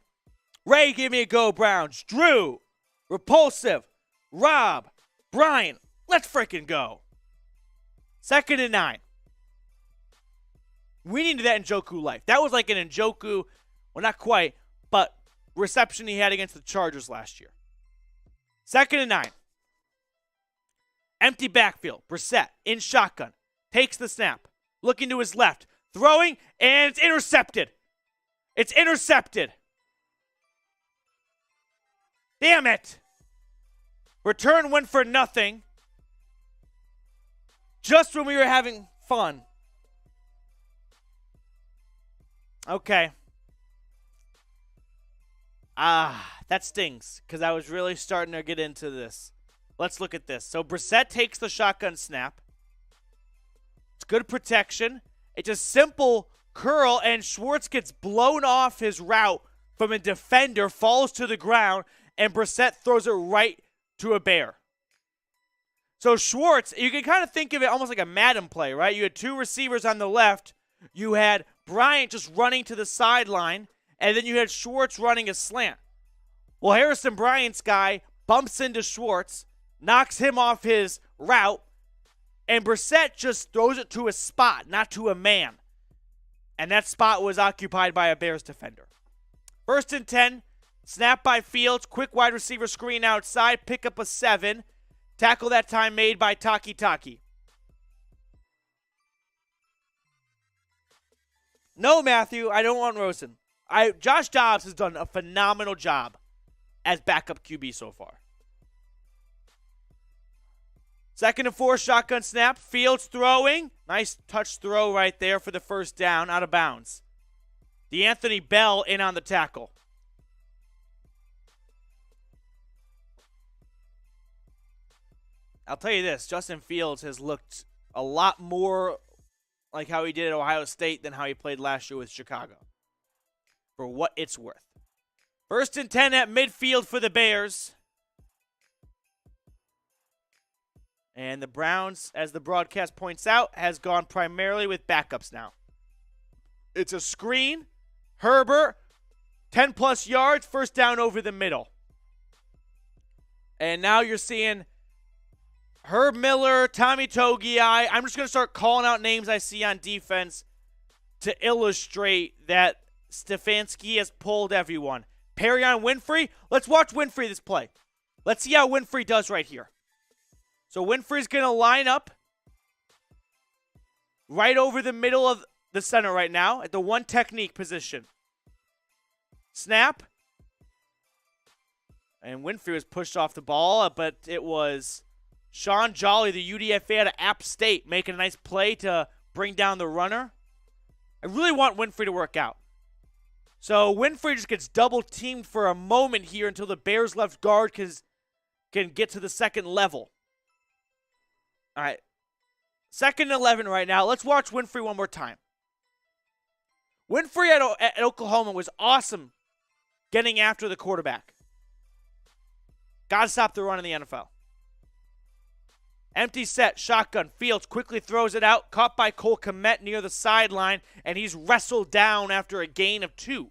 Ray, give me a Go Browns. Drew, Repulsive, Rob, Brian, let's freaking go. 2nd and 9. We needed that Njoku life. That was like an Njoku, well, not quite, but reception he had against the Chargers last year. 2nd and 9. Empty backfield. Brissett in shotgun. Takes the snap. Looking to his left. Throwing, and it's intercepted. It's intercepted. Damn it. Return went for nothing. Just when we were having fun. Okay. That stings, because I was really starting to get into this. Let's look at this. So Brissett takes the shotgun snap. It's good protection. It's a simple curl, and Schwartz gets blown off his route from a defender, falls to the ground, and Brissett throws it right to a Bear. So Schwartz, you can kind of think of it almost like a Madden play, right? You had 2 receivers on the left. You had Bryant just running to the sideline, and then you had Schwartz running a slant. Well, Harrison Bryant's guy bumps into Schwartz, knocks him off his route, and Brissett just throws it to a spot, not to a man. And that spot was occupied by a Bears defender. 1st and 10, snap by Fields, quick wide receiver screen outside, pick up a 7. Tackle that time made by Taki. No, Matthew, I don't want Rosen. Josh Dobbs has done a phenomenal job as backup QB so far. 2nd and 4, shotgun snap. Fields throwing. Nice touch throw right there for the first down, out of bounds. DeAnthony Bell in on the tackle. I'll tell you this, Justin Fields has looked a lot more like how he did at Ohio State than how he played last year with Chicago, for what it's worth. 1st and 10 at midfield for the Bears. And the Browns, as the broadcast points out, has gone primarily with backups now. It's a screen. Herbert, 10-plus yards, first down over the middle. And now you're seeing Herb Miller, Tommy Togiai. I'm just going to start calling out names I see on defense to illustrate that Stefanski has pulled everyone. Perrion Winfrey. Let's watch Winfrey this play. Let's see how Winfrey does right here. So Winfrey's going to line up right over the middle of the center right now at the one technique position. Snap. And Winfrey was pushed off the ball, but it was Sean Jolly, the UDFA out of App State, making a nice play to bring down the runner. I really want Winfrey to work out. So Winfrey just gets double-teamed for a moment here until the Bears left guard can get to the second level. All right. 2nd and 11 right now. Let's watch Winfrey one more time. Winfrey at Oklahoma was awesome getting after the quarterback. Got to stop the run in the NFL. Empty set, shotgun. Fields quickly throws it out. Caught by Cole Kmet near the sideline, and he's wrestled down after a gain of 2.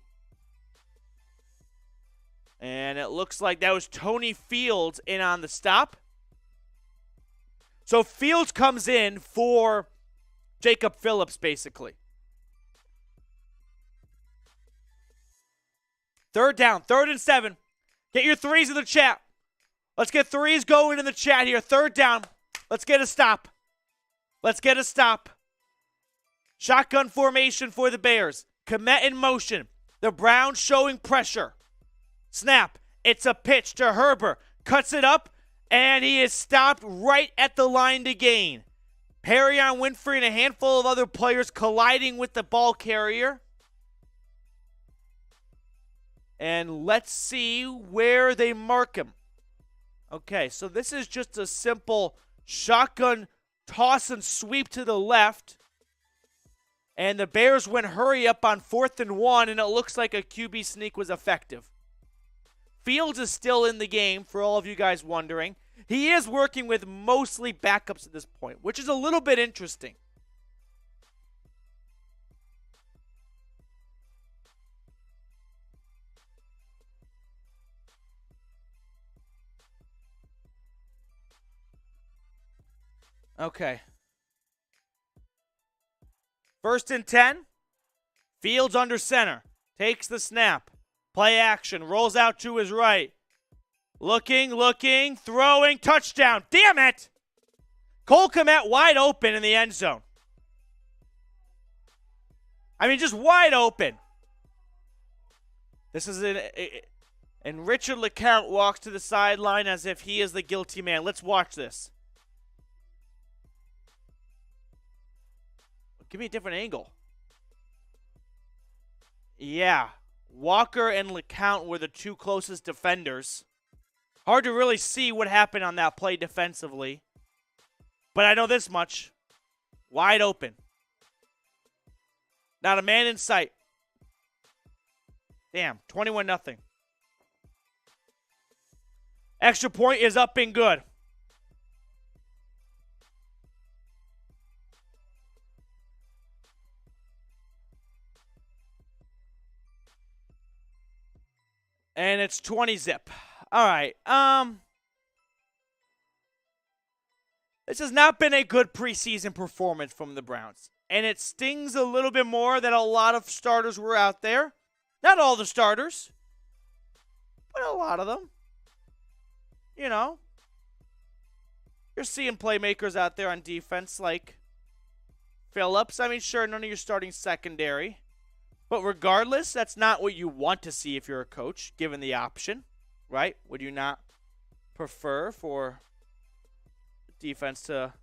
And it looks like that was Tony Fields in on the stop. So Fields comes in for Jacob Phillips, basically. 3rd down, 3rd and 7. Get your threes in the chat. Let's get threes going in the chat here. 3rd down. Let's get a stop. Let's get a stop. Shotgun formation for the Bears. Kmet in motion. The Browns showing pressure. Snap. It's a pitch to Herbert. Cuts it up, and he is stopped right at the line to gain. Perrion Winfrey and a handful of other players colliding with the ball carrier. And let's see where they mark him. Okay, so this is just a simple shotgun toss and sweep to the left. And the Bears went hurry up on 4th and 1, and it looks like a QB sneak was effective. Fields is still in the game, for all of you guys wondering. He is working with mostly backups at this point, which is a little bit interesting. Okay. 1st and 10. Fields under center. Takes the snap. Play action. Rolls out to his right. Looking, throwing. Touchdown. Damn it! Cole Kmet wide open in the end zone. I mean, just wide open. This is and Richard LeCount walks to the sideline as if he is the guilty man. Let's watch this. Give me a different angle. Yeah. Walker and LeCount were the 2 closest defenders. Hard to really see what happened on that play defensively. But I know this much. Wide open. Not a man in sight. Damn, 21-0. Extra point is up and good. And it's 20-zip. All right. This has not been a good preseason performance from the Browns. And it stings a little bit more that a lot of starters were out there. Not all the starters, but a lot of them. You know, you're seeing playmakers out there on defense like Phillips. I mean, sure, none of your starting secondary. But regardless, that's not what you want to see if you're a coach, given the option, right? Would you not prefer for defense to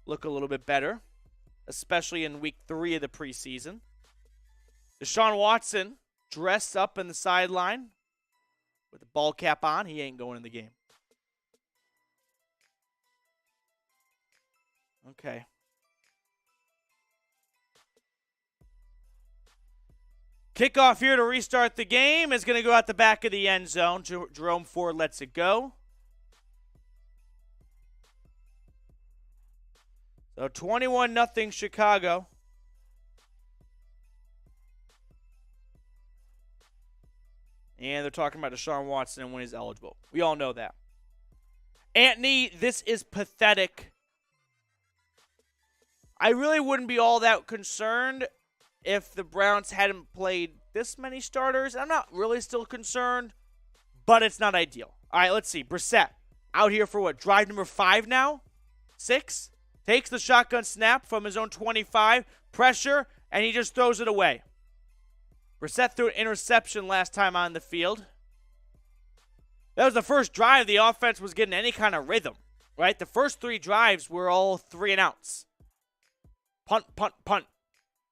look a little bit better, especially in week 3 of the preseason? Deshaun Watson dressed up in the sideline with the ball cap on. He ain't going in the game. Okay. Kickoff here to restart the game is going to go out the back of the end zone. Jerome Ford lets it go. So 21-0 Chicago. And they're talking about Deshaun Watson and when he's eligible. We all know that. Anthony, this is pathetic. I really wouldn't be all that concerned if the Browns hadn't played this many starters. I'm not really still concerned, but it's not ideal. All right, let's see. Brissett out here for what? Drive number 5 now? 6? Takes the shotgun snap from his own 25. Pressure, and he just throws it away. Brissett threw an interception last time on the field. That was the first drive the offense was getting any kind of rhythm, right? The first 3 drives were all 3 and outs. Punt, punt, punt.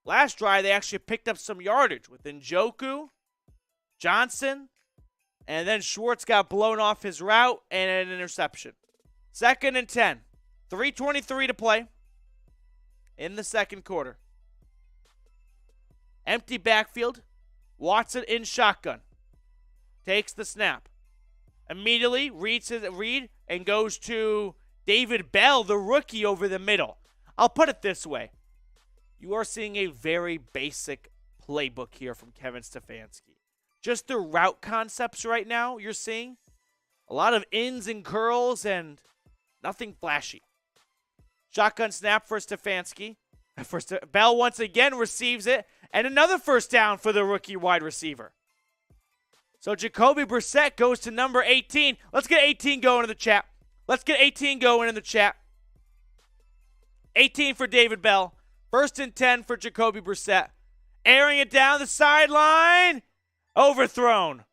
Last drive, they actually picked up some yardage with Njoku, Johnson, and then Schwartz got blown off his route and an interception. 2nd and 10. 3:23 to play in the second quarter. Empty backfield. Watson in shotgun. Takes the snap. Immediately reads his read and goes to David Bell, the rookie, over the middle. I'll put it this way. You are seeing a very basic playbook here from Kevin Stefanski. Just the route concepts right now you're seeing. A lot of ins and curls and nothing flashy. Shotgun snap for Stefanski. Bell once again receives it. And another first down for the rookie wide receiver. So Jacoby Brissett goes to number 18. Let's get 18 going in the chat. 18 for David Bell. 1st and 10 for Jacoby Brissett. Airing it down the sideline. Overthrown.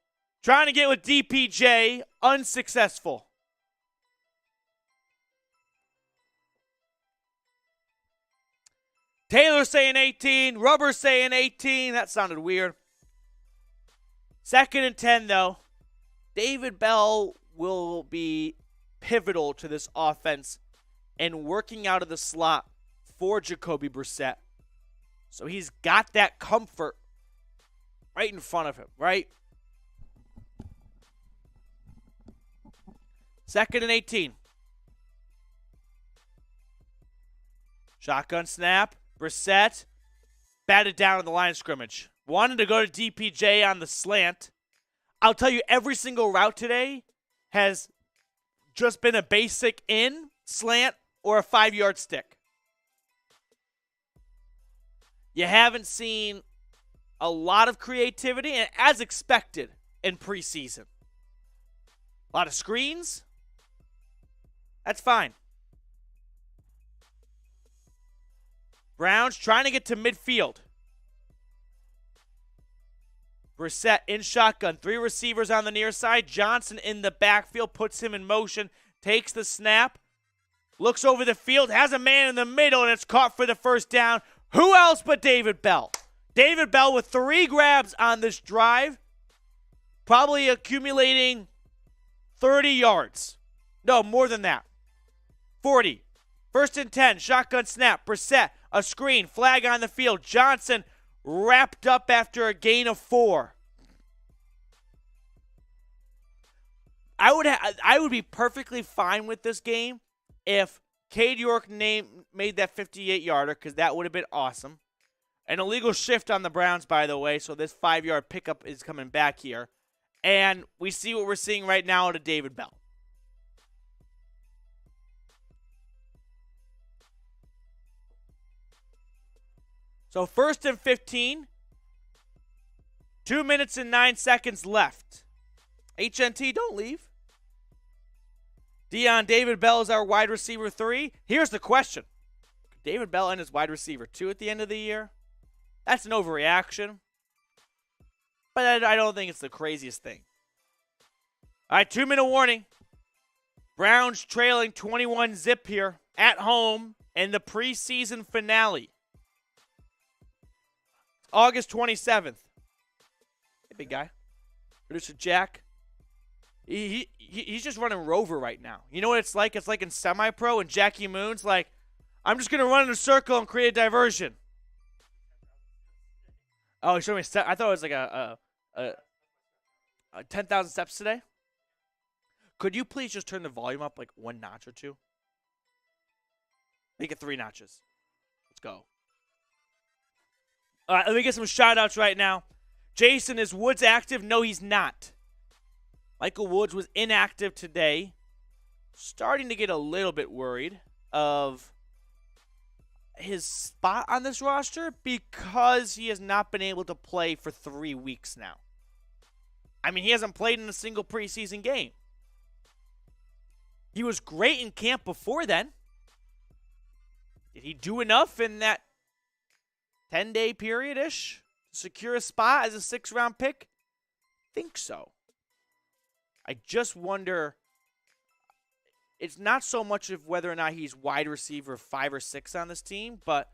Trying to get with DPJ. Unsuccessful. Taylor saying 18. Rubber saying 18. That sounded weird. 2nd and 10, though. David Bell will be pivotal to this offense and working out of the slot for Jacoby Brissett. So he's got that comfort right in front of him, right? 2nd and 18. Shotgun snap. Brissett batted down on the line of scrimmage. Wanted to go to DPJ on the slant. I'll tell you, every single route today has just been a basic in, slant, or a 5-yard stick. You haven't seen a lot of creativity, and as expected in preseason. A lot of screens. That's fine. Browns trying to get to midfield. Brissett in shotgun. 3 receivers on the near side. Johnson in the backfield. Puts him in motion. Takes the snap. Looks over the field. Has a man in the middle, and it's caught for the first down. Who else but David Bell? David Bell with 3 grabs on this drive. Probably accumulating 30 yards. No, more than that. 40. 1st and 10. Shotgun snap. Brissett. A screen. Flag on the field. Johnson wrapped up after a gain of 4. I would be perfectly fine with this game if Cade York made that 58-yarder, because that would have been awesome. An illegal shift on the Browns, by the way, so this 5-yard pickup is coming back here. And we see what we're seeing right now to David Bell. So 1st and 15. 2 minutes and 9 seconds left. HNT, don't leave. David Bell is our wide receiver 3. Here's the question. Could David Bell end as wide receiver 2 at the end of the year? That's an overreaction. But I don't think it's the craziest thing. All right, 2-minute warning. Browns trailing 21-0 here at home in the preseason finale. August 27th. Hey, big guy. Producer Jack. He's just running Rover right now. You know what it's like? It's like in semi-pro and Jackie Moon's like, I'm just going to run in a circle and create a diversion. Oh, he showed me step. I thought it was like a 10,000 steps today. Could you please just turn the volume up like one notch or two? Make it 3 notches. Let's go. All right, let me get some shout-outs right now. Jason, is Woods active? No, he's not. Michael Woods was inactive today. Starting to get a little bit worried of his spot on this roster because he has not been able to play for 3 weeks now. I mean, he hasn't played in a single preseason game. He was great in camp before then. Did he do enough in that 10-day period-ish to secure a spot as a 6th-round pick? Think so. I just wonder, it's not so much of whether or not he's wide receiver 5 or 6 on this team, but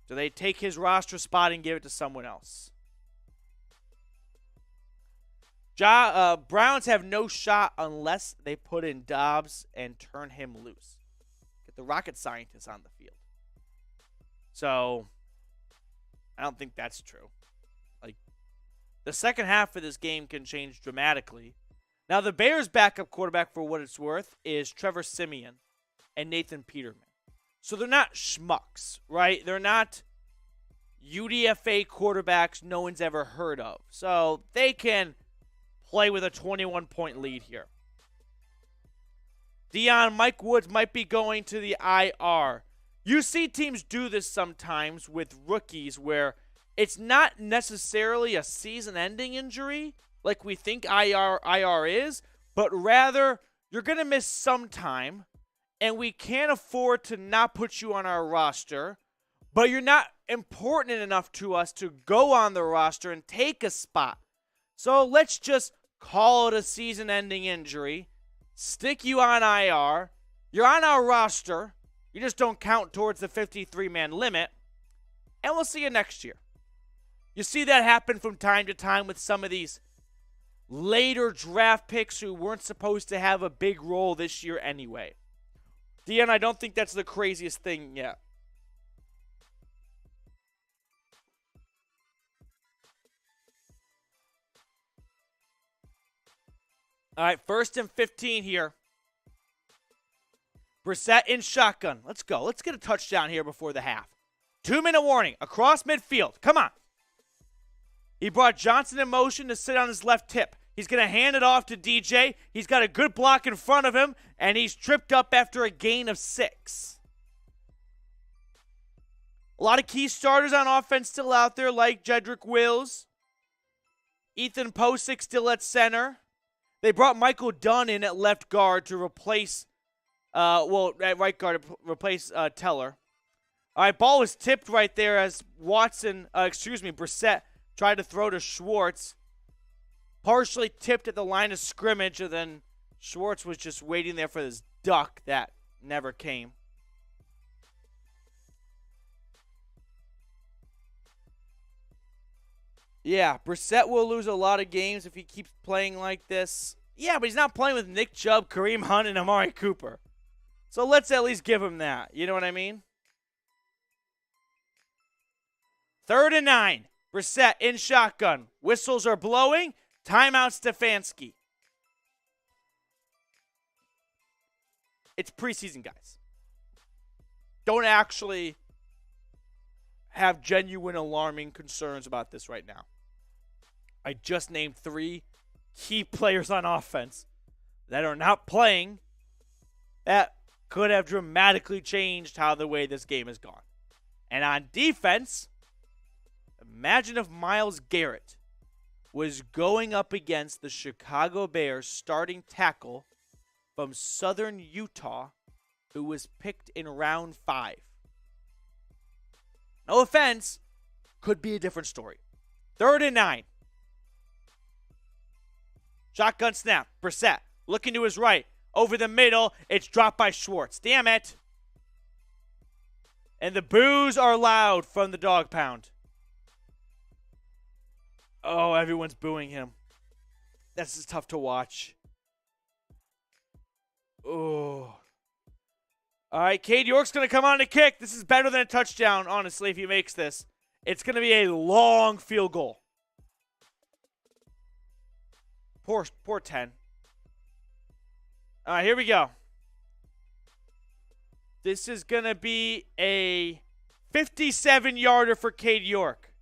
do they take his roster spot and give it to someone else? Browns have no shot unless they put in Dobbs and turn him loose. Get the rocket scientist on the field. So, I don't think that's true. Like, the second half of this game can change dramatically. Now, the Bears' backup quarterback, for what it's worth, is Trevor Siemian and Nathan Peterman. So they're not schmucks, right? They're not UDFA quarterbacks no one's ever heard of. So they can play with a 21-point lead here. Mike Woods might be going to the IR. You see teams do this sometimes with rookies where it's not necessarily a season-ending injury like we think IR is, but rather you're going to miss some time, and we can't afford to not put you on our roster, but you're not important enough to us to go on the roster and take a spot. So let's just call it a season-ending injury, stick you on IR, you're on our roster, you just don't count towards the 53-man limit, and we'll see you next year. You see that happen from time to time with some of these later draft picks who weren't supposed to have a big role this year anyway. Deanna, I don't think that's the craziest thing yet. All right, 1st and 15 here. Brissett in shotgun. Let's go. Let's get a touchdown here before the half. 2-minute warning. Across midfield. Come on. He brought Johnson in motion to sit on his left hip. He's going to hand it off to DJ. He's got a good block in front of him, and he's tripped up after a gain of 6. A lot of key starters on offense still out there, like Jedrick Wills. Ethan Posick still at center. They brought Michael Dunn in at left guard to replace, at right guard to replace Teller. All right, ball was tipped right there as Brissett tried to throw to Schwartz. Partially tipped at the line of scrimmage, and then Schwartz was just waiting there for this duck that never came. Yeah, Brissett will lose a lot of games if he keeps playing like this. Yeah, but he's not playing with Nick Chubb, Kareem Hunt, and Amari Cooper. So let's at least give him that. You know what I mean? 3rd and 9. Brissett in shotgun. Whistles are blowing. Timeout Stefanski. It's preseason, guys. Don't actually have genuine alarming concerns about this right now. I just named 3 key players on offense that are not playing that could have dramatically changed how the way this game has gone. And on defense, imagine if Myles Garrett was going up against the Chicago Bears starting tackle from Southern Utah who was picked in round 5. No offense, could be a different story. 3rd and 9. Shotgun snap. Brissett looking to his right. Over the middle. It's dropped by Schwartz. Damn it. And the boos are loud from the Dawg Pound. Oh, everyone's booing him. This is tough to watch. Oh. All right, Cade York's going to come on to kick. This is better than a touchdown, honestly, if he makes this. It's going to be a long field goal. Poor 10. All right, here we go. This is going to be a 57-yarder for Cade York.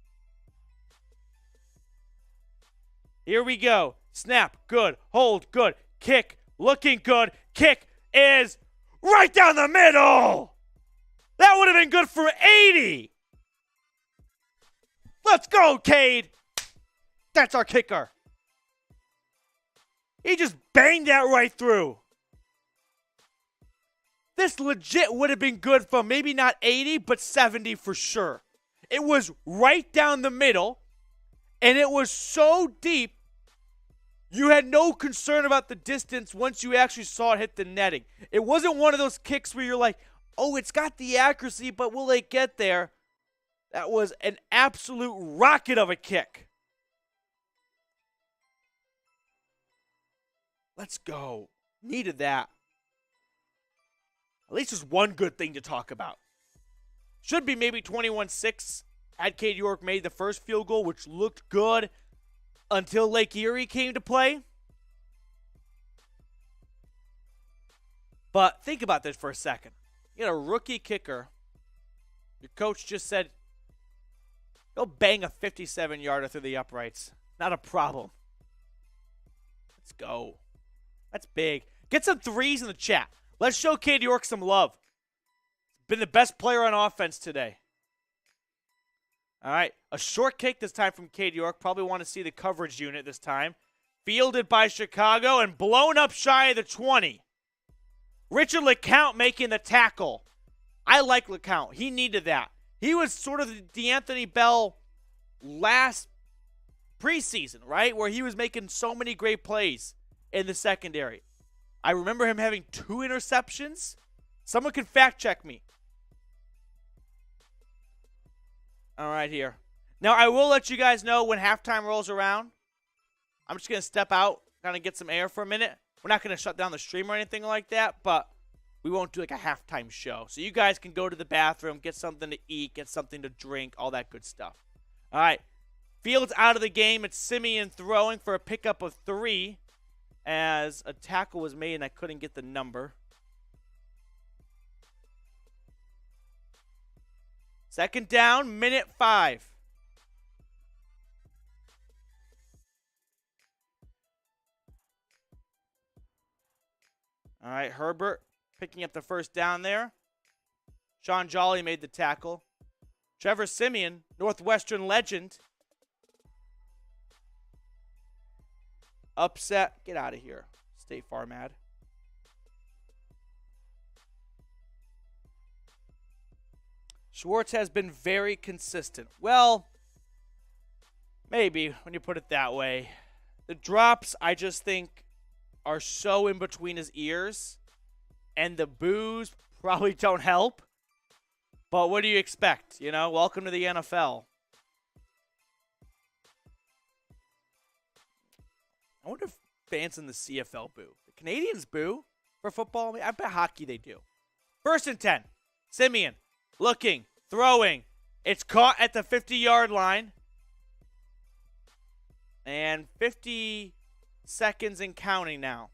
Here we go. Snap, good. Hold, good. Kick, looking good. Kick is right down the middle. That would have been good for 80. Let's go, Cade. That's our kicker. He just banged that right through. This legit would have been good for maybe not 80, but 70 for sure. It was right down the middle, and it was so deep, you had no concern about the distance once you actually saw it hit the netting. It wasn't one of those kicks where you're like, oh, it's got the accuracy, but will they get there? That was an absolute rocket of a kick. Let's go. Needed that. At least there's one good thing to talk about. Should be maybe 21-6 had Cade York made the first field goal, which looked good until Lake Erie came to play. But think about this for a second. You got a rookie kicker. Your coach just said, go bang a 57-yarder through the uprights. Not a problem. Let's go. That's big. Get some threes in the chat. Let's show Cade York some love. He's been the best player on offense today. All right, a short kick this time from Cade York. Probably want to see the coverage unit this time. Fielded by Chicago and blown up shy of the 20. Richard LeCount making the tackle. I like LeCount. He needed that. He was sort of the DeAnthony Bell last preseason, right? Where he was making so many great plays in the secondary. I remember him having 2 interceptions. Someone can fact check me. All right, here. Now, I will let you guys know when halftime rolls around. I'm just going to step out, kind of get some air for a minute. We're not going to shut down the stream or anything like that, but we won't do like a halftime show. So you guys can go to the bathroom, get something to eat, get something to drink, all that good stuff. All right. Fields out of the game. It's Simeon throwing for a pickup of 3 as a tackle was made and I couldn't get the number. Second down, minute 5. All right, Herbert picking up the first down there. Sean Jolly made the tackle. Trevor Simeon, Northwestern legend. Upset. Get out of here. State Farm ad. Schwartz has been very consistent. Well, maybe when you put it that way. The drops, I just think, are so in between his ears. And the boos probably don't help. But what do you expect? You know, welcome to the NFL. I wonder if fans in the CFL boo. The Canadians boo for football? I mean, I bet hockey they do. 1st and 10. Simeon looking, throwing. It's caught at the 50-yard line. And 50 seconds and counting now.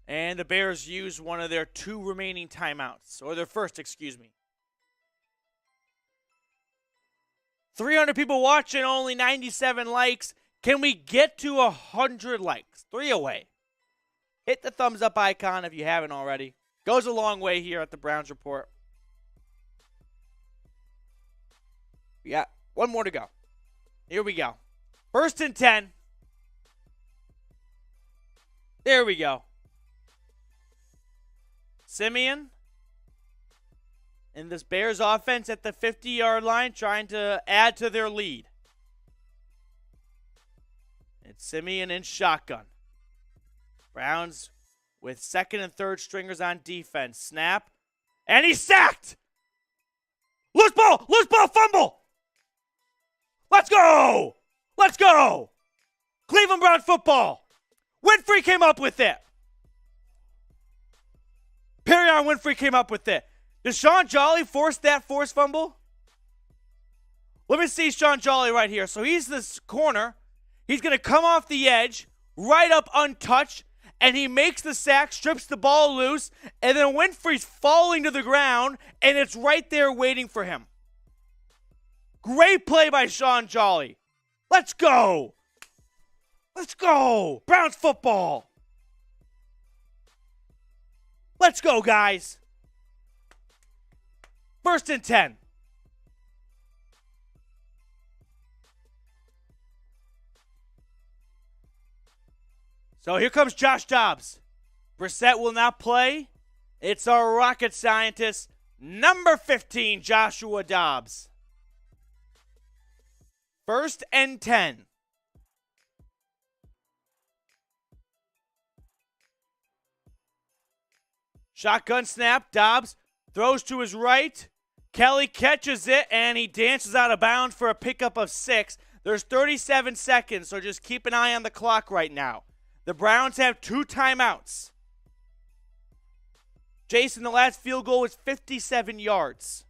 And the Bears use one of their 2 remaining timeouts. Or their first, excuse me. 300 people watching, only 97 likes. Can we get to 100 likes? 3 away. Hit the thumbs up icon if you haven't already. Goes a long way here at the Browns Report. We got 1 more to go. Here we go. 1st and 10. There we go. Simeon and this Bears offense at the 50-yard line trying to add to their lead. It's Simeon in shotgun. Browns with 2nd and 3rd stringers on defense. Snap. And he's sacked. Loose ball, fumble. Let's go. Let's go. Cleveland Brown football. Winfrey came up with it. Perrion Winfrey came up with it. Deshaun Jolly forced that forced fumble. Let me see Sean Jolly right here. So he's this corner. He's going to come off the edge, right up untouched, and he makes the sack, strips the ball loose, and then Winfrey's falling to the ground, and it's right there waiting for him. Great play by Sean Jolly. Let's go. Let's go. Browns football. Let's go, guys. 1st and 10. So here comes Josh Dobbs. Brissett will not play. It's our rocket scientist, number 15, Joshua Dobbs. 1st and 10. Shotgun snap. Dobbs throws to his right. Kelly catches it, and he dances out of bounds for a pickup of 6. There's 37 seconds, so just keep an eye on the clock right now. The Browns have 2 timeouts. Jason, the last field goal was 57 yards.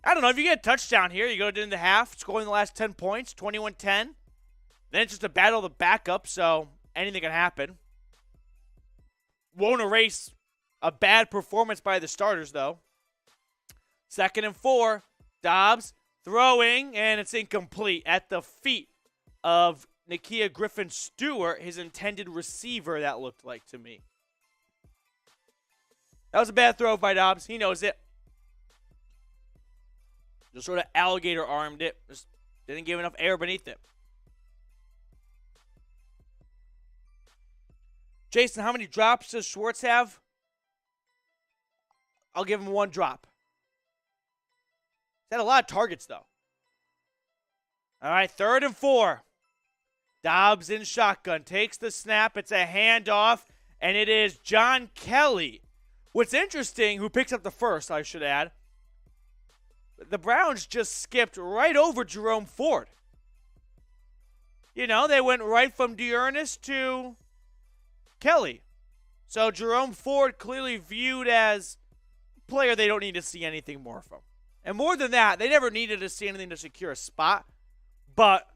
I don't know, if you get a touchdown here, you go into the half, scoring the last 10 points, 21-10. Then it's just a battle of the backup, so anything can happen. Won't erase a bad performance by the starters, though. 2nd and 4. Dobbs throwing, and it's incomplete at the feet of Nakia Griffin-Stewart, his intended receiver, that looked like to me. That was a bad throw by Dobbs. He knows it. Just sort of alligator armed it. Just didn't give enough air beneath it. Jason, how many drops does Schwartz have? I'll give him 1 drop. He's had a lot of targets, though. All right, 3rd and 4. Dobbs in shotgun, takes the snap. It's a handoff, and it is John Kelly. What's interesting, who picks up the first, I should add, the Browns just skipped right over Jerome Ford. You know, they went right from Dearness to Kelly. So Jerome Ford clearly viewed as a player they don't need to see anything more from. And more than that, they never needed to see anything to secure a spot, but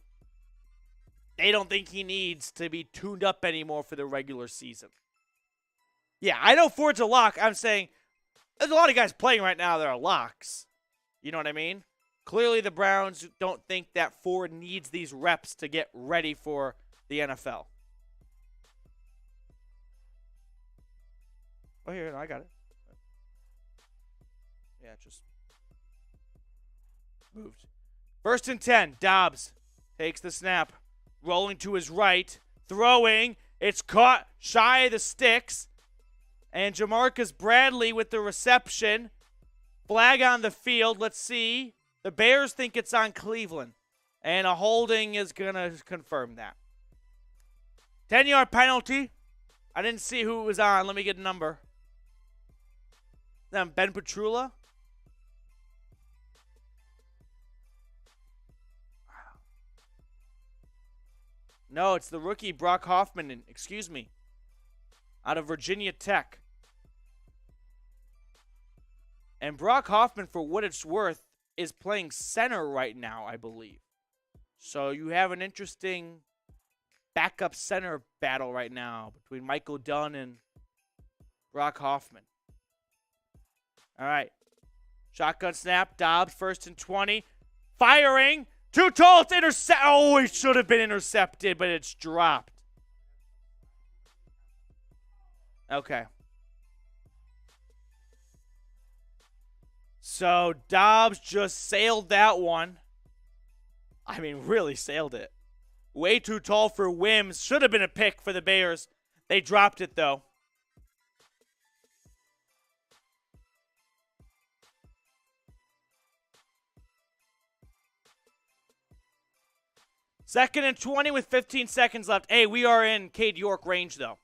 they don't think he needs to be tuned up anymore for the regular season. Yeah, I know Ford's a lock. I'm saying there's a lot of guys playing right now that are locks. You know what I mean? Clearly the Browns don't think that Ford needs these reps to get ready for the NFL. Oh, here, I got it. Yeah, just moved. 1st and 10. Dobbs takes the snap. Rolling to his right. Throwing. It's caught shy of the sticks. And Jamarcus Bradley with the reception. Flag on the field. Let's see. The Bears think it's on Cleveland. And a holding is going to confirm that. 10-yard penalty. I didn't see who it was on. Let me get a number. Then Ben Petrula. No, it's the rookie Brock Hoffman. Excuse me. Out of Virginia Tech. And Brock Hoffman, for what it's worth, is playing center right now, I believe. So you have an interesting backup center battle right now between Michael Dunn and Brock Hoffman. All right. Shotgun snap. Dobbs, 1st and 20. Firing. Too tall to intercept. Oh, it should have been intercepted, but it's dropped. Okay. So Dobbs just sailed that one. I mean, really sailed it. Way too tall for Wims. Should have been a pick for the Bears. They dropped it, though. Second and 20 with 15 seconds left. Hey, we are in Cade York range, though.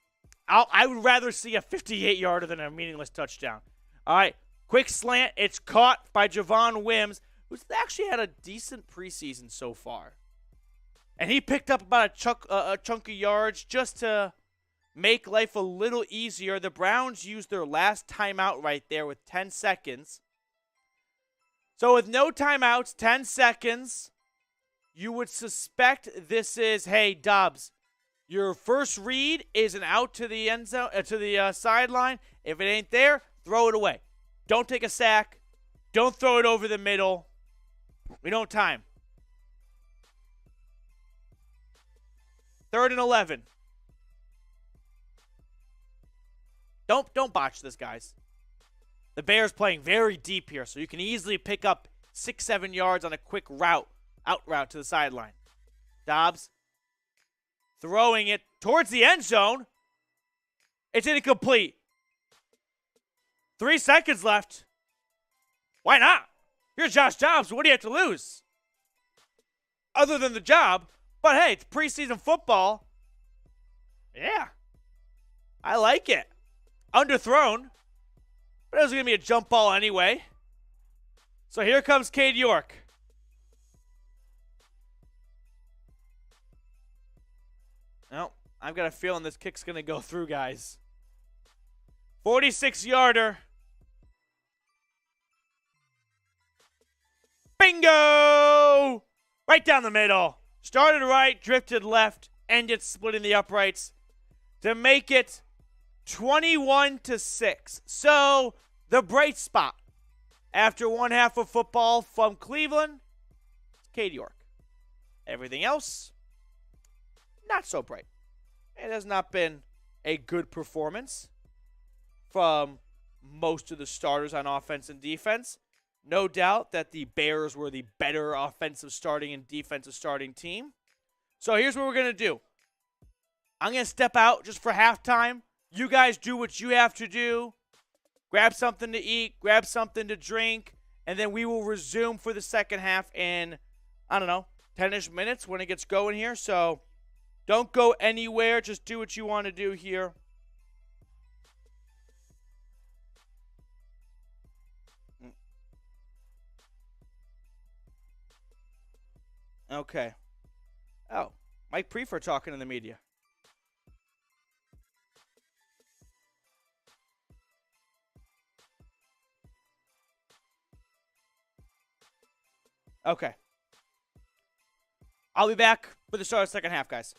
I would rather see a 58-yarder than a meaningless touchdown. All right, quick slant. It's caught by Javon Wims, who's actually had a decent preseason so far. And he picked up about a chunk of yards just to make life a little easier. The Browns used their last timeout right there with 10 seconds. So with no timeouts, 10 seconds, you would suspect this is, hey, Dobbs, your first read is an out to the end zone, to the sideline. If it ain't there, throw it away. Don't take a sack. Don't throw it over the middle. We don't time. 3rd and 11. Don't botch this, guys. The Bears playing very deep here, so you can easily pick up 6-7 yards on a quick out route to the sideline. Dobbs throwing it towards the end zone. It's incomplete. 3 seconds left. Why not? You're Josh Dobbs. What do you have to lose? Other than the job. But hey, it's preseason football. Yeah. I like it. Underthrown. But it was going to be a jump ball anyway. So here comes Cade York. No, I've got a feeling this kick's going to go through, guys. 46-yarder. Bingo! Right down the middle. Started right, drifted left, ended splitting the uprights to make it 21-6. So, the bright spot after one half of football from Cleveland, Cade York. Everything else, not so bright. It has not been a good performance from most of the starters on offense and defense. No doubt that the Bears were the better offensive starting and defensive starting team. So here's what we're going to do. I'm going to step out just for halftime. You guys do what you have to do. Grab something to eat, grab something to drink, and then we will resume for the second half in, 10-ish minutes when it gets going here. So don't go anywhere. Just do what you want to do here. Okay. Oh, Mike Prefer talking in the media. Okay. I'll be back for the start of the second half, guys.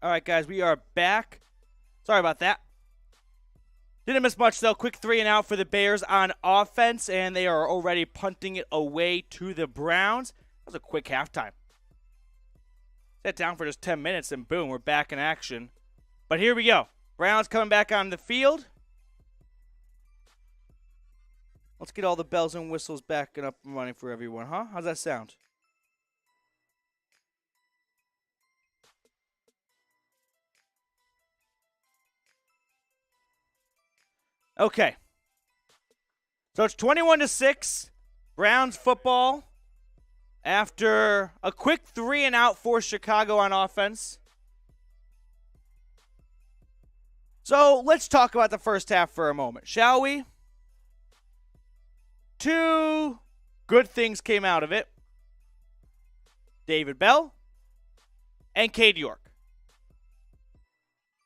All right, guys, we are back. Sorry about that. Didn't miss much, though. Quick 3 and out for the Bears on offense, and they are already punting it away to the Browns. That was a quick halftime. Sat down for just 10 minutes, and boom, we're back in action. But here we go. Browns coming back on the field. Let's get all the bells and whistles back and up and running for everyone, huh? How's that sound? Okay. So it's 21-6. Browns football after a quick 3 and out for Chicago on offense. So let's talk about the first half for a moment, shall we? 2 good things came out of it. David Bell and Cade York.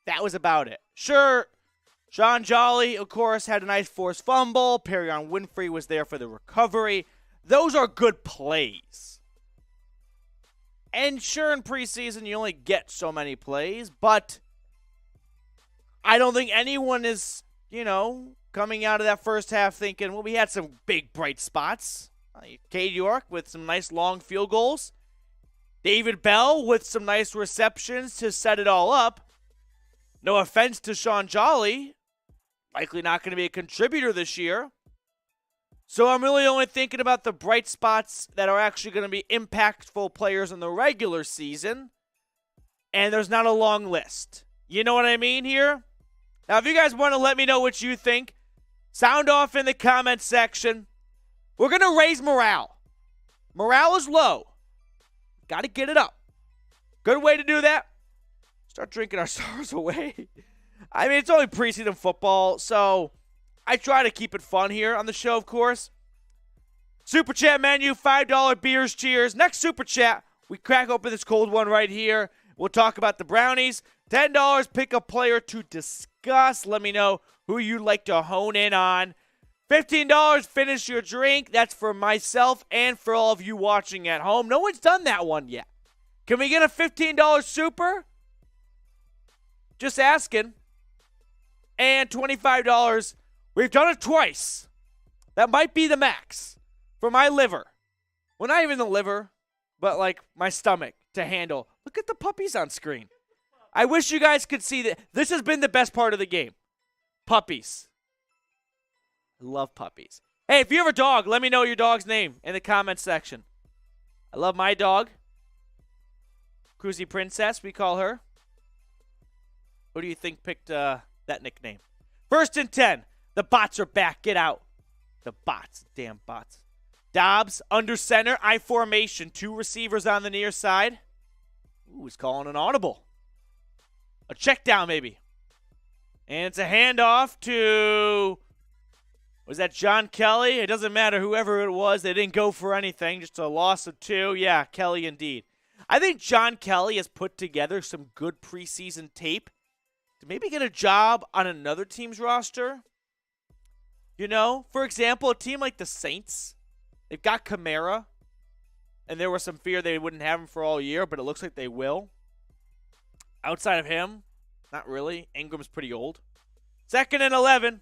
That was about it. Sure, Sean Jolly, of course, had a nice forced fumble. Perrion Winfrey was there for the recovery. Those are good plays. And sure, in preseason, you only get so many plays, but I don't think anyone is, coming out of that first half thinking, well, we had some big, bright spots. Cade York with some nice long field goals. David Bell with some nice receptions to set it all up. No offense to Sean Jolly. Likely not going to be a contributor this year. So I'm really only thinking about the bright spots that are actually going to be impactful players in the regular season. And there's not a long list. You know what I mean here? Now, if you guys want to let me know what you think, sound off in the comments section. We're going to raise morale. Morale is low. Got to get it up. Good way to do that. Start drinking our sorrows away. I mean, it's only preseason football, so I try to keep it fun here on the show, of course. Super Chat menu, $5 beers, cheers. Next Super Chat, we crack open this cold one right here. We'll talk about the Brownies. $10, pick a player to discuss. Let me know who you'd like to hone in on. $15, finish your drink. That's for myself and for all of you watching at home. No one's done that one yet. Can we get a $15 super? Just asking. And $25. We've done it twice. That might be the max for my liver. Well, not even the liver, but like my stomach to handle. Look at the puppies on screen. I wish you guys could see that. This has been the best part of the game. Puppies. I love puppies. Hey, if you have a dog, let me know your dog's name in the comments section. I love my dog. Cruisy Princess, we call her. Who do you think picked that nickname? 1st and 10. The bots are back. Get out. The bots. Damn bots. Dobbs under center. I formation. 2 receivers on the near side. Ooh, he's calling an audible. A check down, maybe. And it's a handoff to, was that John Kelly? It doesn't matter whoever it was. They didn't go for anything. Just a loss of 2. Yeah, Kelly indeed. I think John Kelly has put together some good preseason tape to maybe get a job on another team's roster. For example, a team like the Saints, they've got Kamara, and there was some fear they wouldn't have him for all year, but it looks like they will. Outside of him, not really. Ingram's pretty old. 2nd and 11.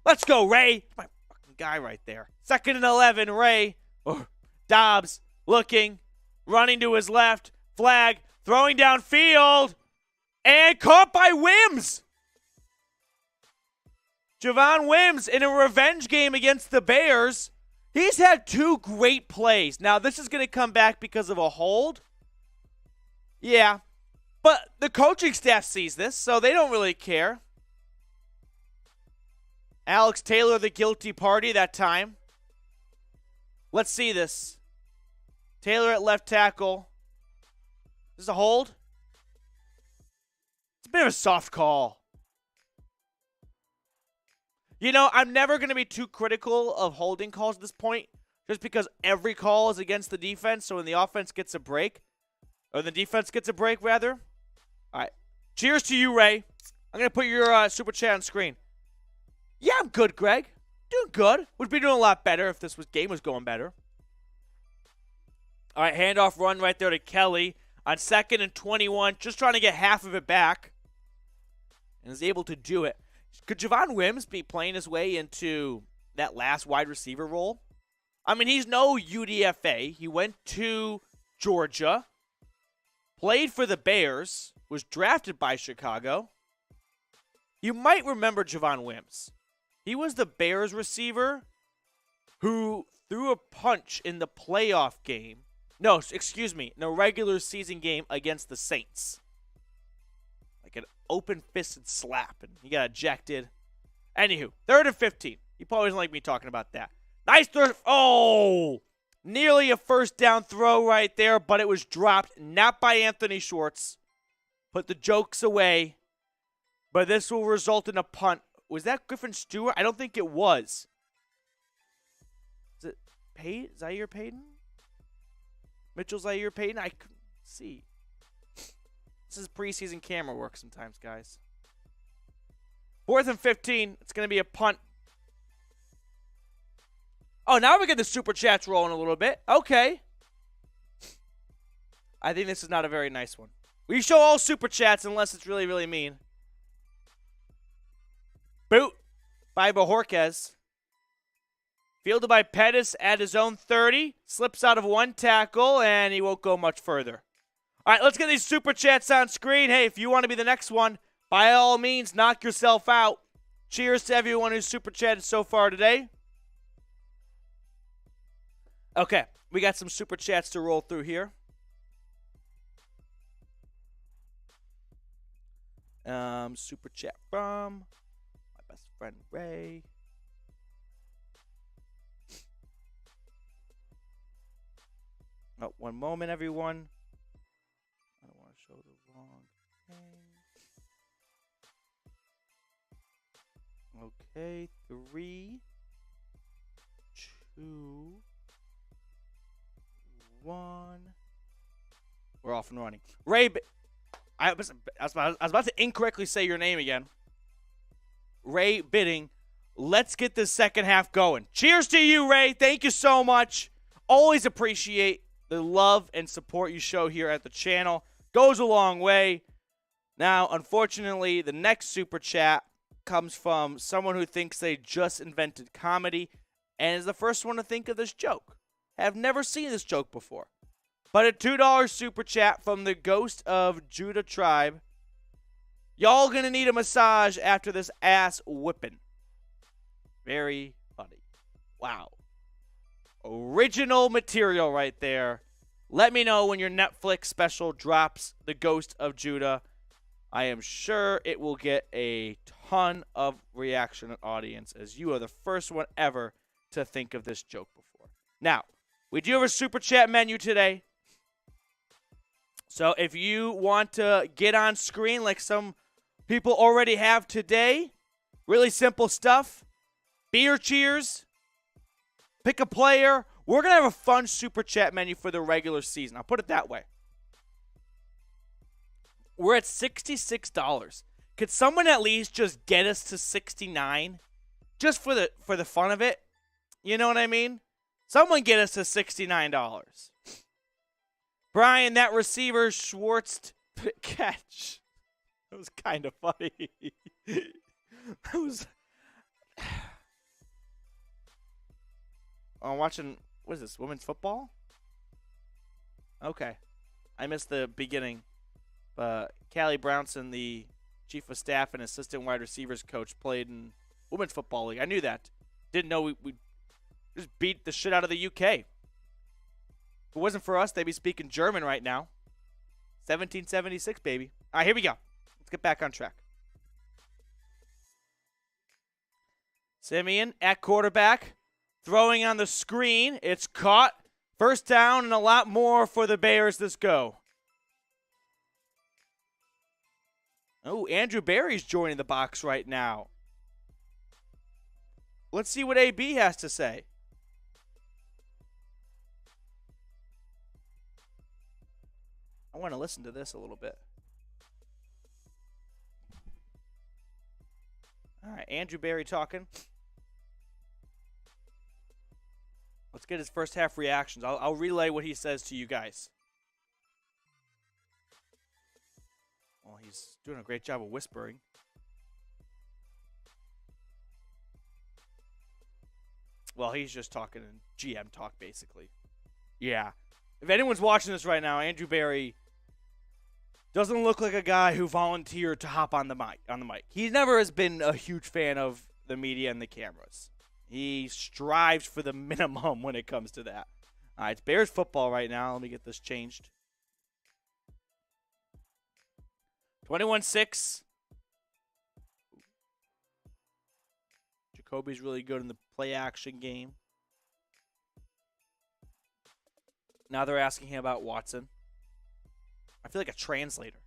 Let's go, Ray. My fucking guy right there. 2nd and 11, Ray. Dobbs looking, running to his left. Flag, throwing downfield, and caught by Wims. Javon Wims in a revenge game against the Bears. He's had 2 great plays. Now, this is going to come back because of a hold. Yeah. But the coaching staff sees this, so they don't really care. Alex Taylor, the guilty party that time. Let's see this. Taylor at left tackle. Is this a hold? It's a bit of a soft call. I'm never going to be too critical of holding calls at this point, just because every call is against the defense, so when the offense gets a break, or the defense gets a break, rather. All right. Cheers to you, Ray. I'm going to put your Super Chat on screen. Yeah, I'm good, Greg. Doing good. Would be doing a lot better if this game was going better. All right, handoff run right there to Kelly on 2nd and 21, just trying to get half of it back, and is able to do it. Could Javon Wims be playing his way into that last wide receiver role? I mean, he's no UDFA. He went to Georgia, played for the Bears, was drafted by Chicago. You might remember Javon Wims. He was the Bears receiver who threw a punch in the playoff game. No, excuse me, in a regular season game against the Saints. Like an open-fisted slap, and he got ejected. Anywho, 3rd and 15. You probably doesn't like me talking about that. Nice throw. Oh! Nearly a first down throw right there, but it was dropped, not by Anthony Schwartz. Put the jokes away. But this will result in a punt. Was that Griffin Stewart? I don't think it was. Is it Zaire Payton? Mitchell Zaire Payton? I couldn't see. This is preseason camera work sometimes, guys. 4th and 15. It's going to be a punt. Oh, now we get the super chats rolling a little bit. Okay. I think this is not a very nice one. We show all super chats unless it's really, really mean. Boot by Bojorquez. Fielded by Pettis at his own 30. Slips out of one tackle, and he won't go much further. All right, let's get these super chats on screen. Hey, if you want to be the next one, by all means, knock yourself out. Cheers to everyone who's super chatted so far today. Okay, we got some super chats to roll through here. Super chat from my best friend Ray. Oh, one moment, everyone. I don't want to show the wrong thing. Okay, 3, 2, 1. We're off and running. Ray, I was about to incorrectly say your name again. Ray Bidding, let's get this second half going. Cheers to you, Ray. Thank you so much. Always appreciate the love and support you show here at the channel. Goes a long way. Now, unfortunately, the next super chat comes from someone who thinks they just invented comedy and is the first one to think of this joke. Have never seen this joke before. But a $2 super chat from the Ghost of Judah Tribe. Y'all gonna need a massage after this ass whipping. Very funny. Wow. Original material right there. Let me know when your Netflix special drops, The Ghost of Judah. I am sure it will get a ton of reaction and audience, as you are the first one ever to think of this joke before. Now, we do have a super chat menu today. So if you want to get on screen like some people already have today, really simple stuff. Beer cheers. Pick a player. We're going to have a fun super chat menu for the regular season. I'll put it that way. We're at $66. Could someone at least just get us to $69? Just for the fun of it? You know what I mean? Someone get us to $69. Brian, that receiver Schwartz catch. That was kind of funny. That was... I'm watching, what is this, women's football? Okay. I missed the beginning. Callie Brownson, the chief of staff and assistant wide receivers coach, played in women's football league. I knew that. Didn't know we just beat the shit out of the UK. If it wasn't for us, they'd be speaking German right now. 1776, baby. All right, here we go. Let's get back on track. Simeon at quarterback. Throwing on the screen. It's caught. First down and a lot more for the Bears this go. Oh, Andrew Berry's joining the box right now. Let's see what AB has to say. I want to listen to this a little bit. All right, Andrew Berry talking. Let's get his first half reactions. I'll relay what he says to you guys. he's doing a great job of whispering. Well, he's just talking in GM talk, basically. Yeah. If anyone's watching this right now, Andrew Berry doesn't look like a guy who volunteered to hop on the mic. He never has been a huge fan of the media and the cameras. He strives for the minimum when it comes to that. All right, it's Bears football right now. Let me get this changed. 21-6. Jacoby's really good in the play-action game. Now they're asking him about Watson. I feel like a translator.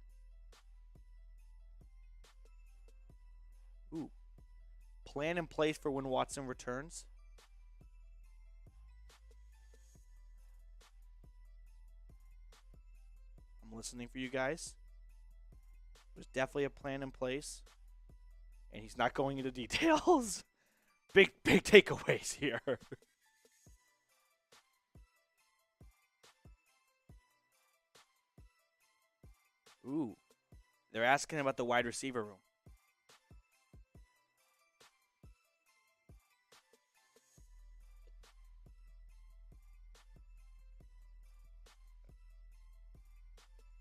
Ooh. Plan in place for when Watson returns. I'm listening for you guys. There's definitely a plan in place. And he's not going into details. Big takeaways here. Ooh. They're asking about the wide receiver room.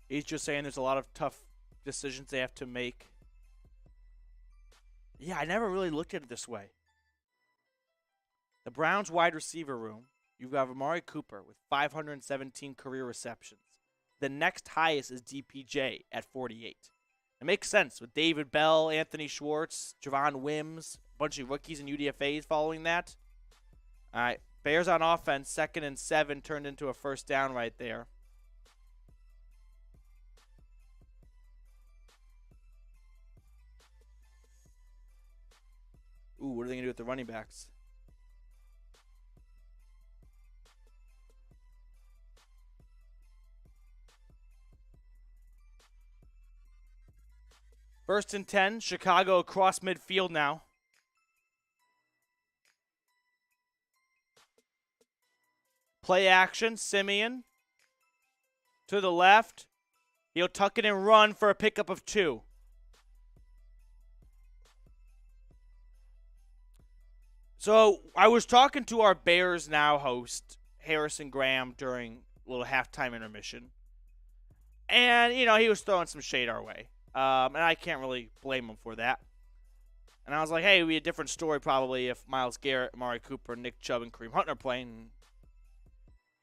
He's just saying there's a lot of tough decisions they have to make. Yeah, I never really looked at it this way. The Browns wide receiver room, you've got Amari Cooper with 517 career receptions. The next highest is DPJ at 48. It makes sense with David Bell, Anthony Schwartz, Javon Wims, a bunch of rookies and UDFAs following that. All right, Bears on offense, 2nd and 7 turned into a first down right there. Ooh, what are they going to do with the running backs? First and 10, Chicago across midfield now. Play action, Simeon to the left. He'll tuck it and run for a pickup of 2. So I was talking to our Bears Now host, Harrison Graham, during a little halftime intermission. And, you know, he was throwing some shade our way. And I can't really blame him for that. And I was like, hey, it would be a different story probably if Myles Garrett, Amari Cooper, Nick Chubb, and Kareem Hunt are playing.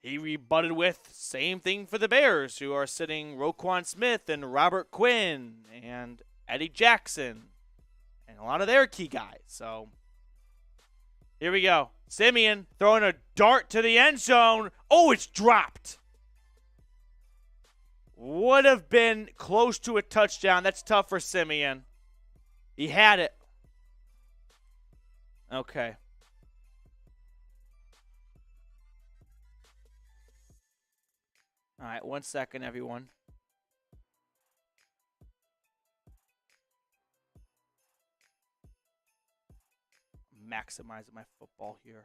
He rebutted with same thing for the Bears, who are sitting Roquan Smith and Robert Quinn and Eddie Jackson and a lot of their key guys. So here we go. Simeon throwing a dart to the end zone. Oh, it's dropped. Would have been close to a touchdown. That's tough for Simeon. He had it. Okay. All right, 1 second, everyone. Maximizing my football here.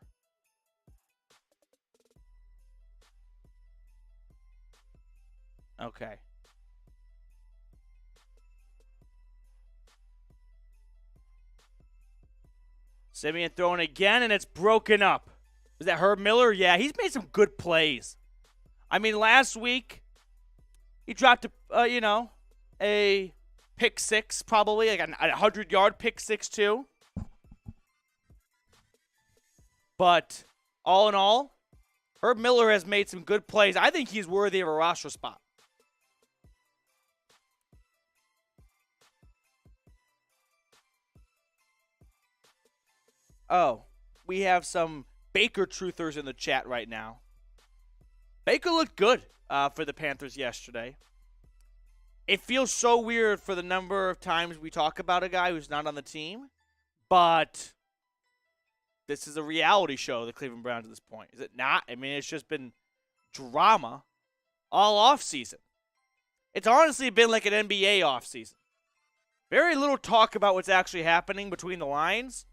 Okay. Simeon throwing again, and it's broken up. Was that Herb Miller? Yeah, he's made some good plays. I mean, last week, he dropped, a pick 6, probably, like a 100-yard pick 6, too. But all in all, Herb Miller has made some good plays. I think he's worthy of a roster spot. Oh, we have some Baker truthers in the chat right now. Baker looked good for the Panthers yesterday. It feels so weird for the number of times we talk about a guy who's not on the team, but this is a reality show, the Cleveland Browns at this point. Is it not? I mean, it's just been drama all offseason. It's honestly been like an NBA offseason. Very little talk about what's actually happening between the lines.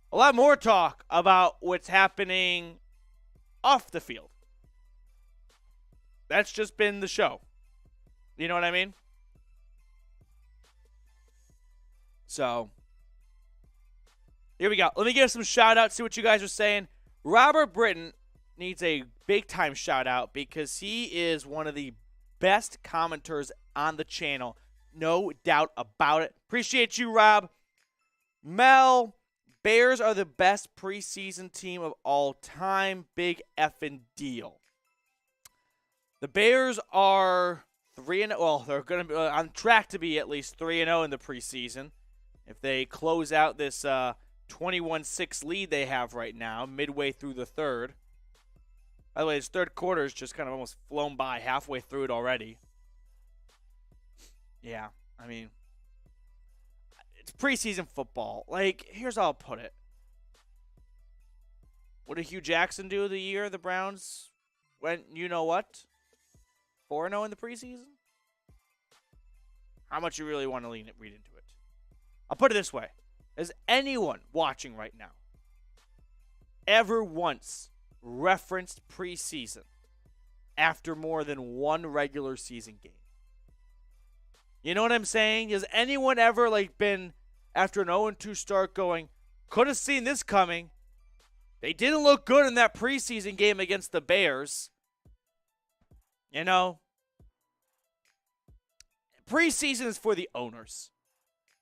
A lot more talk about what's happening off the field. That's just been the show. You know what I mean? So, here we go. Let me give some shout-outs, see what you guys are saying. Robert Britton needs a big-time shout-out because he is one of the best commenters on the channel. No doubt about it. Appreciate you, Rob. Mel, Bears are the best preseason team of all time. Big effing deal. The Bears are 3-0. Well, they're going to be on track to be at least 3-0 in the preseason. If they close out this 21-6 lead they have right now, midway through the third. By the way, this third quarter is just kind of almost flown by, halfway through it already. Yeah, I mean, it's preseason football. Like, here's how I'll put it. What did Hugh Jackson do the year the Browns went, you know what, 4-0 in the preseason? How much you really want to read into it? I'll put it this way. Has anyone watching right now ever once referenced preseason after more than one regular season game? You know what I'm saying? Has anyone ever been after an 0-2 start going, could have seen this coming? They didn't look good in that preseason game against the Bears. You know, preseason is for the owners.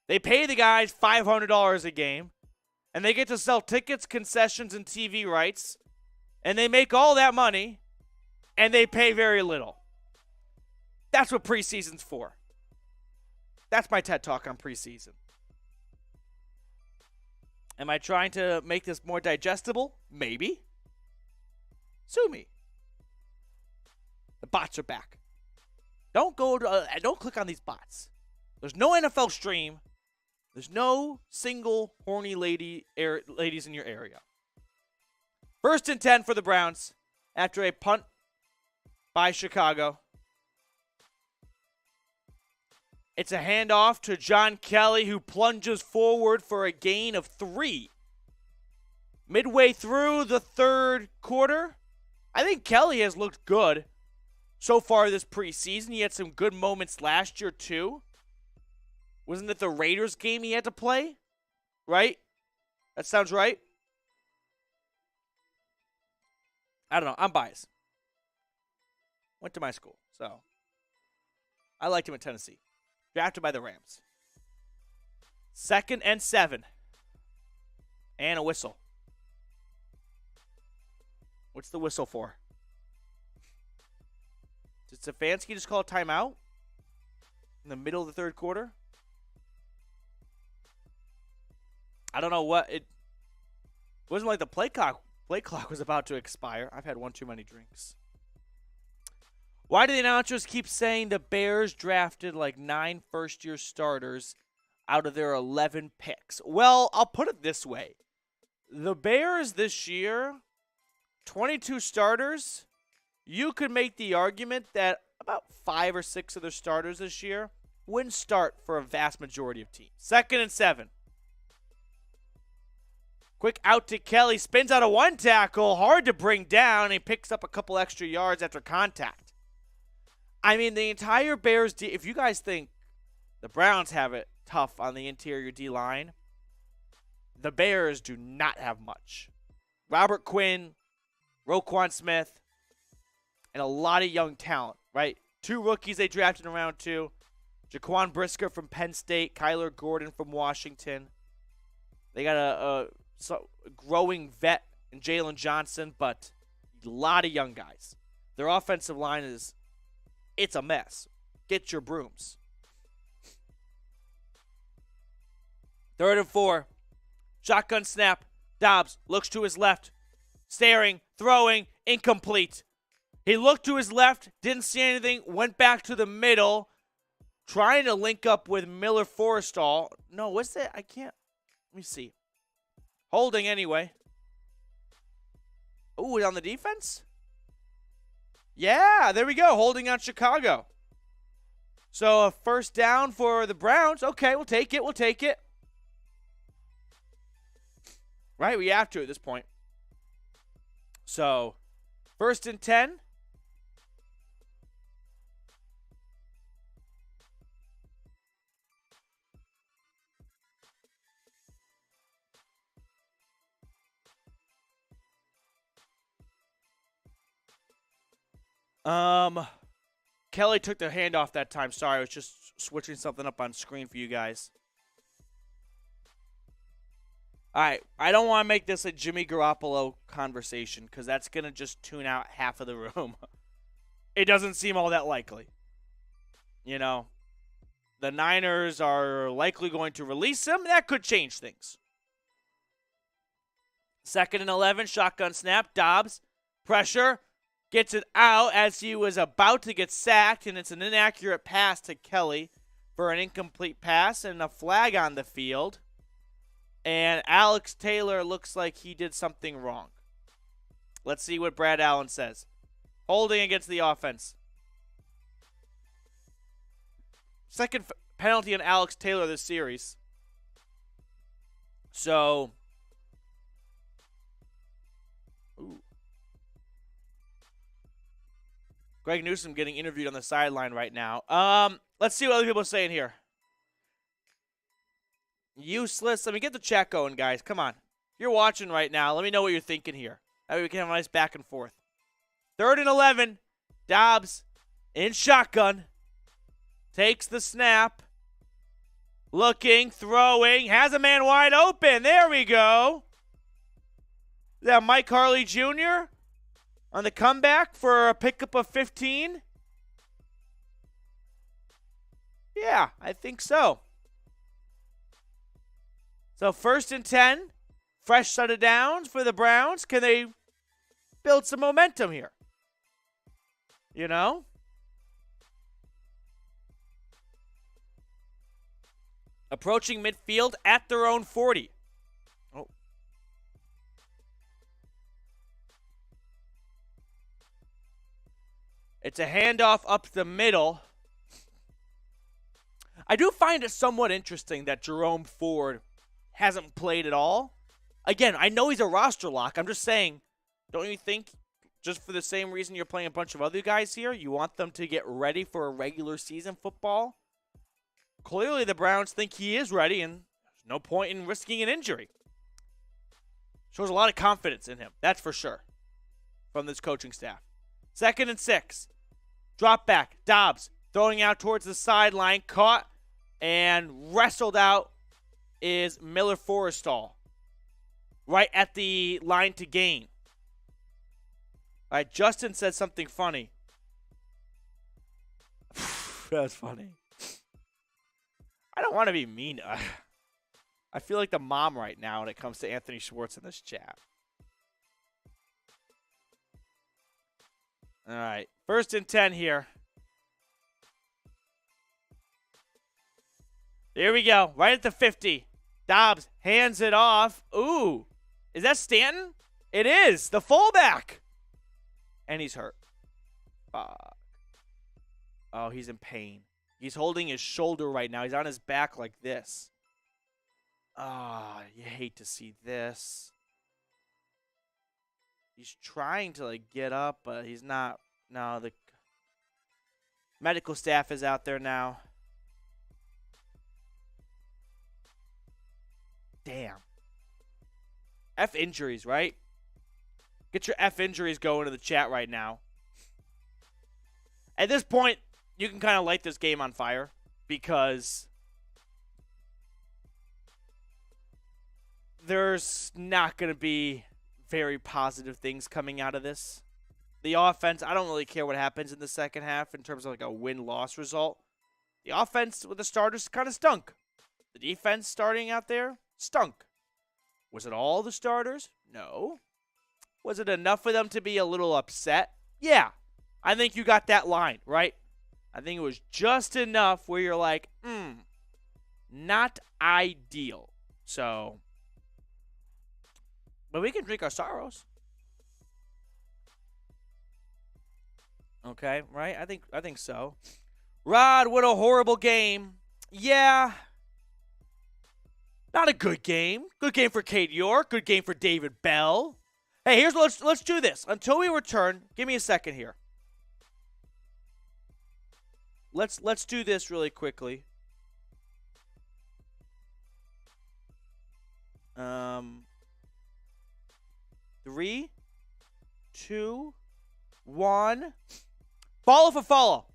They pay the guys $500 a game, and they get to sell tickets, concessions, and TV rights, and they make all that money, and they pay very little. That's what preseason's for. That's my TED Talk on preseason. Am I trying to make this more digestible? Maybe. Sue me. The bots are back. Don't click on these bots. There's no NFL stream. There's no single horny ladies in your area. 1st and 10 for the Browns after a punt by Chicago. It's a handoff to John Kelly, who plunges forward for a gain of 3. Midway through the third quarter, I think Kelly has looked good so far this preseason. He had some good moments last year, too. Wasn't it the Raiders game he had to play? Right? That sounds right. I don't know. I'm biased. Went to my school, so I liked him at Tennessee. Drafted by the Rams. 2nd and 7. And a whistle. What's the whistle for? Did Stefanski just call a timeout in the middle of the third quarter? I don't know what it wasn't like the play clock was about to expire. I've had one too many drinks. Why do the announcers keep saying the Bears drafted 9 first-year starters out of their 11 picks? Well, I'll put it this way. The Bears this year, 22 starters, you could make the argument that about 5 or 6 of their starters this year wouldn't start for a vast majority of teams. 2nd and 7. Quick out to Kelly, spins out of one tackle, hard to bring down, and he picks up a couple extra yards after contact. I mean, the entire Bears, if you guys think the Browns have it tough on the interior D-line, the Bears do not have much. Robert Quinn, Roquan Smith, and a lot of young talent, right? 2 rookies they drafted in round 2. Jaquan Brisker from Penn State, Kyler Gordon from Washington. They got a growing vet in Jalen Johnson, but a lot of young guys. Their offensive line it's a mess. Get your brooms. 3rd and 4. Shotgun snap. Dobbs looks to his left. Staring. Throwing. Incomplete. He looked to his left. Didn't see anything. Went back to the middle. Trying to link up with Miller Forrestall. No, what's that? I can't. Let me see. Holding anyway. Ooh, on the defense? Yeah, there we go. Holding on Chicago. So a first down for the Browns. Okay, we'll take it. We'll take it. Right, we have to at this point. So 1st and 10. Kelly took the handoff that time. Sorry, I was just switching something up on screen for you guys. All right, I don't want to make this a Jimmy Garoppolo conversation because that's going to just tune out half of the room. It doesn't seem all that likely. You know, the Niners are likely going to release him. That could change things. 2nd and 11, shotgun snap. Dobbs, pressure, gets it out as he was about to get sacked, and it's an inaccurate pass to Kelly for an incomplete pass and a flag on the field. And Alex Taylor looks like he did something wrong. Let's see what Brad Allen says. Holding against the offense. Second penalty on Alex Taylor this series. So, Greg Newsome getting interviewed on the sideline right now. Let's see what other people are saying here. Useless. Let me get the chat going, guys. Come on. If you're watching right now, let me know what you're thinking here. That way we can have a nice back and forth. 3rd and 11. Dobbs in shotgun. Takes the snap. Looking, throwing. Has a man wide open. There we go. Is that Mike Harley Jr. on the comeback for a pickup of 15? Yeah, I think so. So 1st and 10, fresh set of downs for the Browns. Can they build some momentum here? You know? Approaching midfield at their own 40. Oh. It's a handoff up the middle. I do find it somewhat interesting that Jerome Ford hasn't played at all. Again, I know he's a roster lock. I'm just saying, don't you think, just for the same reason you're playing a bunch of other guys here, you want them to get ready for a regular season football? Clearly, the Browns think he is ready, and there's no point in risking an injury. Shows a lot of confidence in him, that's for sure, from this coaching staff. 2nd and 6. Drop back. Dobbs throwing out towards the sideline. Caught and wrestled out is Miller Forrestall. Right at the line to gain. All right, Justin said something funny. That's funny. I don't want to be mean. I feel like the mom right now when it comes to Anthony Schwartz in this chat. All right, 1st and 10 here. Here we go, right at the 50. Dobbs hands it off. Ooh, is that Stanton? It is, the fullback. And he's hurt. Fuck. Oh, he's in pain. He's holding his shoulder right now. He's on his back like this. Ah, you hate to see this. He's trying to, like, get up, but he's not. No, the medical staff is out there now. Damn. F injuries, right? Get your F injuries going in the chat right now. At this point, you can kind of light this game on fire because there's not going to be very positive things coming out of this. The offense, I don't really care what happens in the second half in terms of like a win-loss result. The offense with the starters kind of stunk. The defense starting out there stunk. Was it all the starters? No. Was it enough for them to be a little upset? Yeah. I think you got that line, right? I think it was just enough where you're like, not ideal. So, but we can drink our sorrows. Okay, right? I think so. Rod, what a horrible game. Yeah. Not a good game. Good game for Cade York. Good game for David Bell. Hey, here's let's do this. Until we return, give me a second here. Let's do this really quickly. 3, 2, 1. Follow for follow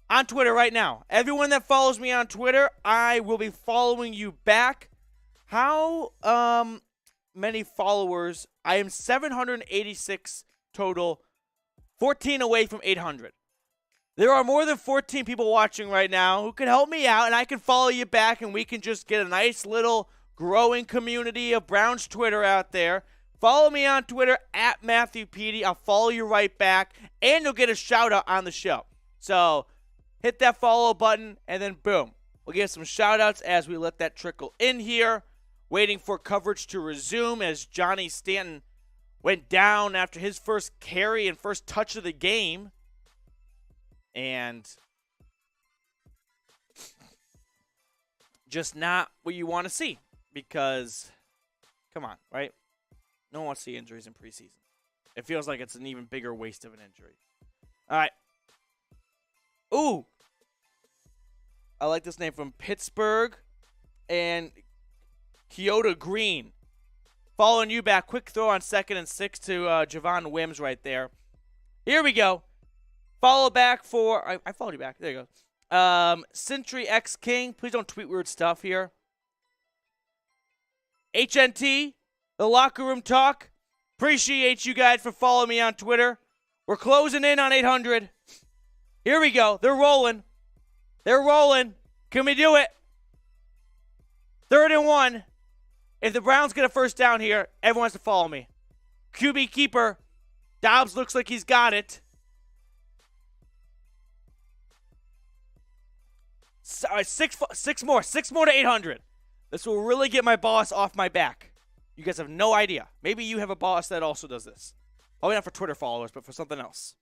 on Twitter right now. Everyone that follows me on Twitter, I will be following you back. How many followers? I am 786 total, 14 away from 800. There are more than 14 people watching right now who can help me out, and I can follow you back, and we can just get a nice little growing community of Browns Twitter out there. Follow me on Twitter at Matthew Petey. I'll follow you right back, and you'll get a shout-out on the show. So hit that follow button, and then boom. We'll get some shout-outs as we let that trickle in here. Waiting for coverage to resume as Johnny Stanton went down after his first carry and first touch of the game. And just not what you want to see because, come on, right? No one wants to see injuries in preseason. It feels like it's an even bigger waste of an injury. All right. Ooh. I like this name from Pittsburgh and Kyoto Green. Following you back. Quick throw on 2nd and 6 to Javon Wims right there. Here we go. Follow back for, I followed you back. There you go. Century X King. Please don't tweet weird stuff here. HNT, the Locker Room Talk. Appreciate you guys for following me on Twitter. We're closing in on 800. Here we go. They're rolling. They're rolling. Can we do it? 3rd and 1. If the Browns get a first down here, everyone has to follow me. QB keeper. Dobbs looks like he's got it. Six more to 800. This will really get my boss off my back. You guys have no idea. Maybe you have a boss that also does this. Probably not for Twitter followers, but for something else.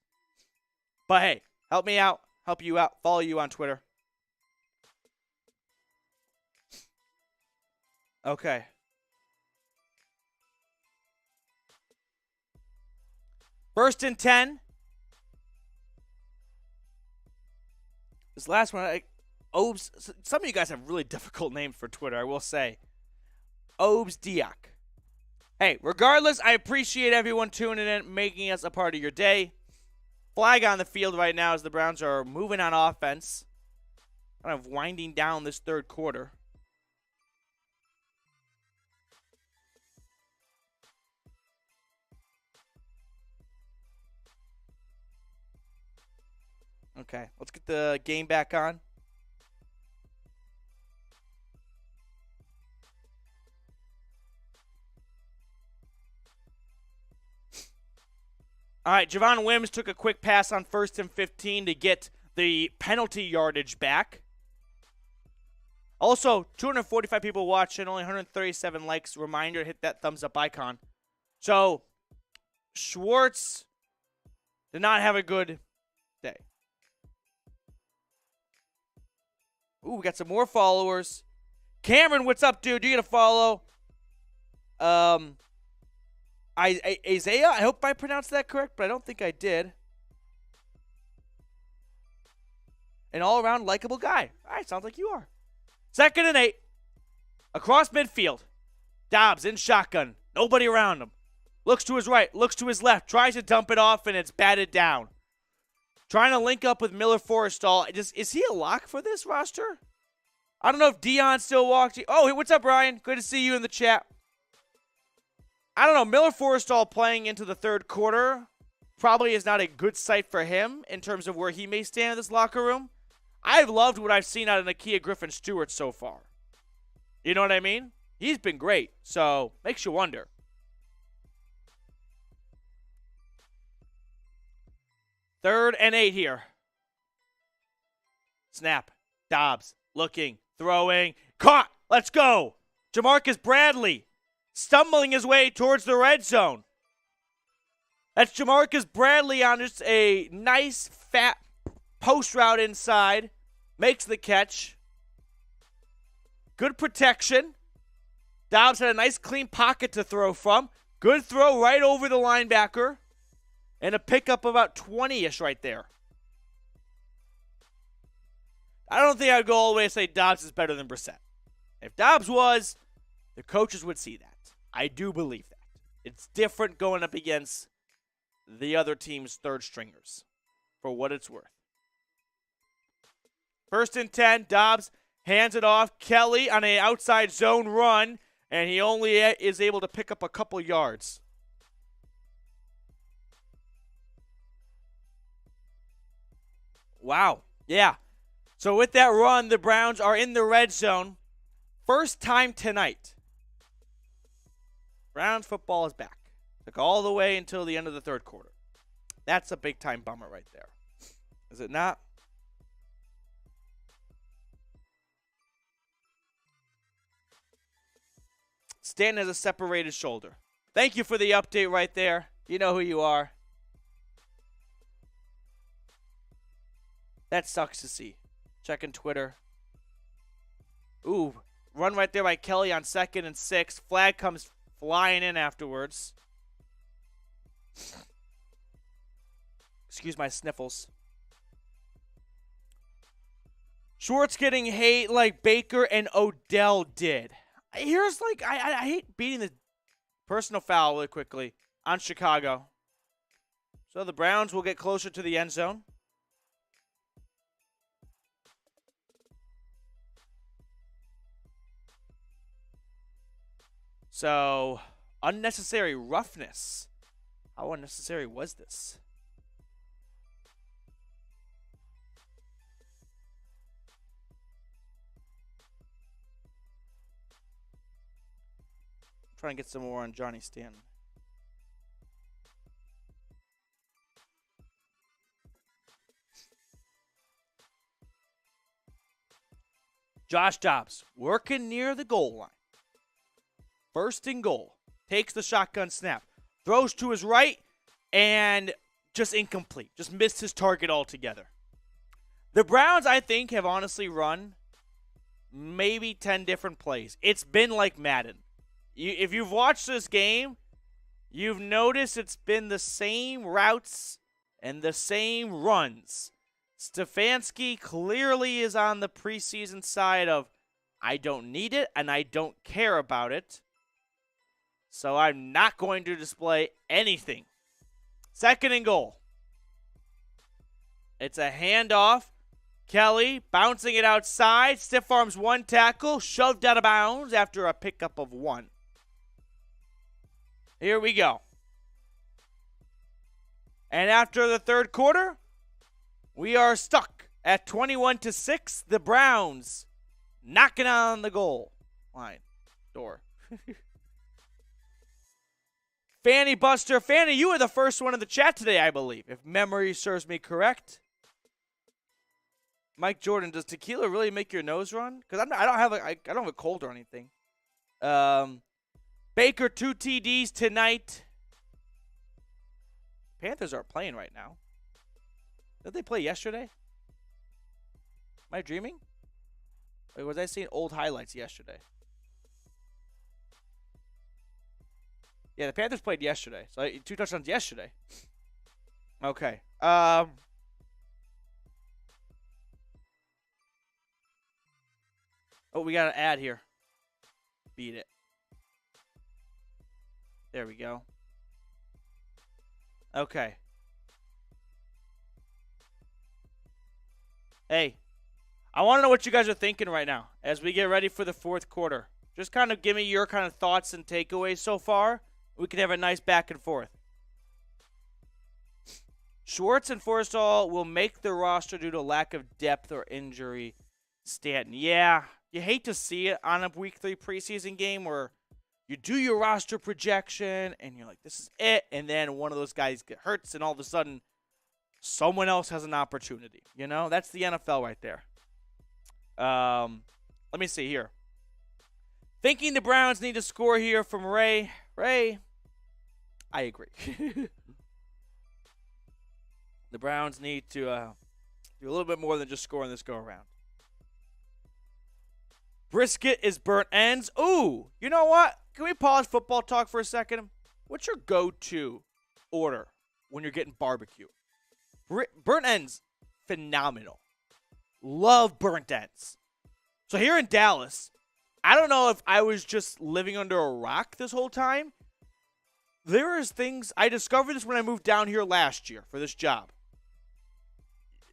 But hey, help me out, help you out, follow you on Twitter. Okay. First and 10. This last one, Obes, some of you guys have really difficult names for Twitter, I will say. Obes Diak. Hey, regardless, I appreciate everyone tuning in, making us a part of your day. Flag on the field right now as the Browns are moving on offense. Kind of winding down this third quarter. Okay, let's get the game back on. All right, Javon Wims took a quick pass on 1st and 15 to get the penalty yardage back. Also, 245 people watching, only 137 likes. Reminder, hit that thumbs up icon. So, Schwartz did not have a good day. Ooh, we got some more followers. Cameron, what's up, dude? You get a follow. Isaiah, I hope I pronounced that correct, but I don't think I did. An all-around likable guy. All right, sounds like you are. 2nd and 8. Across midfield. Dobbs in shotgun. Nobody around him. Looks to his right, looks to his left, tries to dump it off, and it's batted down. Trying to link up with Miller Forrestall. Is he a lock for this roster? I don't know if Dion still walks. Oh, hey, what's up, Ryan? Good to see you in the chat. I don't know. Miller Forrestall playing into the third quarter probably is not a good sight for him in terms of where he may stand in this locker room. I've loved what I've seen out of Nakia Griffin-Stewart so far. You know what I mean? He's been great, so makes you wonder. Third and 8 here. Snap. Dobbs looking, throwing, caught. Let's go. Jamarcus Bradley stumbling his way towards the red zone. That's Jamarcus Bradley on just a nice fat post route inside. Makes the catch. Good protection. Dobbs had a nice clean pocket to throw from. Good throw right over the linebacker. And a pickup about 20-ish right there. I don't think I'd go all the way to say Dobbs is better than Brissett. If Dobbs was, the coaches would see that. I do believe that. It's different going up against the other team's third stringers. for what it's worth. 1st and 10, Dobbs hands it off. Kelly on an outside zone run, and he only is able to pick up a couple yards. Wow. Yeah. So with that run, the Browns are in the red zone. First time tonight. Browns football is back. Took all the way until the end of the third quarter. That's a big-time bummer right there. Is it not? Stanton has a separated shoulder. Thank you for the update right there. You know who you are. That sucks to see. Checking Twitter. Ooh, run right there by Kelly on 2nd and 6. Flag comes flying in afterwards. Excuse my sniffles. Schwartz getting hate like Baker and Odell did. Here's like, I hate beating the personal foul really quickly on Chicago. So the Browns will get closer to the end zone. So, unnecessary roughness. How unnecessary was this? I'm trying to get some more on Johnny Stanton. Josh Dobbs working near the goal line. 1st and goal. Takes the shotgun snap. Throws to his right and just incomplete. Just missed his target altogether. The Browns, I think, have honestly run maybe 10 different plays. It's been like Madden. If you've watched this game, you've noticed it's been the same routes and the same runs. Stefanski clearly is on the preseason side of, I don't need it and I don't care about it. So I'm not going to display anything. 2nd and goal. It's a handoff. Kelly bouncing it outside. Stiff arms one tackle. Shoved out of bounds after a pickup of 1. Here we go. And after the third quarter, we are stuck at 21-6. The Browns knocking on the goal line door. Fanny Buster. Fanny, you were the first one in the chat today, I believe, if memory serves me correct. Mike Jordan, does tequila really make your nose run? Because I don't have a cold or anything. Baker 2 TDs tonight. Panthers aren't playing right now. Did they play yesterday? Am I dreaming? Or was I seeing old highlights yesterday? Yeah, the Panthers played yesterday. So 2 touchdowns yesterday. Okay. Oh, we got an ad here. Beat it. There we go. Okay. Hey, I want to know what you guys are thinking right now as we get ready for the fourth quarter. Just kind of give me your kind of thoughts and takeaways so far. We can have a nice back and forth. Schwartz and Forstall will make the roster due to lack of depth or injury. Stanton, yeah, you hate to see it on a Week 3 preseason game where you do your roster projection and you're like, this is it. And then one of those guys get hurts and all of a sudden someone else has an opportunity. You know, that's the NFL right there. Let me see here. Thinking the Browns need to score here from Ray. Ray, I agree. The Browns need to do a little bit more than just scoring this go-around. Brisket is burnt ends. Ooh, you know what? Can we pause football talk for a second? What's your go-to order when you're getting barbecue? Burnt ends, phenomenal. Love burnt ends. So here in Dallas, I don't know if I was just living under a rock this whole time. There is things, I discovered this when I moved down here last year for this job.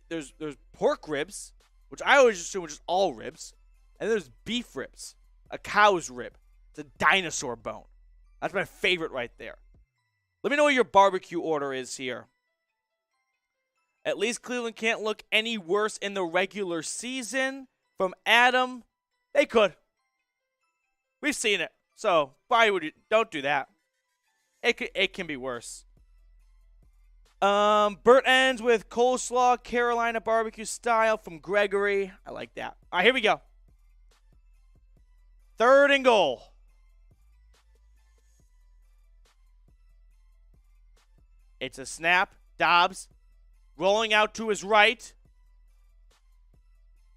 there's pork ribs, which I always assume are just all ribs, and there's beef ribs, a cow's rib. It's a dinosaur bone. That's my favorite right there. Let me know what your barbecue order is here. At least Cleveland can't look any worse in the regular season. From Adam, they could. We've seen it. So why would you? Don't do that. It can be worse. Bert ends with coleslaw, Carolina barbecue style from Gregory. I like that. All right, here we go. 3rd and goal. It's a snap. Dobbs rolling out to his right.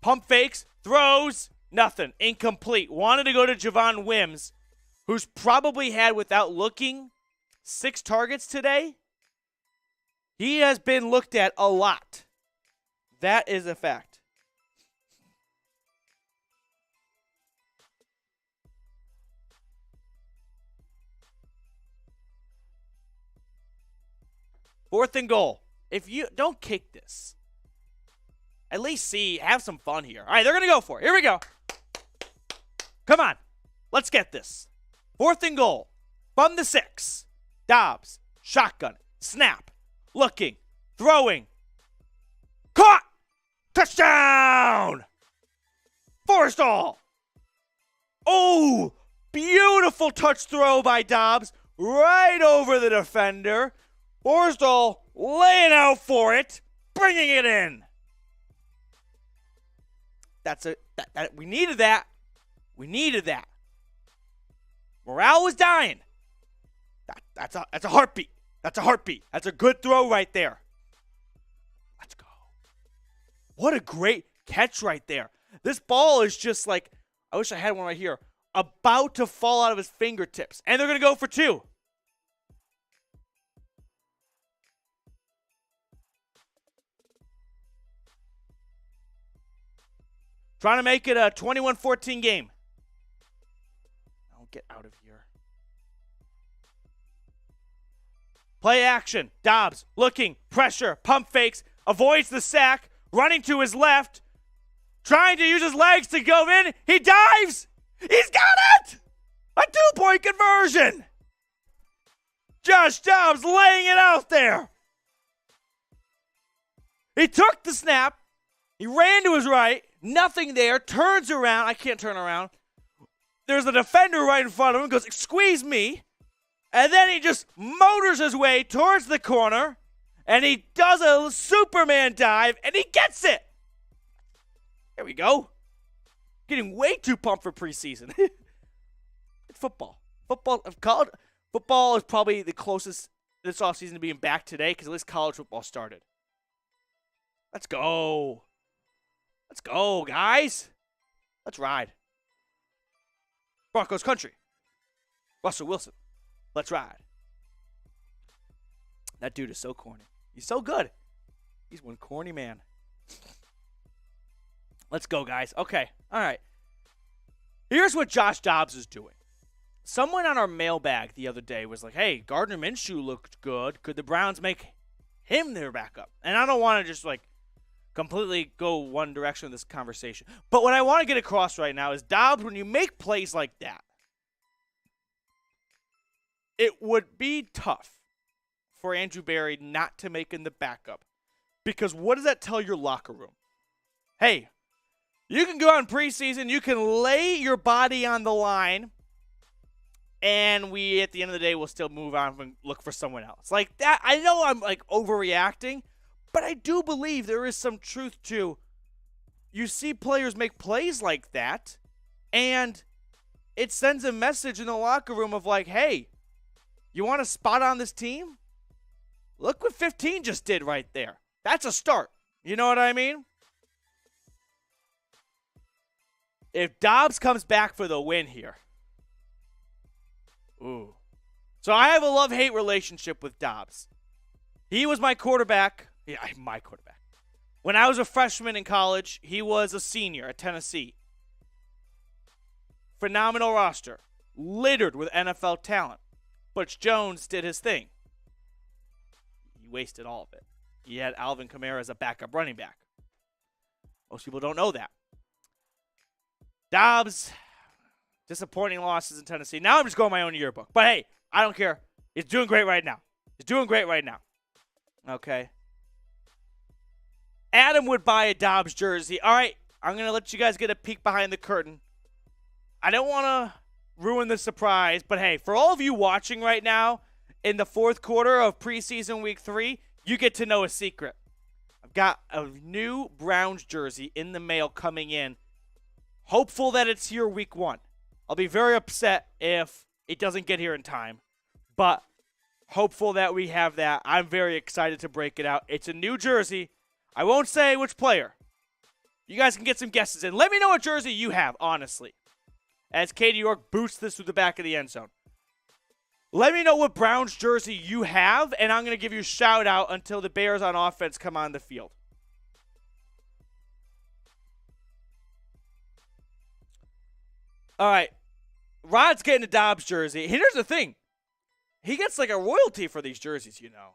Pump fakes. Throws. Nothing. Incomplete. Wanted to go to Javon Wims, who's probably had, without looking, 6 targets today. He has been looked at a lot. That is a fact. Fourth and goal. If you don't kick this, at least have some fun here. All right, they're going to go for it. Here we go. Come on. Let's get this. 4th and goal. From the 6. Dobbs. Shotgun. Snap. Looking. Throwing. Caught. Touchdown. Forrestall. Oh, beautiful touch throw by Dobbs. Right over the defender. Forrestall laying out for it. Bringing it in. We needed that. We needed that. Morale was dying. That's a heartbeat. That's a heartbeat. That's a good throw right there. Let's go. What a great catch right there. This ball is just like, I wish I had one right here, about to fall out of his fingertips. And they're going to go for 2. Trying to make it a 21-14 game. I'll get out of here. Play action. Dobbs looking. Pressure. Pump fakes. Avoids the sack. Running to his left. Trying to use his legs to go in. He dives. He's got it! A 2-point conversion. Josh Dobbs laying it out there. He took the snap. He ran to his right. Nothing there. Turns around. I can't turn around. There's a defender right in front of him. Goes, squeeze me. And then he just motors his way towards the corner. And he does a Superman dive. And he gets it. There we go. Getting way too pumped for preseason. It's football. Football is probably the closest this offseason to being back today because at least college football started. Let's go. Let's go, guys. Let's ride. Broncos country. Russell Wilson. Let's ride. That dude is so corny. He's so good. He's one corny man. Let's go, guys. Okay. All right. Here's what Josh Dobbs is doing. Someone on our mailbag the other day was like, hey, Gardner Minshew looked good. Could the Browns make him their backup? And I don't want to just completely go one direction with this conversation. But what I want to get across right now is, Dobbs, when you make plays like that, it would be tough for Andrew Berry not to make him the backup. Because what does that tell your locker room? Hey, you can go on preseason, you can lay your body on the line, and we, at the end of the day, will still move on and look for someone else. Like that, I know I'm overreacting, but I do believe there is some truth to, you see players make plays like that, and it sends a message in the locker room of hey, you want a spot on this team? Look what 15 just did right there. That's a start. You know what I mean? If Dobbs comes back for the win here. Ooh. So I have a love-hate relationship with Dobbs. He was my quarterback. Yeah, my quarterback. When I was a freshman in college, he was a senior at Tennessee. Phenomenal roster. Littered with NFL talent. Butch Jones did his thing. He wasted all of it. he had Alvin Kamara as a backup running back. Most people don't know that. Dobbs, disappointing losses in Tennessee. Now I'm just going my own yearbook. But hey, I don't care. He's doing great right now. He's doing great right now. Okay. Adam would buy a Dobbs jersey. All right, I'm going to let you guys get a peek behind the curtain. I don't want to ruin the surprise, but hey, for all of you watching right now in the fourth quarter of preseason week 3, you get to know a secret. I've got a new Browns jersey in the mail coming in. Hopeful that it's here week 1. I'll be very upset if it doesn't get here in time, but hopeful that we have that. I'm very excited to break it out. It's a new jersey. I won't say which player. You guys can get some guesses in. Let me know what jersey you have, honestly. As Katie York boots this through the back of the end zone. Let me know what Browns jersey you have, and I'm going to give you a shout-out until the Bears on offense come on the field. All right. Rod's getting a Dobbs jersey. Here's the thing. He gets like a royalty for these jerseys, you know.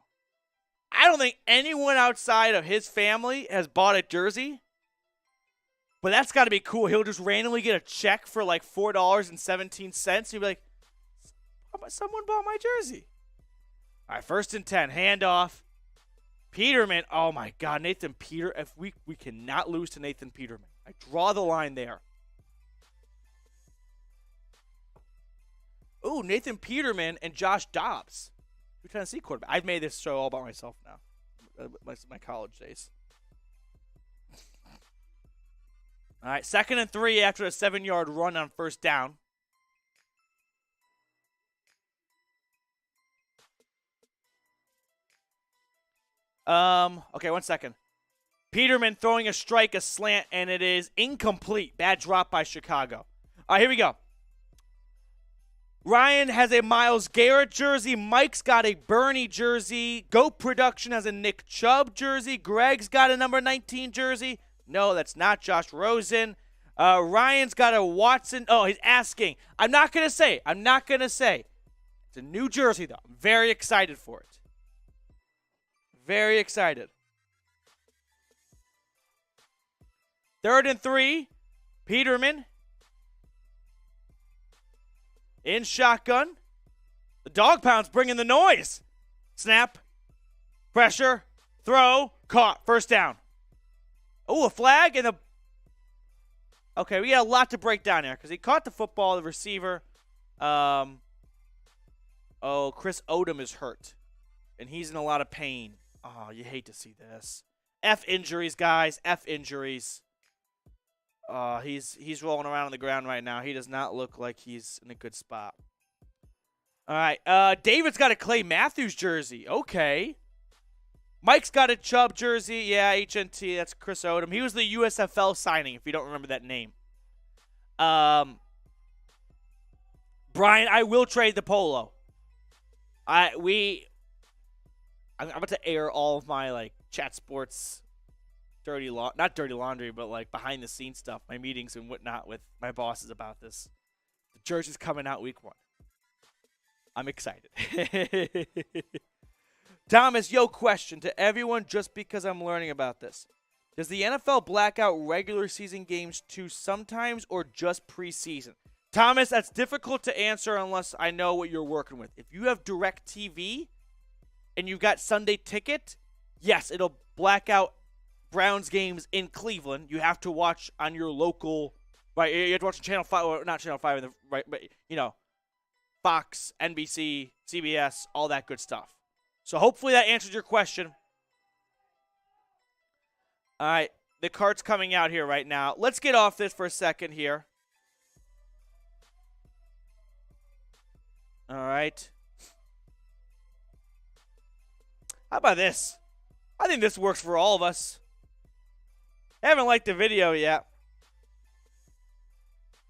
I don't think anyone outside of his family has bought a jersey. But that's got to be cool. He'll just randomly get a check for like $4.17. He'll be like, someone bought my jersey. All right, 1st and 10. Handoff. Peterman. Oh, my God. Nathan Peter. If we cannot lose to Nathan Peterman. I draw the line there. Ooh, Nathan Peterman and Josh Dobbs. Two Tennessee quarterback. I've made this show all by myself now. My college days. All right, 2nd and 3 after a 7-yard run on 1st down. Okay, 1 second. Peterman throwing a strike, a slant, and it is incomplete. Bad drop by Chicago. All right, here we go. Ryan has a Myles Garrett jersey. Mike's got a Bernie jersey. Goat Production has a Nick Chubb jersey. Greg's got a number 19 jersey. No, that's not Josh Rosen. Ryan's got a Watson. Oh, he's asking. I'm not going to say. It's a new jersey, though. I'm very excited for it. Very excited. 3rd and 3. Peterman. In shotgun. The Dawg Pound's bringing the noise. Snap. Pressure. Throw. Caught. 1st down. Oh, a flag and a... Okay, we got a lot to break down here because he caught the football, the receiver. Chris Odom is hurt, and he's in a lot of pain. Oh, you hate to see this. F injuries, guys. F injuries. He's rolling around on the ground right now. He does not look like he's in a good spot. All right, David's got a Clay Matthews jersey. Okay. Mike's got a Chubb jersey. Yeah, HNT. That's Chris Odom. He was the USFL signing, if you don't remember that name. Brian, I will trade the polo. I'm about to air all of my, chat sports not dirty laundry, but, behind the scenes stuff, my meetings and whatnot with my bosses about this. The jersey's coming out week 1. I'm excited. Thomas, question to everyone just because I'm learning about this. Does the NFL black out regular season games too sometimes or just preseason? Thomas, that's difficult to answer unless I know what you're working with. If you have DirecTV and you've got Sunday Ticket, yes, it'll black out Browns games in Cleveland. You have to watch on your local, right? You have to watch on Channel 5, or not Channel 5, right? But, Fox, NBC, CBS, all that good stuff. So hopefully that answers your question. All right, the cart's coming out here right now. Let's get off this for a second here. All right. How about this? I think this works for all of us. I haven't liked the video yet.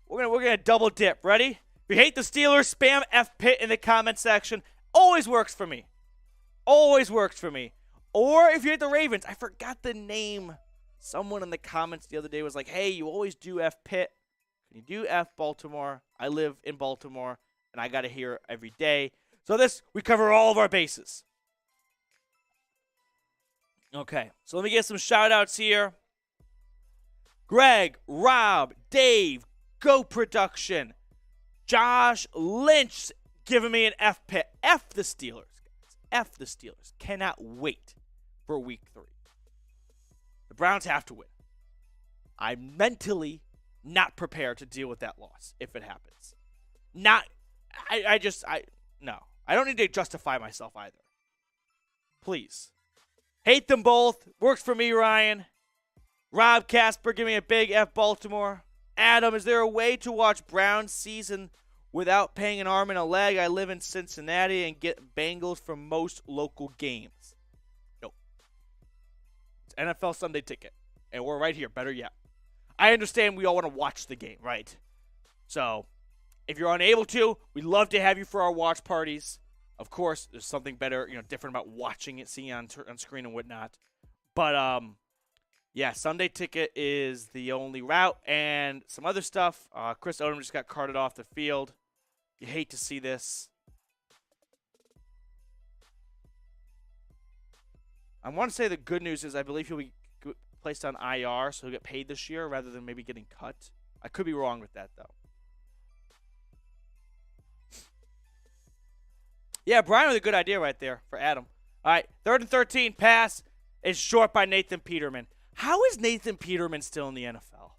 We're gonna double dip. Ready? If you hate the Steelers, spam F Pitt in the comment section. Always works for me. Always works for me. Or if you hate the Ravens, I forgot the name. Someone in the comments the other day was like, hey, you always do F Pitt. Can you do F Baltimore? I live in Baltimore, and I got to hear it every day. So we cover all of our bases. Okay, so let me get some shout-outs here. Greg, Rob, Dave, Go Production, Josh Lynch giving me an F pit. F the Steelers, guys. F the Steelers. Cannot wait for week 3. The Browns have to win. I'm mentally not prepared to deal with that loss if it happens. No. I don't need to justify myself either. Please. Hate them both. Works for me, Ryan. Rob Casper, give me a big F Baltimore. Adam, is there a way to watch Browns season without paying an arm and a leg? I live in Cincinnati and get Bengals from most local games. Nope. It's NFL Sunday Ticket. And we're right here, better yet. I understand we all want to watch the game, right? So, if you're unable to, we'd love to have you for our watch parties. Of course, there's something better, different about watching it, seeing it on screen and whatnot. But, yeah, Sunday Ticket is the only route. And some other stuff. Chris Odom just got carted off the field. You hate to see this. I want to say the good news is I believe he'll be placed on IR, so he'll get paid this year rather than maybe getting cut. I could be wrong with that, though. Yeah, Brian with a good idea right there for Adam. All right, 3rd and 13, pass is short by Nathan Peterman. How is Nathan Peterman still in the NFL?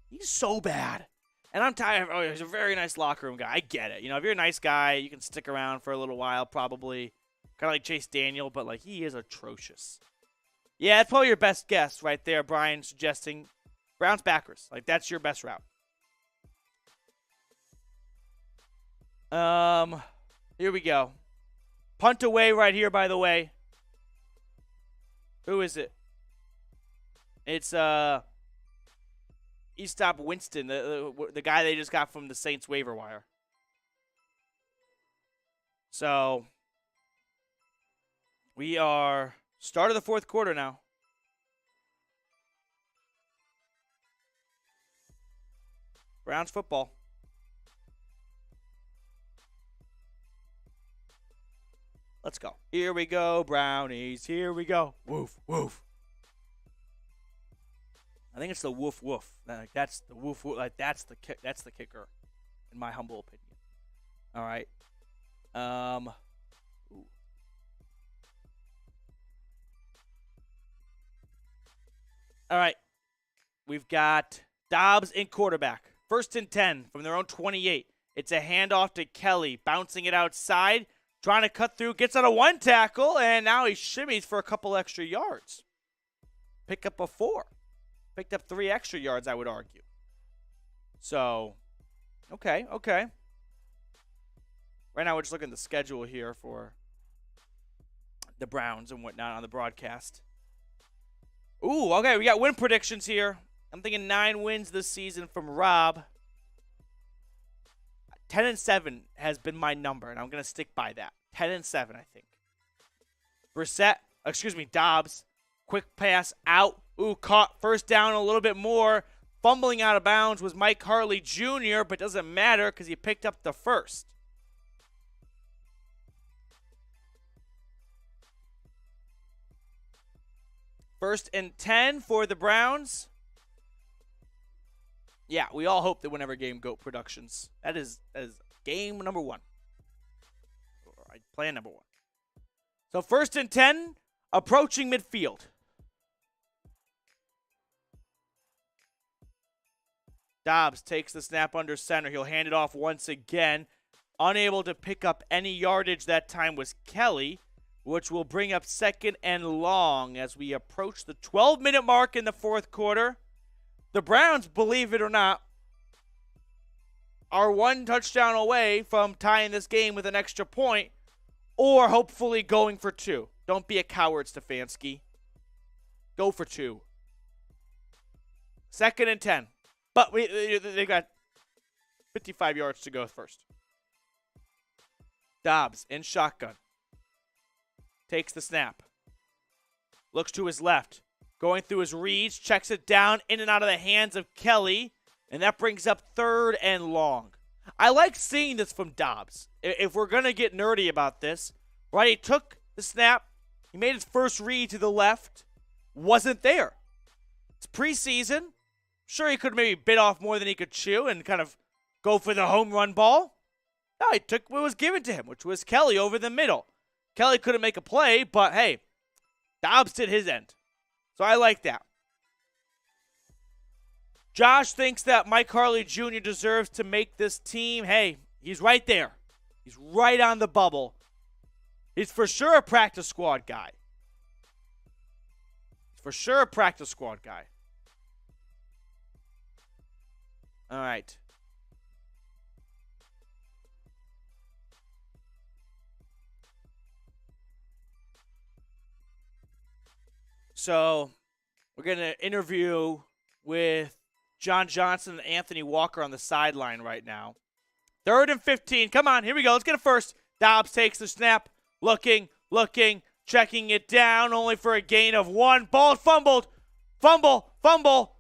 He's so bad. And I'm tired. Oh, he's a very nice locker room guy. I get it. If you're a nice guy, you can stick around for a little while probably. Kind of like Chase Daniel, but he is atrocious. Yeah, that's probably your best guess right there, Brian, suggesting Browns backers. That's your best route. Here we go. Punt away right here, by the way. Who is it? It's Eastop Winston, the guy they just got from the Saints waiver wire. So we are start of the 4th quarter now. Browns football. Let's go. Here we go, Brownies. Here we go. Woof, woof. I think it's the woof, woof. That's the woof, woof. That's the kicker, in my humble opinion. All right. Ooh. All right. We've got Dobbs in quarterback. 1st and 10 from their own 28. It's a handoff to Kelly, bouncing it outside. Trying to cut through, gets out of 1 tackle, and now he shimmies for a couple extra yards. Pick up a 4. Picked up 3 extra yards, I would argue. So, okay. Right now we're just looking at the schedule here for the Browns and whatnot on the broadcast. Ooh, okay, we got win predictions here. I'm thinking 9 wins this season from Rob. 10-7 has been my number, and I'm going to stick by that. 10-7, I think. Dobbs. Quick pass out. Ooh, caught 1st down a little bit more. Fumbling out of bounds was Mike Hartley Jr., but doesn't matter because he picked up the 1st. First and 10 for the Browns. Yeah, we all hope that whenever game GOAT Productions. That is game number 1. Plan number 1. So 1st and 10, approaching midfield. Dobbs takes the snap under center. He'll hand it off once again. Unable to pick up any yardage that time was Kelly, which will bring up 2nd and long as we approach the 12-minute mark in the 4th quarter. The Browns, believe it or not, are 1 touchdown away from tying this game with an extra point or hopefully going for 2. Don't be a coward, Stefanski. Go for 2. 2nd and 10. But they got 55 yards to go first. Dobbs in shotgun. Takes the snap. Looks to his left. Going through his reads, checks it down, in and out of the hands of Kelly, and that brings up 3rd and long. I like seeing this from Dobbs. If we're going to get nerdy about this, right, he took the snap, he made his first read to the left, wasn't there. It's preseason. Sure, he could maybe bit off more than he could chew and kind of go for the home run ball. No, he took what was given to him, which was Kelly over the middle. Kelly couldn't make a play, but hey, Dobbs did his end. So I like that. Josh thinks that Mike Harley Jr. deserves to make this team. Hey, he's right there. He's right on the bubble. He's for sure a practice squad guy. For sure a practice squad guy. All right. So, we're going to interview with John Johnson and Anthony Walker on the sideline right now. 3rd and 15. Come on, here we go. Let's get it first. Dobbs takes the snap. Looking, checking it down, only for a gain of 1. Ball fumbled. Fumble.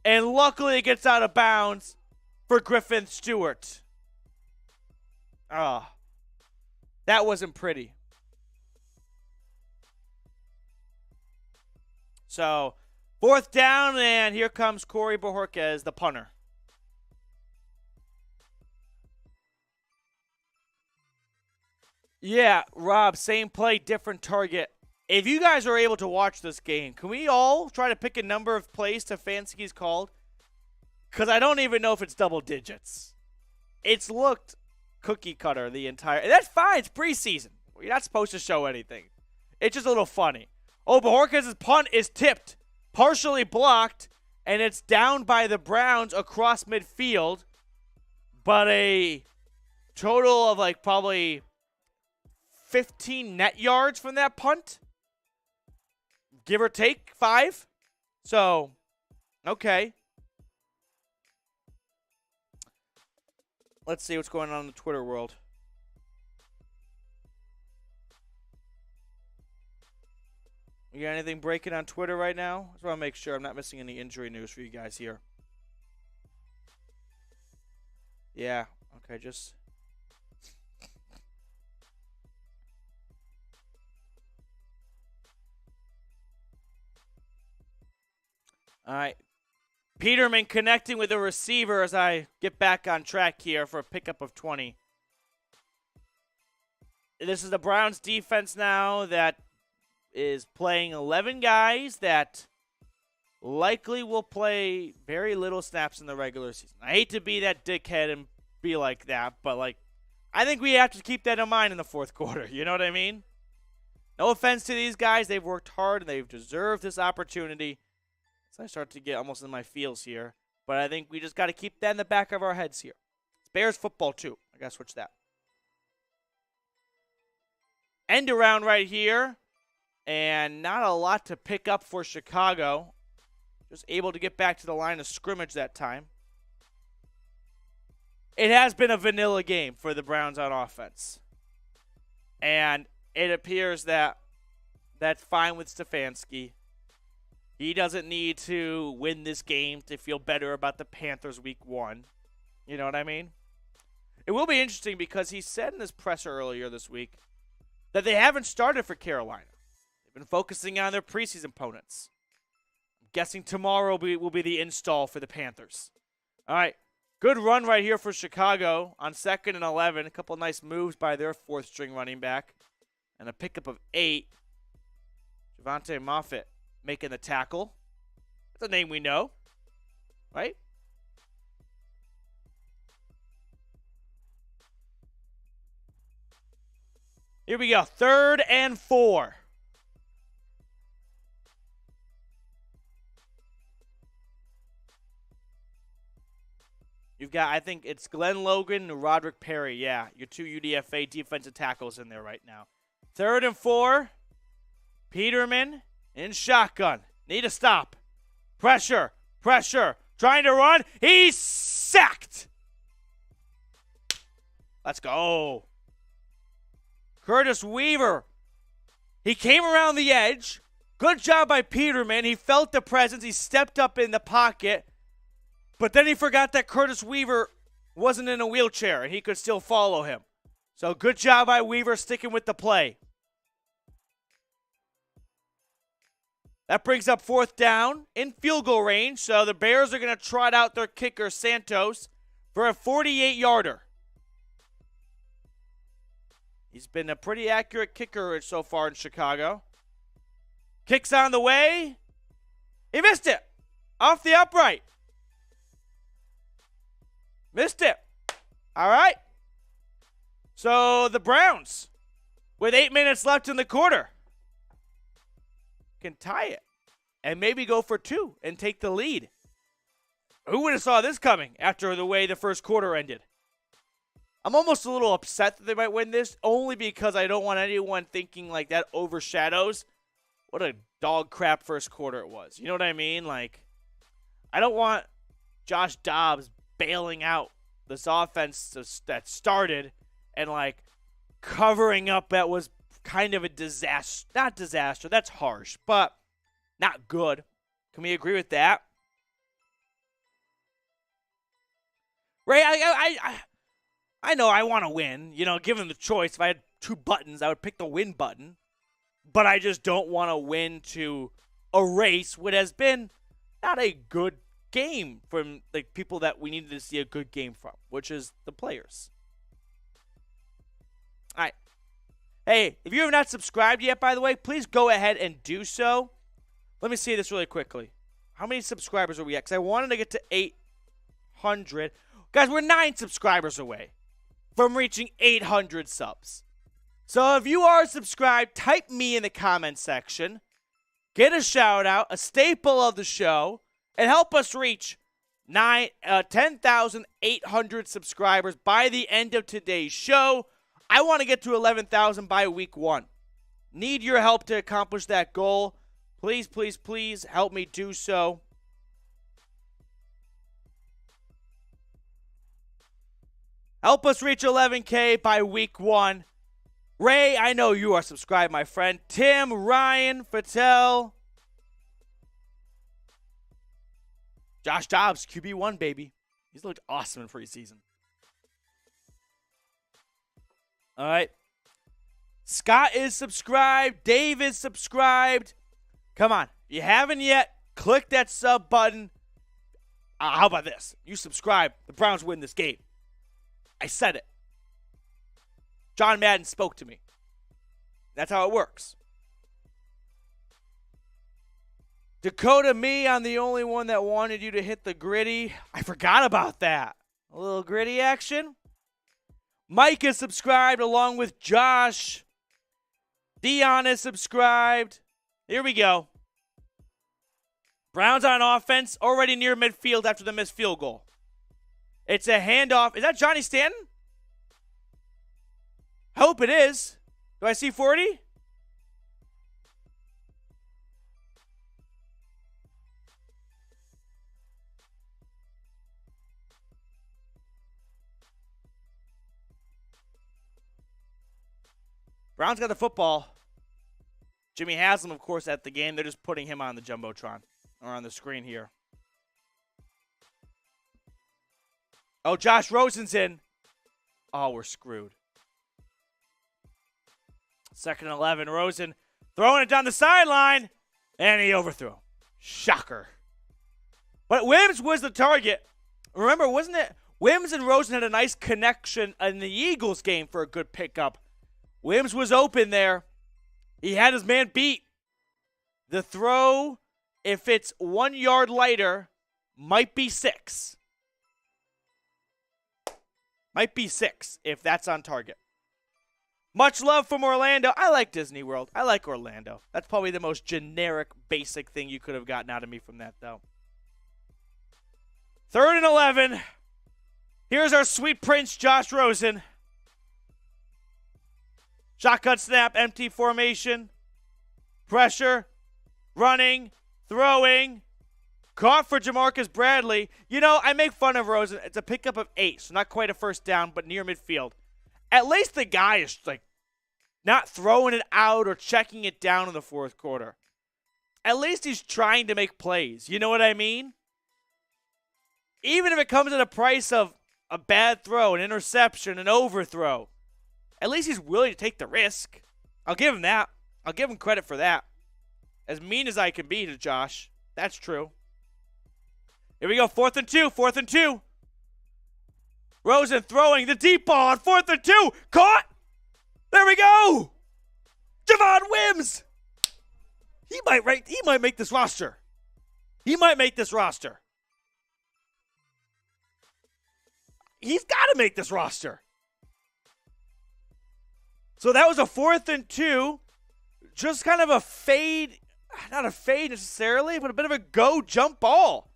And luckily it gets out of bounds for Griffin Stewart. That wasn't pretty. So, 4th down, and here comes Corey Bojorquez, the punter. Yeah, Rob, same play, different target. If you guys are able to watch this game, can we all try to pick a number of plays Stefanski's called? Because I don't even know if it's double digits. It's looked cookie cutter the entire... And that's fine, it's preseason. You're not supposed to show anything. It's just a little funny. Oh, Bojorquez's punt is tipped, partially blocked, and it's down by the Browns across midfield. But a total of like probably 15 net yards from that punt. Give or take 5. So, okay. Let's see what's going on in the Twitter world. You got anything breaking on Twitter right now? I just want to make sure I'm not missing any injury news for you guys here. Yeah, okay, just... All right. Peterman connecting with the receiver as I get back on track here for a pickup of 20. This is the Browns defense now that is playing 11 guys that likely will play very little snaps in the regular season. I hate to be that dickhead and be like that, but like I think we have to keep that in mind in the 4th quarter. You know what I mean? No offense to these guys. They've worked hard and they've deserved this opportunity. So I start to get almost in my feels here. But I think we just got to keep that in the back of our heads here. It's Bears football, too. I got to switch that. End around right here. And not a lot to pick up for Chicago. Just able to get back to the line of scrimmage that time. It has been a vanilla game for the Browns on offense. And it appears that that's fine with Stefanski. He doesn't need to win this game to feel better about the Panthers week 1. You know what I mean? It will be interesting because he said in his presser earlier this week that they haven't started for Carolina. They've been focusing on their preseason opponents. I'm guessing tomorrow will be the install for the Panthers. All right. Good run right here for Chicago on 2nd and 11. A couple nice moves by their 4th-string running back. And a pickup of 8. Javonte Moffitt making the tackle. That's a name we know, right? Here we go. 3rd and 4. You've got, I think it's Glenn Logan and Roderick Perry. Yeah, your 2 UDFA defensive tackles in there right now. 3rd and 4. Peterman in shotgun. Need a stop. Pressure. Trying to run. He's sacked. Let's go. Curtis Weaver. He came around the edge. Good job by Peterman. He felt the presence. He stepped up in the pocket. But then he forgot that Curtis Weaver wasn't in a wheelchair and he could still follow him. So good job by Weaver sticking with the play. That brings up 4th down in field goal range. So the Bears are going to trot out their kicker, Santos, for a 48-yarder. He's been a pretty accurate kicker so far in Chicago. Kicks on the way. He missed it. Off the upright. Missed it. All right. So the Browns, with 8 minutes left in the quarter, can tie it and maybe go for 2 and take the lead. Who would have saw this coming after the way the first quarter ended? I'm almost a little upset that they might win this, only because I don't want anyone thinking like that overshadows what a dog crap first quarter it was. You know what I mean? Like, I don't want Josh Dobbs bailing out this offense that started and, like, covering up that was kind of a disaster. Not disaster, that's harsh, but not good. Can we agree with that? Ray, I know I want to win. You know, given the choice, if I had 2 buttons, I would pick the win button. But I just don't want to win to erase what has been not a good game from the people that we needed to see a good game from, which is the players. All right. Hey, if you have not subscribed yet, by the way, please go ahead and do so. Let me see this really quickly. How many subscribers are we at? Because I wanted to get to 800. Guys, we're 9 subscribers away from reaching 800 subs. So if you are subscribed, type me in the comment section. Get a shout out, a staple of the show, and help us reach 10,800 subscribers by the end of today's show. I want to get to 11,000 by week 1. Need your help to accomplish that goal. Please, please, please help me do so. Help us reach 11K by week 1. Ray, I know you are subscribed, my friend. Tim, Ryan, Fattel. Josh Dobbs, QB1, baby. He's looked awesome in preseason. All right. Scott is subscribed. Dave is subscribed. Come on. If you haven't yet, click that sub button. How about this? You subscribe, the Browns win this game. I said it. John Madden spoke to me. That's how it works. Dakota, me, I'm the only one that wanted you to hit the gritty. I forgot about that. A little gritty action. Mike is subscribed along with Josh. Dion is subscribed. Here we go. Browns on offense, already near midfield after the missed field goal. It's a handoff. Is that Johnny Stanton? I hope it is. Do I see 40? Browns got the football. Jimmy Haslam, of course, at the game. They're just putting him on the Jumbotron, or on the screen here. Oh, Josh Rosen's in. Oh, we're screwed. 2nd and 11. Rosen throwing it down the sideline, and he overthrew. Shocker. But Wims was the target. Remember, wasn't it? Wims and Rosen had a nice connection in the Eagles game for a good pickup. Wims was open there. He had his man beat. The throw, if it's 1 yard lighter, might be 6. Might be 6 if that's on target. Much love from Orlando. I like Disney World. I like Orlando. That's probably the most generic, basic thing you could have gotten out of me from that, though. 3rd and 11. Here's our sweet prince, Josh Rosen. Shotgun snap, empty formation. Pressure. Running. Throwing. Caught for Jamarcus Bradley. You know, I make fun of Rosen. It's a pickup of 8, so not quite a first down, but near midfield. At least the guy is, like, not throwing it out or checking it down in the 4th quarter. At least he's trying to make plays. You know what I mean? Even if it comes at a price of a bad throw, an interception, an overthrow, at least he's willing to take the risk. I'll give him that. I'll give him credit for that. As mean as I can be to Josh. That's true. Here we go. 4th and 2. 4th and 2. Rosen throwing the deep ball on 4th and 2. Caught. There we go. Javon Wims. He might make this roster. He might make this roster. He's got to make this roster. So that was a 4th and 2. Just kind of a fade. Not a fade necessarily, but a bit of a go jump ball.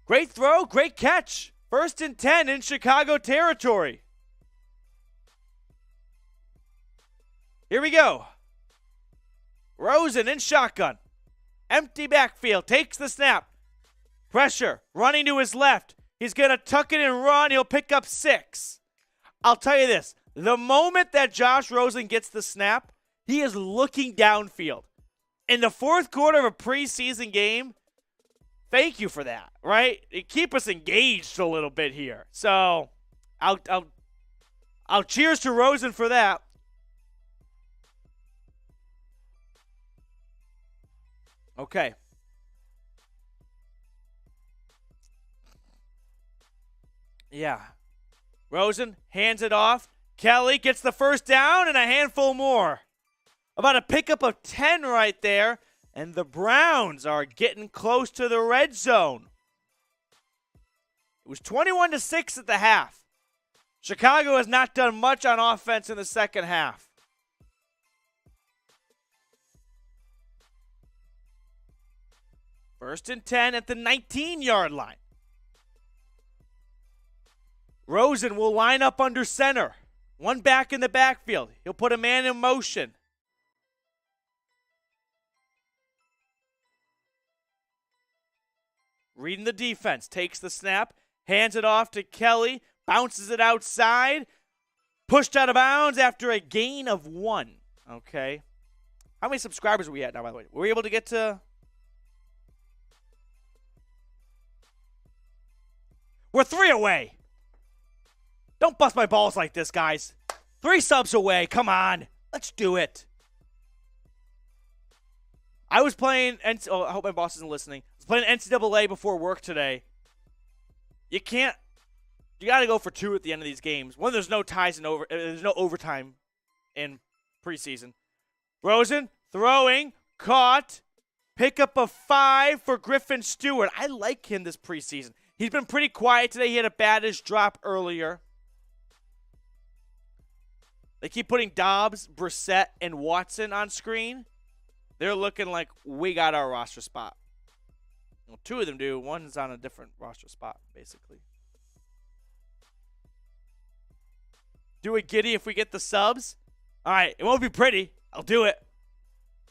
Great throw, great catch. 1st and 10 in Chicago territory. Here we go. Rosen in shotgun. Empty backfield. Takes the snap. Pressure. Running to his left. He's going to tuck it and run. He'll pick up 6. I'll tell you this. The moment that Josh Rosen gets the snap, he is looking downfield. In the 4th quarter of a preseason game, thank you for that, right? Keep us engaged a little bit here. So, I'll cheers to Rosen for that. Okay. Yeah. Rosen hands it off. Kelly gets the 1st down and a handful more. About a pickup of 10 right there. And the Browns are getting close to the red zone. It was 21-6 at the half. Chicago has not done much on offense in the second half. First and 10 at the 19-yard line. Rosen will line up under center. One back in the backfield. He'll put a man in motion. Reading the defense. Takes the snap. Hands it off to Kelly. Bounces it outside. Pushed out of bounds after a gain of 1. Okay. How many subscribers are we at now, by the way? Were we able to get to... We're 3 away. Don't bust my balls like this, guys. 3 subs away. Come on. Let's do it. I was playing, I hope my boss isn't listening. I was playing NCAA before work today. You got to go for 2 at the end of these games. One, there's no ties and there's no overtime in preseason. Rosen throwing, caught, pickup of 5 for Griffin Stewart. I like him this preseason. He's been pretty quiet today. He had a baddish drop earlier. They keep putting Dobbs, Brissett, and Watson on screen. They're looking like we got our roster spot. Well, 2 of them do. One's on a different roster spot, basically. Do it, Giddy, if we get the subs. All right, it won't be pretty. I'll do it.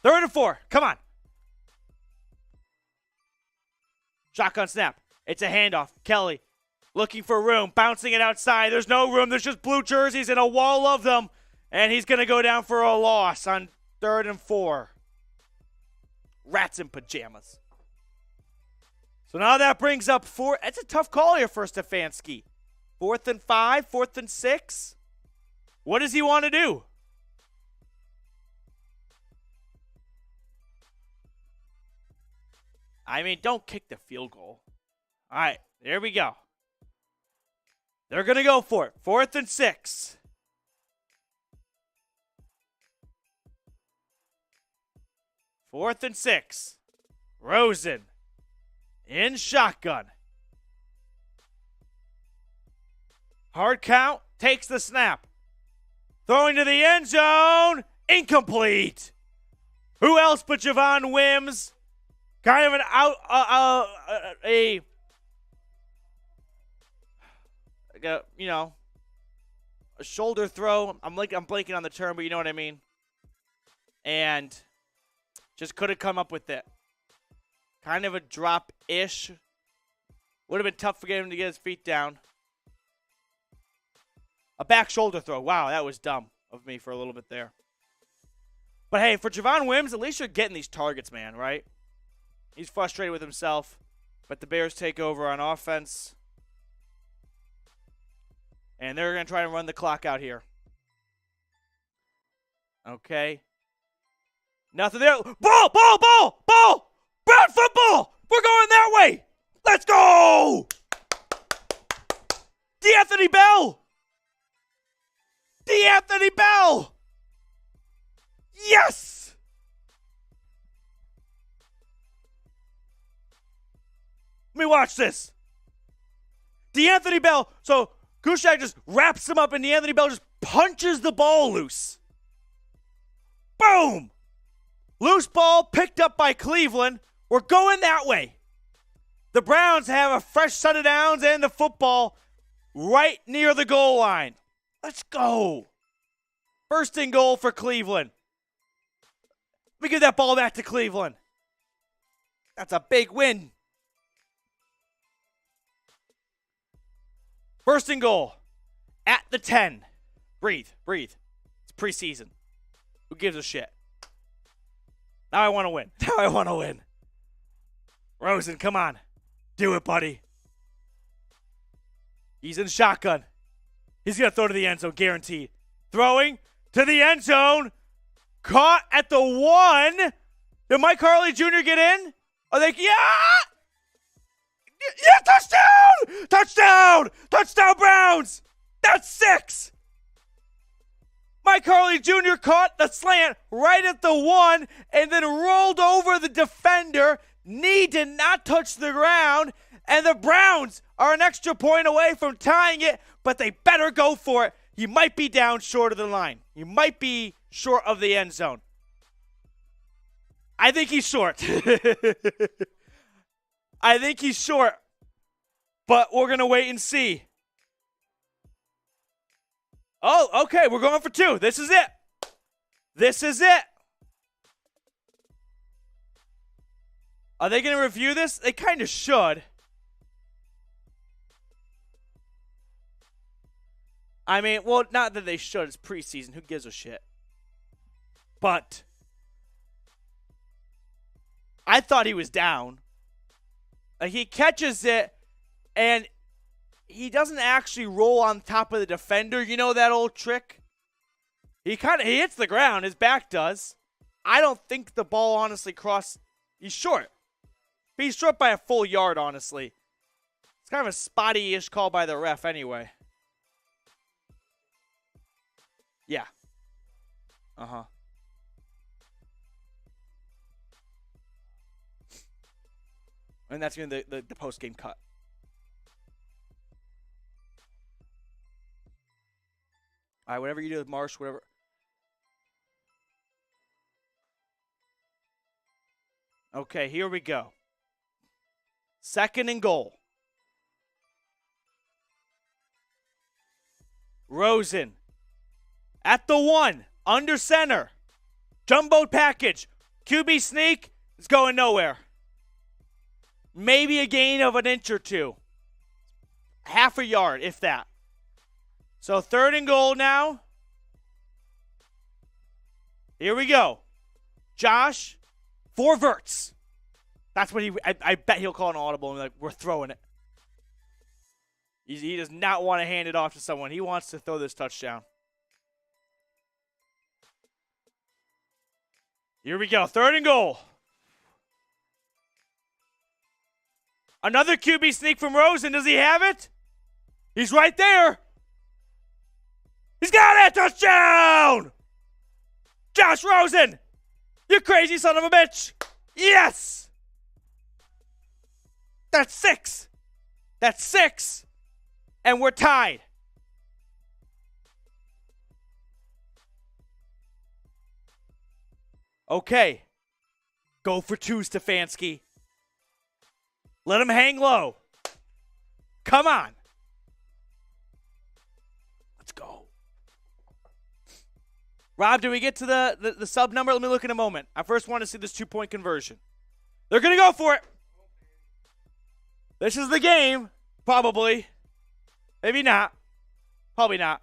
3rd and 4. Come on. Shotgun snap. It's a handoff. Kelly looking for room, bouncing it outside. There's no room. There's just blue jerseys and a wall of them. And he's going to go down for a loss on 3rd and 4. Rats in pajamas. So now that brings up 4. It's a tough call here for Stefanski. 4th and 5, 4th and 6. What does he want to do? I mean, don't kick the field goal. All right, there we go. They're going to go for it. 4th and 6. Fourth and 6. Rosen in shotgun. Hard count. Takes the snap. Throwing to the end zone. Incomplete. Who else but Javon Wims? Kind of an a shoulder throw. I'm blanking on the term, but you know what I mean. And just couldn't come up with it. Kind of a drop-ish. Would have been tough for him to get his feet down. A back shoulder throw. Wow, that was dumb of me for a little bit there. But hey, for Javon Wims, at least you're getting these targets, man, right? He's frustrated with himself, but the Bears take over on offense. And they're going to try to run the clock out here. Okay. Nothing there. Ball! Brown football! We're going that way! Let's go! D'Anthony Bell! Yes! Let me watch this. D'Anthony Bell. So Kushak just wraps him up and D'Anthony Bell just punches the ball loose. Boom! Loose ball picked up by Cleveland. We're going that way. The Browns have a fresh set of downs and the football right near the goal line. Let's go. First and goal for Cleveland. Let me give that ball back to Cleveland. That's a big win. First and goal. At the 10. Breathe. It's preseason. Who gives a shit? Now I want to win. Rosen, come on. Do it, buddy. He's in shotgun. He's going to throw to the end zone, guaranteed. Throwing to the end zone. Caught at the 1. Did Mike Harley Jr. get in? Are they? Yeah! Yeah, touchdown! Touchdown, Browns! That's 6. Mike Harley Jr. caught the slant right at the 1 and then rolled over the defender. Knee did not touch the ground. And the Browns are an extra point away from tying it, but they better go for it. He might be down short of the line. He might be short of the end zone. I think he's short. I think he's short, but we're going to wait and see. Oh, okay, we're going for 2. This is it. Are they going to review this? They kind of should. I mean, well, not that they should. It's preseason. Who gives a shit? But I thought he was down. Like, he catches it, and he doesn't actually roll on top of the defender. You know that old trick? He hits the ground. His back does. I don't think the ball honestly crossed. He's short. But he's short by a full yard, honestly. It's kind of a spotty-ish call by the ref anyway. Yeah. Uh-huh. And that's going to be the post-game cut. All right, whatever you do with Marsh, whatever. Okay, here we go. Second and goal. Rosen at the 1, under center. Jumbo package. QB sneak is going nowhere. Maybe a gain of an inch or 2. Half a yard, if that. So third and goal now. Here we go. Josh, 4 verts. That's what I bet he'll call an audible and be like, we're throwing it. He does not want to hand it off to someone. He wants to throw this touchdown. Here we go. Third and goal. Another QB sneak from Rosen. Does he have it? He's right there. He's got it. Touchdown! Josh Rosen. You crazy son of a bitch. Yes. That's 6. That's 6. And we're tied. Okay. Go for 2, Stefanski. Let him hang low. Come on. Let's go. Rob, do we get to the sub number? Let me look in a moment. I first want to see this 2-point conversion. They're going to go for it. This is the game. Probably. Maybe not. Probably not.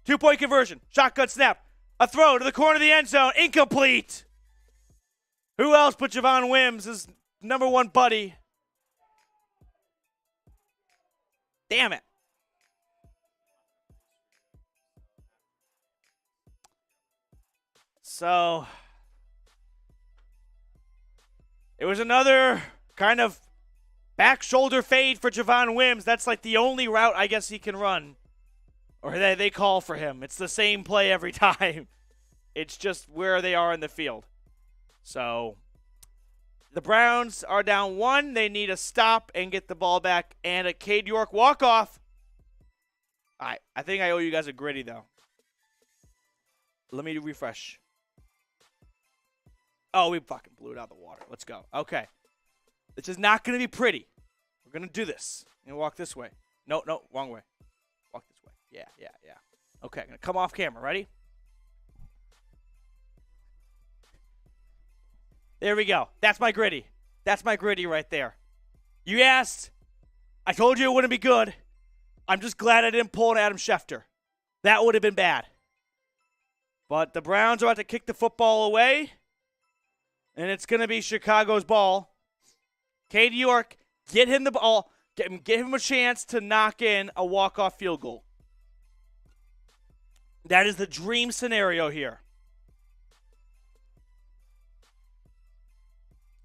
2-point conversion. Shotgun snap. A throw to the corner of the end zone. Incomplete. Who else but Javon Wims, his number 1 buddy? Damn it. So, It was another kind of back shoulder fade for Javon Wims. That's like the only route I guess he can run. Or they call for him. It's the same play every time. It's just where they are in the field. So the Browns are down 1. They need a stop and get the ball back. And a Cade York walk-off. All right, I think I owe you guys a gritty, though. Let me refresh. Oh, we fucking blew it out of the water. Let's go. Okay. This is not going to be pretty. We're going to do this. I'm going to walk this way. No, wrong way. Walk this way. Yeah. Okay, I'm going to come off camera. Ready? There we go. That's my gritty. That's my gritty right there. You asked. I told you it wouldn't be good. I'm just glad I didn't pull an Adam Schefter. That would have been bad. But the Browns are about to kick the football away. And it's going to be Chicago's ball. Cade York, get him the ball. Get him a chance to knock in a walk-off field goal. That is the dream scenario here.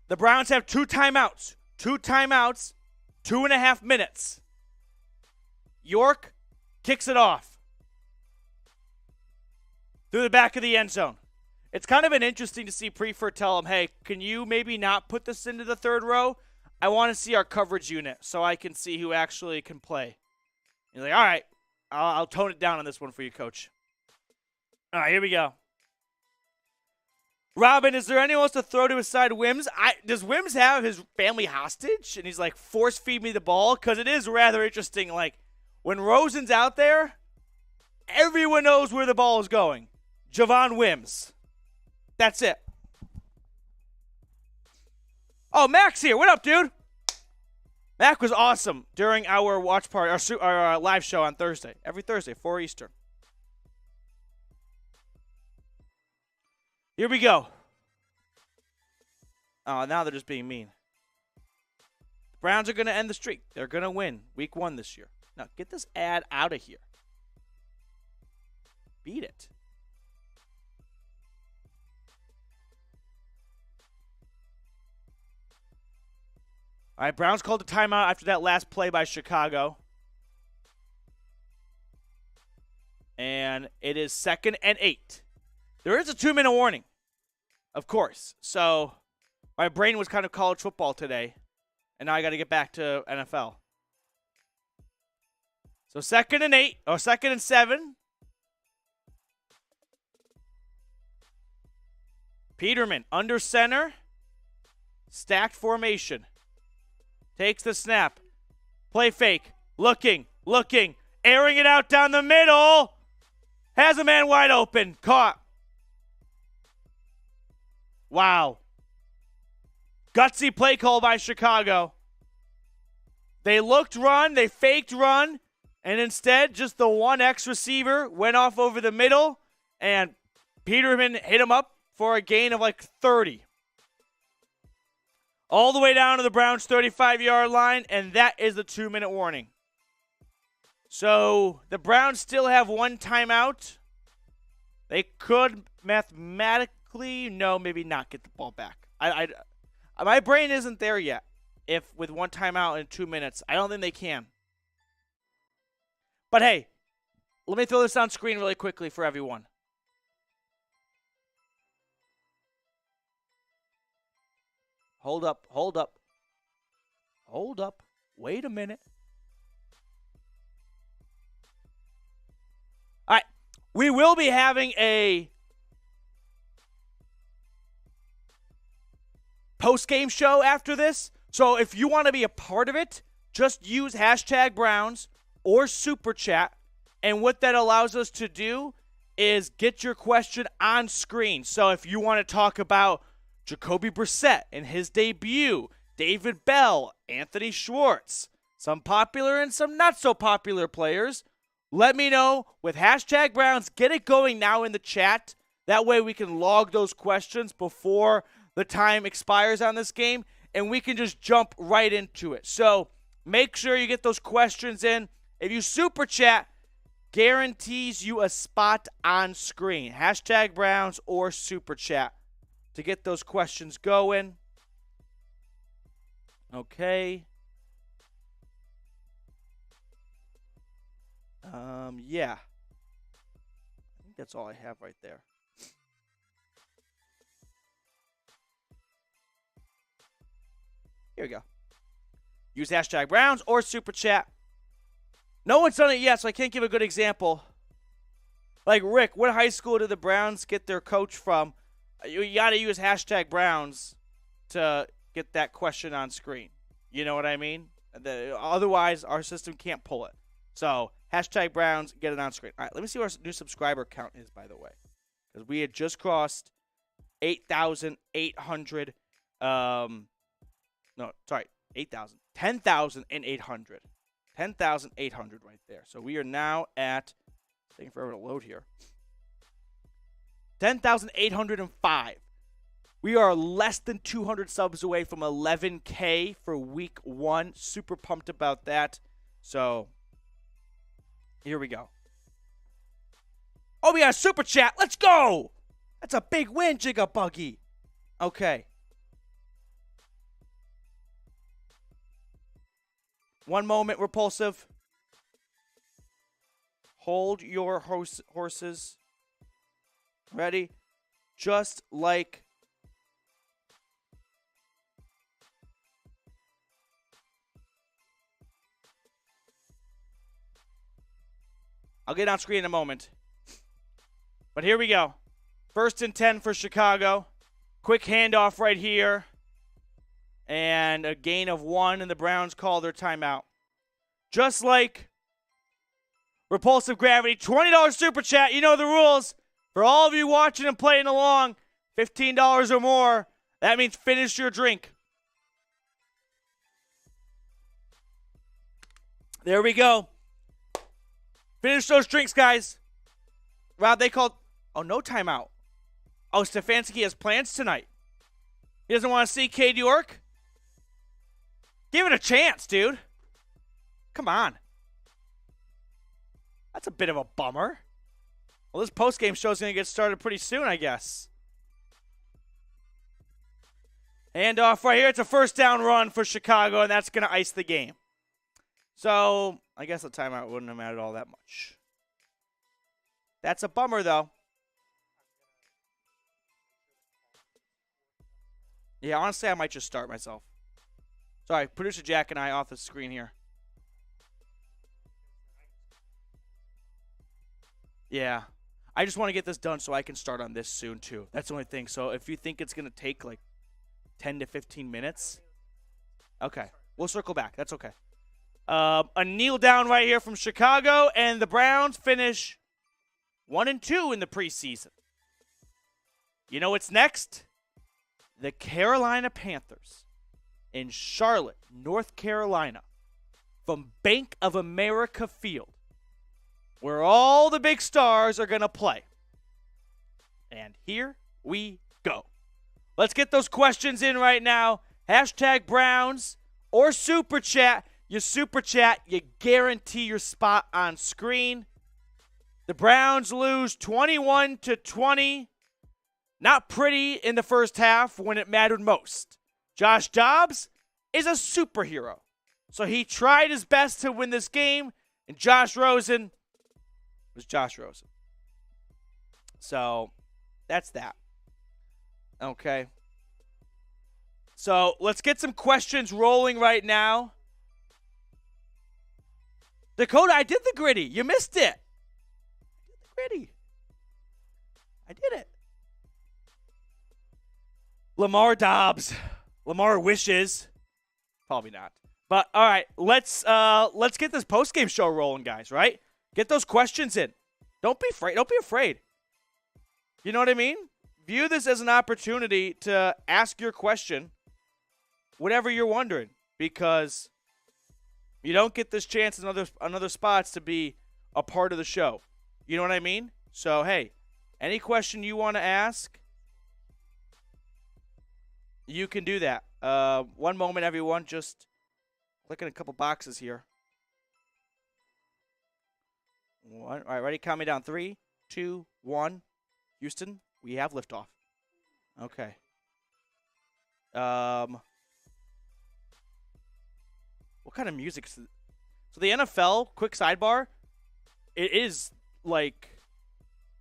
The Browns have 2 timeouts. 2 timeouts, 2.5 minutes. York kicks it off through the back of the end zone. It's kind of been interesting to see Prefer tell him, hey, can you maybe not put this into the third row? I want to see our coverage unit so I can see who actually can play. He's like, all right, I'll tone it down on this one for you, coach. All right, here we go. Robin, is there anyone else to throw to his side Wims? Does Wims have his family hostage? And he's like, force feed me the ball? Because it is rather interesting. Like, when Rosen's out there, everyone knows where the ball is going. Javon Wims. That's it. Oh, Mac's here. What up, dude? Mac was awesome during our watch party, our live show on Thursday. Every Thursday, 4 Eastern. Here we go. Oh, now they're just being mean. The Browns are going to end the streak. They're going to win week 1 this year. Now, get this ad out of here. Beat it. All right, Browns called a timeout after that last play by Chicago. And it is 2nd and 8. There is a 2-minute warning, of course. So my brain was kind of college football today, and now I got to get back to NFL. So 2nd and 8, or 2nd and 7. Peterman under center, stacked formation. Takes the snap. Play fake. Looking. Airing it out down the middle. Has a man wide open. Caught. Wow. Gutsy play call by Chicago. They looked run. They faked run. And instead, just the 1X receiver went off over the middle. And Peterman hit him up for a gain of like 30. All the way down to the Browns' 35-yard line, and that is the 2-minute warning. So the Browns still have 1 timeout. They could mathematically, no, maybe not get the ball back. My brain isn't there yet. If with 1 timeout in 2 minutes, I don't think they can. But hey, let me throw this on screen really quickly for everyone. Hold up. Wait a minute. All right. We will be having a post-game show after this. So if you want to be a part of it, just use #Browns or Super Chat. And what that allows us to do is get your question on screen. So if you want to talk about Jacoby Brissett in his debut, David Bell, Anthony Schwartz, some popular and some not so popular players, let me know with #Browns. Get it going now in the chat. That way we can log those questions before the time expires on this game, and we can just jump right into it. So make sure you get those questions in. If you super chat, guarantees you a spot on screen. #Browns or super chat to get those questions going. Okay. Yeah. I think that's all I have right there. Here we go. Use hashtag Browns or Super Chat. No one's done it yet, so I can't give a good example. Like, Rick, what high school did the Browns get their coach from? You got to use hashtag Browns to get that question on screen. You know what I mean? Otherwise, our system can't pull it. So, hashtag Browns, get it on screen. All right, let me see what our new subscriber count is, by the way. Because we had just crossed 8,800. 8,000. 10,800. 10,800 right there. So, we are now at, taking forever to load here, 10,805. We are less than 200 subs away from 11K for week 1. Super pumped about that. So, here we go. Oh, we got a super chat. Let's go. That's a big win, Jigabuggy. Okay. One moment, Repulsive. Hold your horses. Ready? Just like I'll get on screen in a moment. But here we go. 1st and 10 for Chicago. Quick handoff right here. And a gain of 1, and the Browns call their timeout. Just like Repulsive Gravity, $20 super chat. You know the rules. For all of you watching and playing along, $15 or more. That means finish your drink. There we go. Finish those drinks, guys. Rob, they called. Oh, no timeout. Oh, Stefanski has plans tonight. He doesn't want to see Cade York? Give it a chance, dude. Come on. That's a bit of a bummer. Well, this postgame show is going to get started pretty soon, I guess. Handoff right here. It's a 1st down run for Chicago, and that's going to ice the game. So, I guess the timeout wouldn't have mattered all that much. That's a bummer, though. Yeah, honestly, I might just start myself. Sorry, Producer Jack and I off the screen here. Yeah. I just want to get this done so I can start on this soon, too. That's the only thing. So if you think it's going to take like 10 to 15 minutes, okay. We'll circle back. That's okay. A kneel down right here from Chicago, and the Browns finish 1-2 in the preseason. You know what's next? The Carolina Panthers in Charlotte, North Carolina, from Bank of America Field, where all the big stars are going to play. And here we go. Let's get those questions in right now. Hashtag Browns or Super Chat. You Super Chat, you guarantee your spot on screen. The Browns lose 21-20. Not pretty in the first half when it mattered most. Josh Dobbs is a superhero. So he tried his best to win this game, and Josh Rosen was Josh Rosen. So that's that. Okay. So let's get some questions rolling right now. Dakota, I did the gritty. You missed it. I did the gritty. I did it. Lamar Dobbs. Lamar wishes. Probably not. But all right, let's get this postgame show rolling, guys, right? Get those questions in. Don't be afraid. Don't be afraid. You know what I mean? View this as an opportunity to ask your question, whatever you're wondering, because you don't get this chance in other spots to be a part of the show. You know what I mean? So, hey, any question you want to ask, you can do that. One moment, everyone. Just clicking a couple boxes here. All right, ready? Count me down. 3, 2, 1. Houston, we have liftoff. Okay. What kind of music? So the NFL, quick sidebar, it is like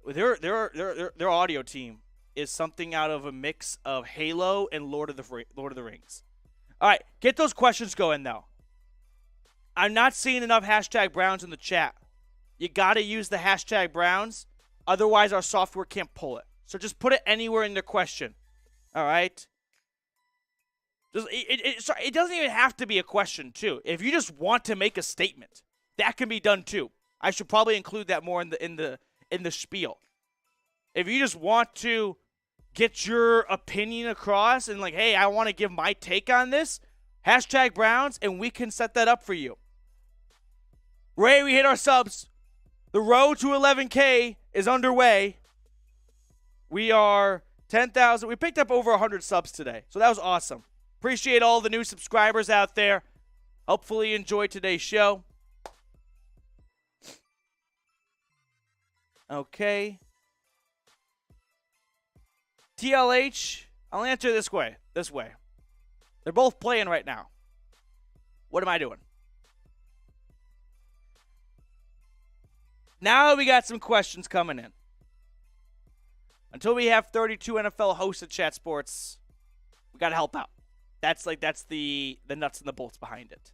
their audio team is something out of a mix of Halo and Lord of the Rings. All right, get those questions going though. I'm not seeing enough hashtag Browns in the chat. You got to use the hashtag Browns, otherwise our software can't pull it. So just put it anywhere in the question. All right. It doesn't even have to be a question, too. If you just want to make a statement, that can be done, too. I should probably include that more in the spiel. If you just want to get your opinion across and like, hey, I want to give my take on this, hashtag Browns, and we can set that up for you. Ray, we hit our subs. The road to 11K is underway. We are 10,000. We picked up over 100 subs today, so that was awesome. Appreciate all the new subscribers out there. Hopefully you enjoyed today's show. Okay. TLH, I'll answer this way. They're both playing right now. What am I doing? Now we got some questions coming in. Until we have 32 NFL hosts at Chat Sports, we got to help out. That's the nuts and the bolts behind it.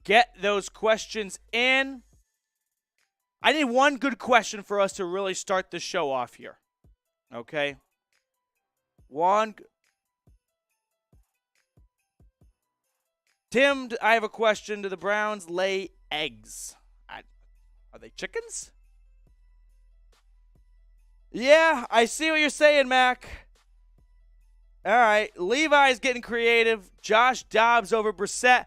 Get those questions in. I need one good question for us to really start the show off here. Okay? Tim, I have a question. Do the Browns lay eggs? Are they chickens? Yeah, I see what you're saying, Mac. All right, Levi's getting creative. Josh Dobbs over Brissett.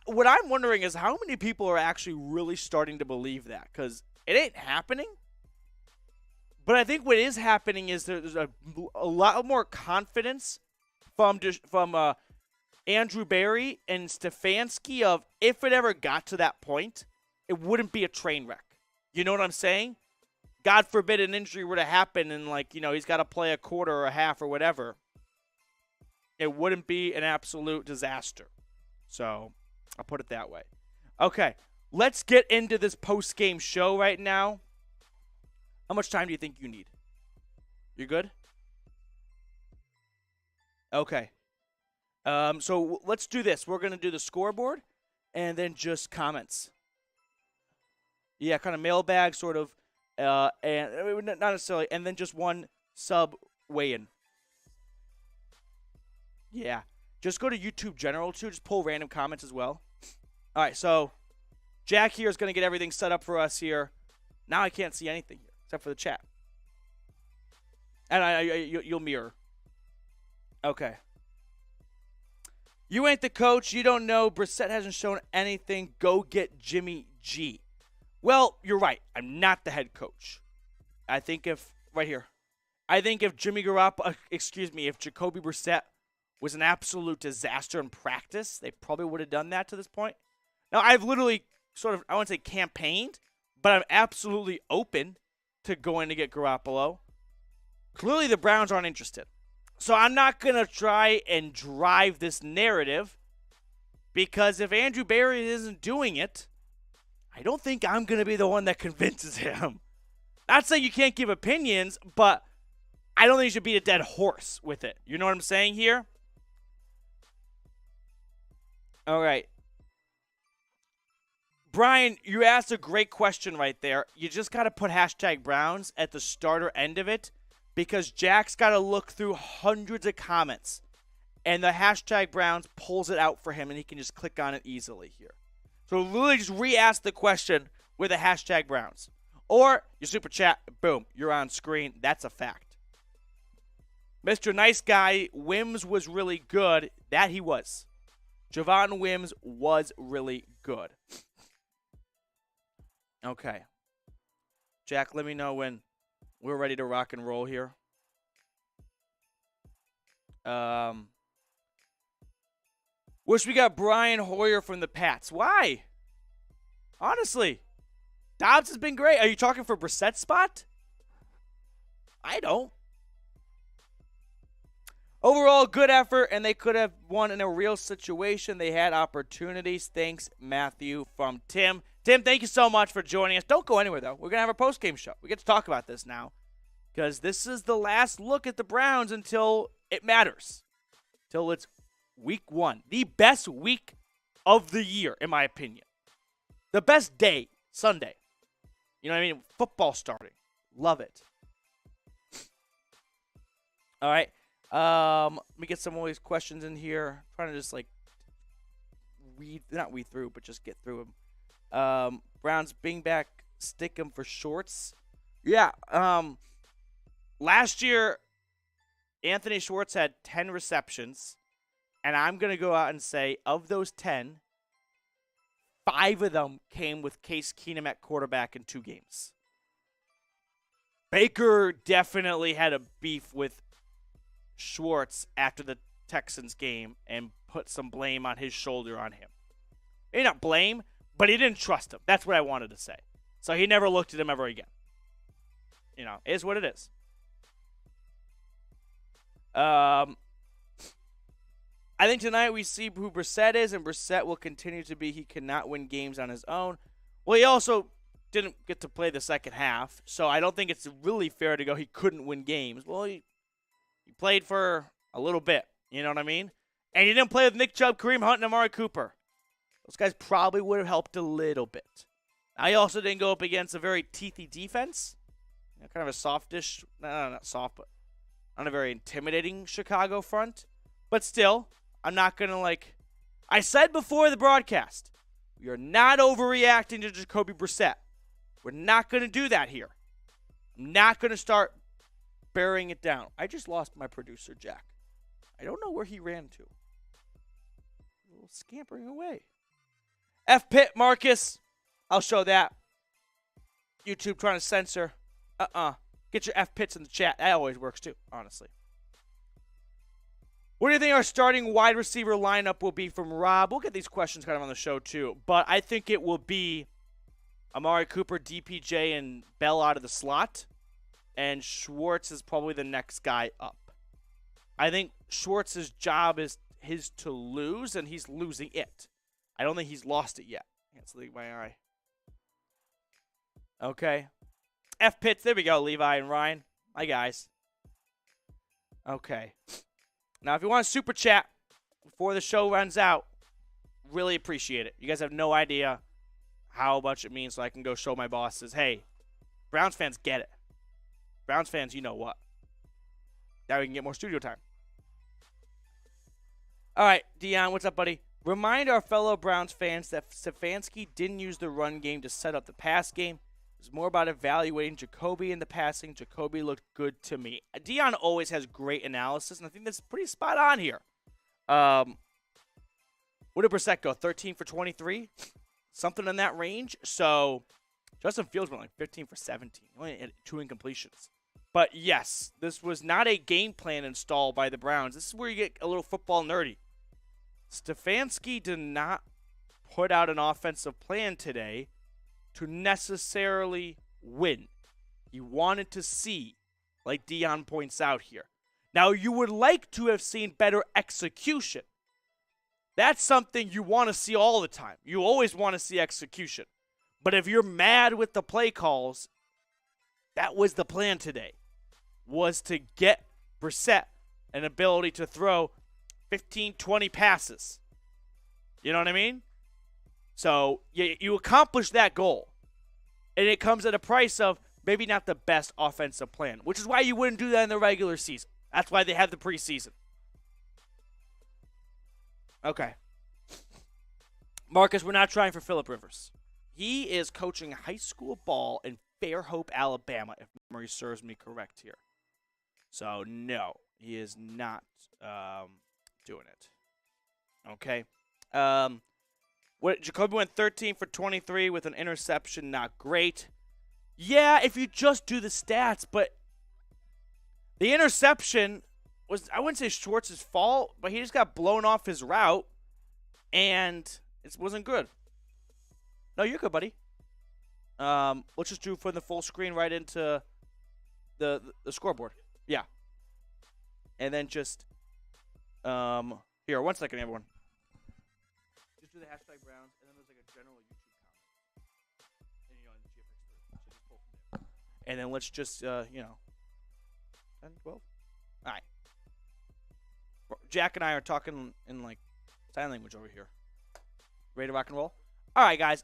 What I'm wondering is how many people are actually really starting to believe that, because it ain't happening. But I think what is happening is there's a lot more confidence from Andrew Berry and Stefanski of if it ever got to that point, it wouldn't be a train wreck. You know what I'm saying? God forbid an injury were to happen and, he's got to play a quarter or a half or whatever. It wouldn't be an absolute disaster. So, I'll put it that way. Okay, let's get into this post-game show right now. How much time do you think you need? You good? Okay. So, let's do this. We're going to do the scoreboard and then just comments. Yeah, kind of mailbag sort of. And not necessarily, and then just one sub weigh-in. Yeah. Just go to YouTube General, too. Just pull random comments as well. All right, so Jack here is going to get everything set up for us here. Now I can't see anything here except for the chat. And you'll mirror. Okay. You ain't the coach. You don't know. Brissett hasn't shown anything. Go get Jimmy G. Well, you're right. I'm not the head coach. I think if if Jacoby Brissett was an absolute disaster in practice, they probably would have done that to this point. Now, I've literally I wouldn't say campaigned, but I'm absolutely open to going to get Garoppolo. Clearly, the Browns aren't interested. So I'm not going to try and drive this narrative because if Andrew Berry isn't doing it, I don't think I'm going to be the one that convinces him. Not saying you can't give opinions, but I don't think you should beat a dead horse with it. You know what I'm saying here? All right. Brian, you asked a great question right there. You just got to put hashtag Browns at the starter end of it because Jack's got to look through hundreds of comments, and the hashtag Browns pulls it out for him, and he can just click on it easily here. So literally just re-ask the question with a hashtag Browns. Or your super chat, boom, you're on screen. That's a fact. Mr. Nice Guy, Wims was really good. That he was. Javon Wims was really good. Okay. Jack, let me know when we're ready to rock and roll here. Wish we got Brian Hoyer from the Pats. Why? Honestly. Dobbs has been great. Are you talking for Brissett's spot? I don't. Overall, good effort, and they could have won in a real situation. They had opportunities. Thanks, Matthew, from Tim. Tim, thank you so much for joining us. Don't go anywhere, though. We're going to have a post-game show. We get to talk about this now because this is the last look at the Browns until it matters, till it's week 1. The best week of the year, in my opinion. The best day, Sunday. You know what I mean? Football starting. Love it. All right. Let me get some of these questions in here. I'm trying to just not weed through, but just get through them. Browns bring back stick 'em for shorts. Yeah. Last year, Anthony Schwartz had 10 receptions, and I'm going to go out and say of those 10, 5 of them came with Case Keenum at quarterback in 2 games. Baker definitely had a beef with Schwartz after the Texans game and put some blame on his shoulder on him. Maybe not blame, but he didn't trust him. That's what I wanted to say. So he never looked at him ever again. You know, it is what it is. I think tonight we see who Brissett is, and Brissett will continue to be. He cannot win games on his own. Well, he also didn't get to play the second half, so I don't think it's really fair to go he couldn't win games. Well, he played for a little bit, you know what I mean? And he didn't play with Nick Chubb, Kareem Hunt, and Amari Cooper. Those guys probably would have helped a little bit. I also didn't go up against a very teethy defense. You know, kind of a softish, no, not soft, but not a very intimidating Chicago front. But still, I'm not going to I said before the broadcast, we are not overreacting to Jacoby Brissett. We're not going to do that here. I'm not going to start burying it down. I just lost my producer, Jack. I don't know where he ran to. A little scampering away. F Pitt, Marcus. I'll show that. YouTube trying to censor. Get your F Pits in the chat. That always works too, honestly. What do you think our starting wide receiver lineup will be from Rob? We'll get these questions kind of on the show too. But I think it will be Amari Cooper, DPJ, and Bell out of the slot. And Schwartz is probably the next guy up. I think Schwartz's job is his to lose, and he's losing it. I don't think he's lost it yet. Can't sleep my eye. Okay. F Pits, there we go, Levi and Ryan. Hi, guys. Okay. Now, if you want to super chat before the show runs out, really appreciate it. You guys have no idea how much it means, so I can go show my bosses, hey, Browns fans get it. Browns fans, you know what. Now we can get more studio time. All right, Dion, what's up, buddy? Remind our fellow Browns fans that Stefanski didn't use the run game to set up the pass game. It was more about evaluating Jacoby in the passing. Jacoby looked good to me. Dion always has great analysis, and I think that's pretty spot on here. What did Brissett go? 13 for 23? Something in that range. So Justin Fields went 15 for 17. Only had 2 incompletions. But yes, this was not a game plan installed by the Browns. This is where you get a little football nerdy. Stefanski did not put out an offensive plan today to necessarily win. He wanted to see, like Dion points out here. Now, you would like to have seen better execution. That's something you want to see all the time. You always want to see execution. But if you're mad with the play calls, that was the plan today, was to get Brissett an ability to throw 15, 20 passes. You know what I mean? So you accomplish that goal. And it comes at a price of maybe not the best offensive plan, which is why you wouldn't do that in the regular season. That's why they have the preseason. Okay. Marcus, we're not trying for Phillip Rivers. He is coaching high school ball in Fairhope, Alabama, if memory serves me correct here. So, no, he is not doing it. Okay. Jacoby went 13 for 23 with an interception. Not great. Yeah, if you just do the stats, but the interception was, I wouldn't say Schwartz's fault, but he just got blown off his route, and it wasn't good. No, you're good, buddy. Let's just do for the full screen right into the scoreboard. Yeah. And then just Here, 1 second, everyone. Just do the hashtag Browns, and then there's like a general YouTube comment. And in the GFX3. So just pull from there. And then let's just, 10, 12? All right. Jack and I are talking in like sign language over here. Ready to rock and roll? All right, guys.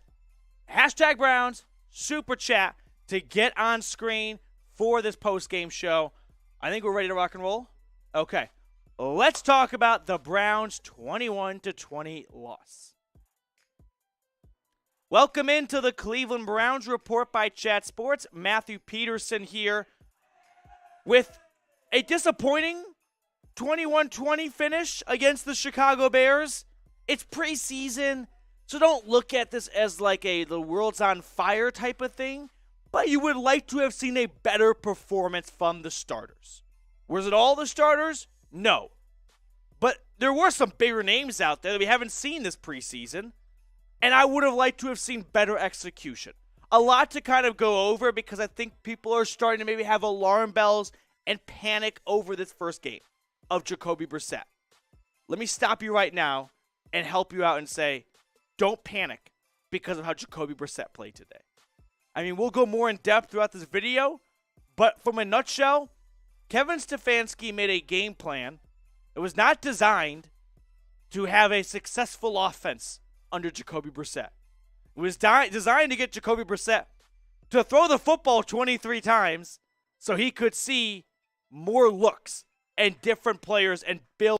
Hashtag Browns, super chat to get on screen for this post-game show. I think we're ready to rock and roll. Okay. Let's talk about the Browns' 21-20 loss. Welcome into the Cleveland Browns Report by Chat Sports. Matthew Peterson here with a disappointing 21-20 finish against the Chicago Bears. It's preseason, so don't look at this as like the world's on fire type of thing, but you would like to have seen a better performance from the starters. Was it all the starters? No. But there were some bigger names out there that we haven't seen this preseason, and I would have liked to have seen better execution. A lot to kind of go over because I think people are starting to maybe have alarm bells and panic over this first game of Jacoby Brissett. Let me stop you right now and help you out and say, don't panic because of how Jacoby Brissett played today. I mean, we'll go more in depth throughout this video, but from a nutshell, Kevin Stefanski made a game plan that was not designed to have a successful offense under Jacoby Brissett. It was designed to get Jacoby Brissett to throw the football 23 times so he could see more looks and different players and build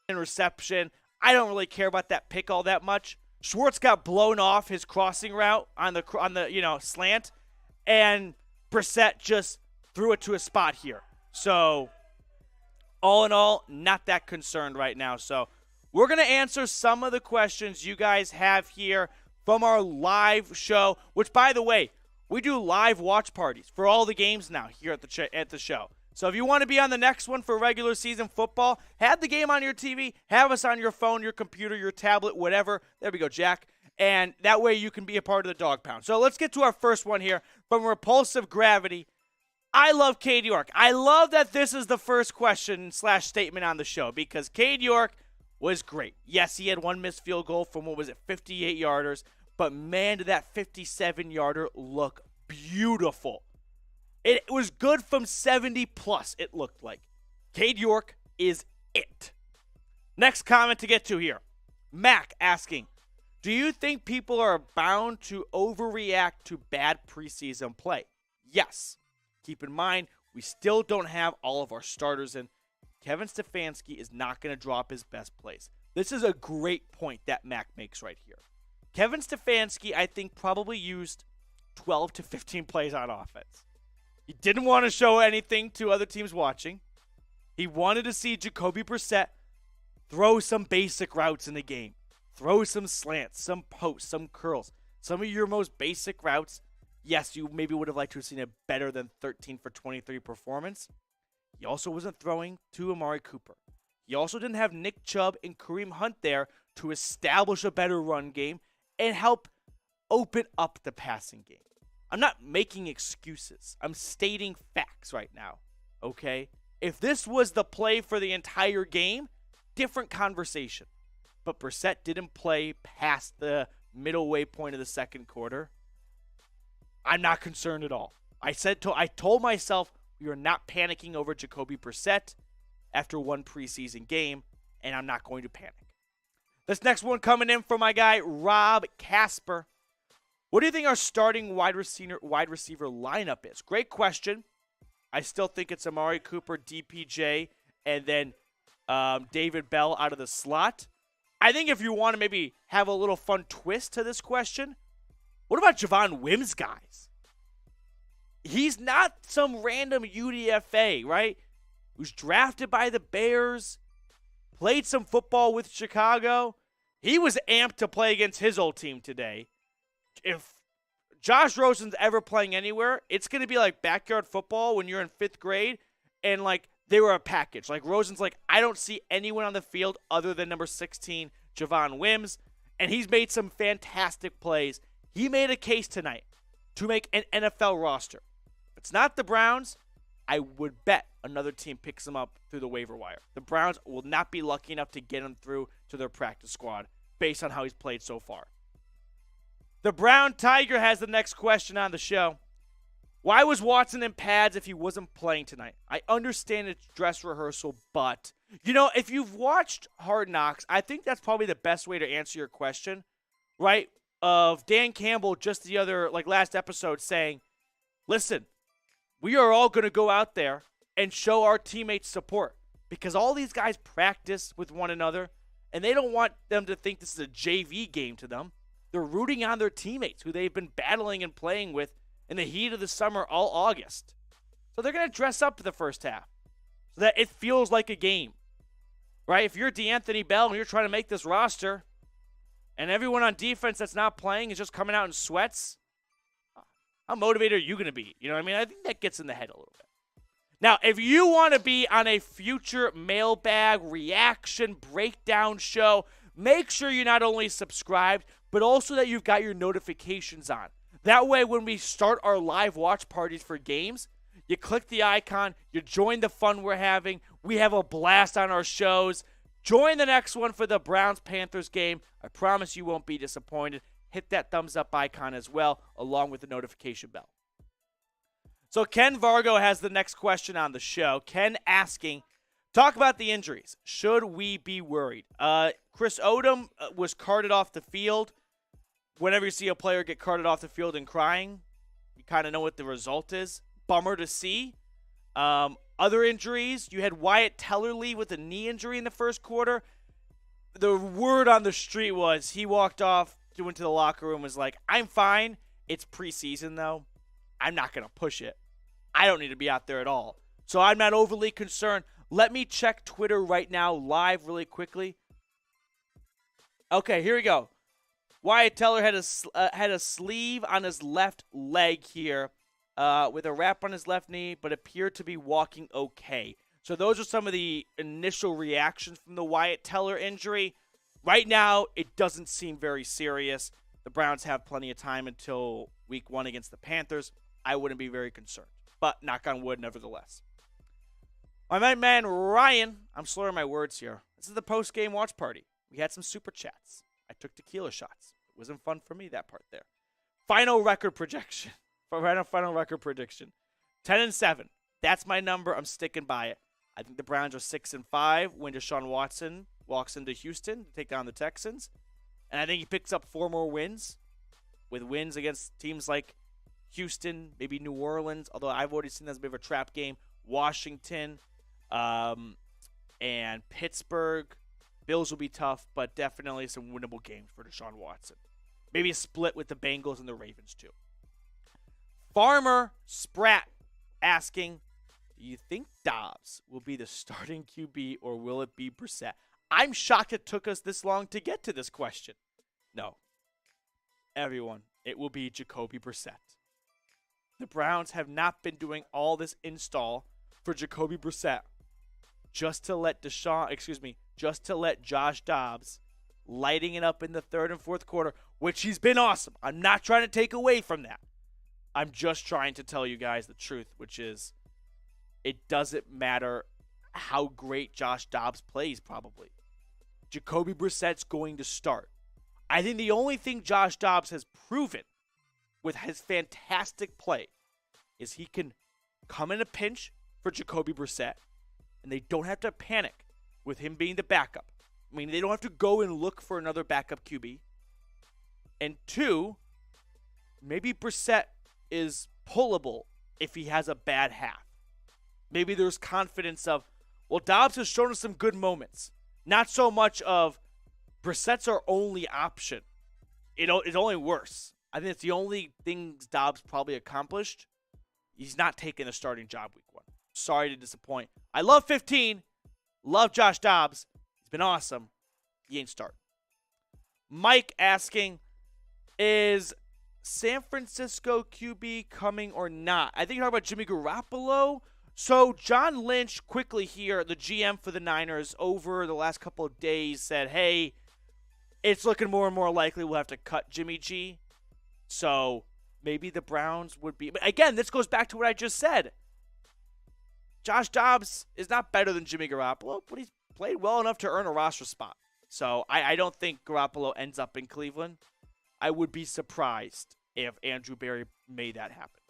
interception. I don't really care about that pick all that much. Schwartz got blown off his crossing route on the slant, and Brissett just threw it to a spot here. So, all in all, not that concerned right now. So, we're going to answer some of the questions you guys have here from our live show, which, by the way, we do live watch parties for all the games now here at the show. So if you want to be on the next one for regular season football, have the game on your TV, have us on your phone, your computer, your tablet, whatever. There we go, Jack. And that way you can be a part of the Dawg Pound. So let's get to our first one here from Repulsive Gravity. I love Cade York. I love that this is the first question / statement on the show because Cade York was great. Yes, he had one missed field goal from, 58-yarders. But man, did that 57-yarder look beautiful. It was good from 70+, it looked like. Cade York is it. Next comment to get to here. Mac asking, do you think people are bound to overreact to bad preseason play? Yes. Keep in mind, we still don't have all of our starters in. Kevin Stefanski is not going to drop his best plays. This is a great point that Mac makes right here. Kevin Stefanski, I think, probably used 12 to 15 plays on offense. He didn't want to show anything to other teams watching. He wanted to see Jacoby Brissett throw some basic routes in the game. Throw some slants, some posts, some curls. Some of your most basic routes. Yes, you maybe would have liked to have seen a better than 13 for 23 performance. He also wasn't throwing to Amari Cooper. He also didn't have Nick Chubb and Kareem Hunt there to establish a better run game and help open up the passing game. I'm not making excuses. I'm stating facts right now, okay? If this was the play for the entire game, different conversation. But Brissett didn't play past the middle way point of the second quarter. I'm not concerned at all. I told myself we are not panicking over Jacoby Brissett after one preseason game, and I'm not going to panic. This next one coming in from my guy, Rob Casper. What do you think our starting wide receiver lineup is? Great question. I still think it's Amari Cooper, DPJ, and then David Bell out of the slot. I think if you want to maybe have a little fun twist to this question, what about Javon Wims, guys? He's not some random UDFA, right? He was drafted by the Bears, played some football with Chicago. He was amped to play against his old team today. If Josh Rosen's ever playing anywhere, it's going to be like backyard football when you're in 5th grade and like they were a package. Like Rosen's like, I don't see anyone on the field other than number 16, Javon Wims, and he's made some fantastic plays. He made a case tonight to make an NFL roster. it's not the Browns, I would bet another team picks him up through the waiver wire. The Browns will not be lucky enough to get him through to their practice squad based on how he's played so far. The Brown Tiger has the next question on the show. Why was Watson in pads if he wasn't playing tonight? I understand it's dress rehearsal, but, if you've watched Hard Knocks, I think that's probably the best way to answer your question, right? Of Dan Campbell just the other, last episode saying, listen, we are all going to go out there and show our teammates support because all these guys practice with one another, and they don't want them to think this is a JV game to them. They're rooting on their teammates who they've been battling and playing with in the heat of the summer all August. So they're going to dress up for the first half so that it feels like a game, right? If you're DeAnthony Bell and you're trying to make this roster and everyone on defense that's not playing is just coming out in sweats, how motivated are you going to be? You know what I mean? I think that gets in the head a little bit. Now, if you want to be on a future mailbag reaction breakdown show, make sure you're not only subscribed, but also that you've got your notifications on. That way, when we start our live watch parties for games, you click the icon, you join the fun we're having. We have a blast on our shows. Join the next one for the Browns-Panthers game. I promise you won't be disappointed. Hit that thumbs up icon as well, along with the notification bell. So Ken Vargo has the next question on the show. Ken asking, talk about the injuries. Should we be worried? Chris Odom was carted off the field. Whenever you see a player get carted off the field and crying, you kind of know what the result is. Bummer to see. Other injuries, you had Wyatt Tellerly with a knee injury in the first quarter. The word on the street was he walked off, went to the locker room, was like, I'm fine. It's preseason, though. I'm not going to push it. I don't need to be out there at all. So I'm not overly concerned. Let me check Twitter right now live really quickly. Okay, here we go. Wyatt Teller had a sleeve on his left leg here with a wrap on his left knee, but appeared to be walking okay. So those are some of the initial reactions from the Wyatt Teller injury. Right now, it doesn't seem very serious. The Browns have plenty of time until week 1 against the Panthers. I wouldn't be very concerned, but knock on wood nevertheless. My man Ryan, I'm slurring my words here. This is the post-game watch party. We had some super chats. I took tequila shots. It wasn't fun for me, that part there. Final record projection. Final record prediction. 10-7. That's my number. I'm sticking by it. I think the Browns are 6-5 when Deshaun Watson walks into Houston to take down the Texans. And I think he picks up 4 more wins with wins against teams like Houston, maybe New Orleans, although I've already seen that as a bit of a trap game, Washington, and Pittsburgh. Bills will be tough, but definitely some winnable games for Deshaun Watson. Maybe a split with the Bengals and the Ravens, too. Farmer Spratt asking, do you think Dobbs will be the starting QB or will it be Brissett? I'm shocked it took us this long to get to this question. No. Everyone, it will be Jacoby Brissett. The Browns have not been doing all this install for Jacoby Brissett just to let Josh Dobbs lighting it up in the third and fourth quarter, which he's been awesome. I'm not trying to take away from that. I'm just trying to tell you guys the truth, which is it doesn't matter how great Josh Dobbs plays, probably. Jacoby Brissett's going to start. I think the only thing Josh Dobbs has proven with his fantastic play is he can come in a pinch for Jacoby Brissett, and they don't have to panic with him being the backup. I mean, they don't have to go and look for another backup QB. And 2, maybe Brissett is pullable if he has a bad half. Maybe there's confidence of, well, Dobbs has shown us some good moments. Not so much of Brissett's our only option. It's only worse. I think it's the only things Dobbs probably accomplished. He's not taking a starting job week 1. Sorry to disappoint. I love 15. Love Josh Dobbs. He's been awesome. He ain't starting. Mike asking, is San Francisco QB coming or not? I think you're talking about Jimmy Garoppolo. So John Lynch quickly here, the GM for the Niners, over the last couple of days said, hey, it's looking more and more likely we'll have to cut Jimmy G. So maybe the Browns would be. But again, this goes back to what I just said. Josh Dobbs is not better than Jimmy Garoppolo, but he's played well enough to earn a roster spot. So I don't think Garoppolo ends up in Cleveland. I would be surprised if Andrew Berry made that happen.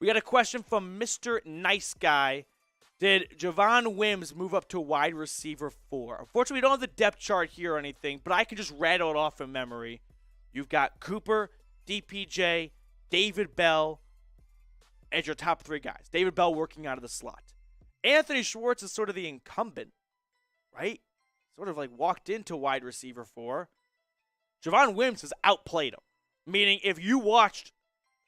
We got a question from Mr. Nice Guy. Did Javon Wims move up to wide receiver 4? Unfortunately, we don't have the depth chart here or anything, but I can just rattle it off from memory. You've got Cooper, DPJ, David Bell as your top 3 guys. David Bell working out of the slot. Anthony Schwartz is sort of the incumbent, right? Sort of like walked into wide receiver 4. Javon Wims has outplayed him. Meaning, if you watched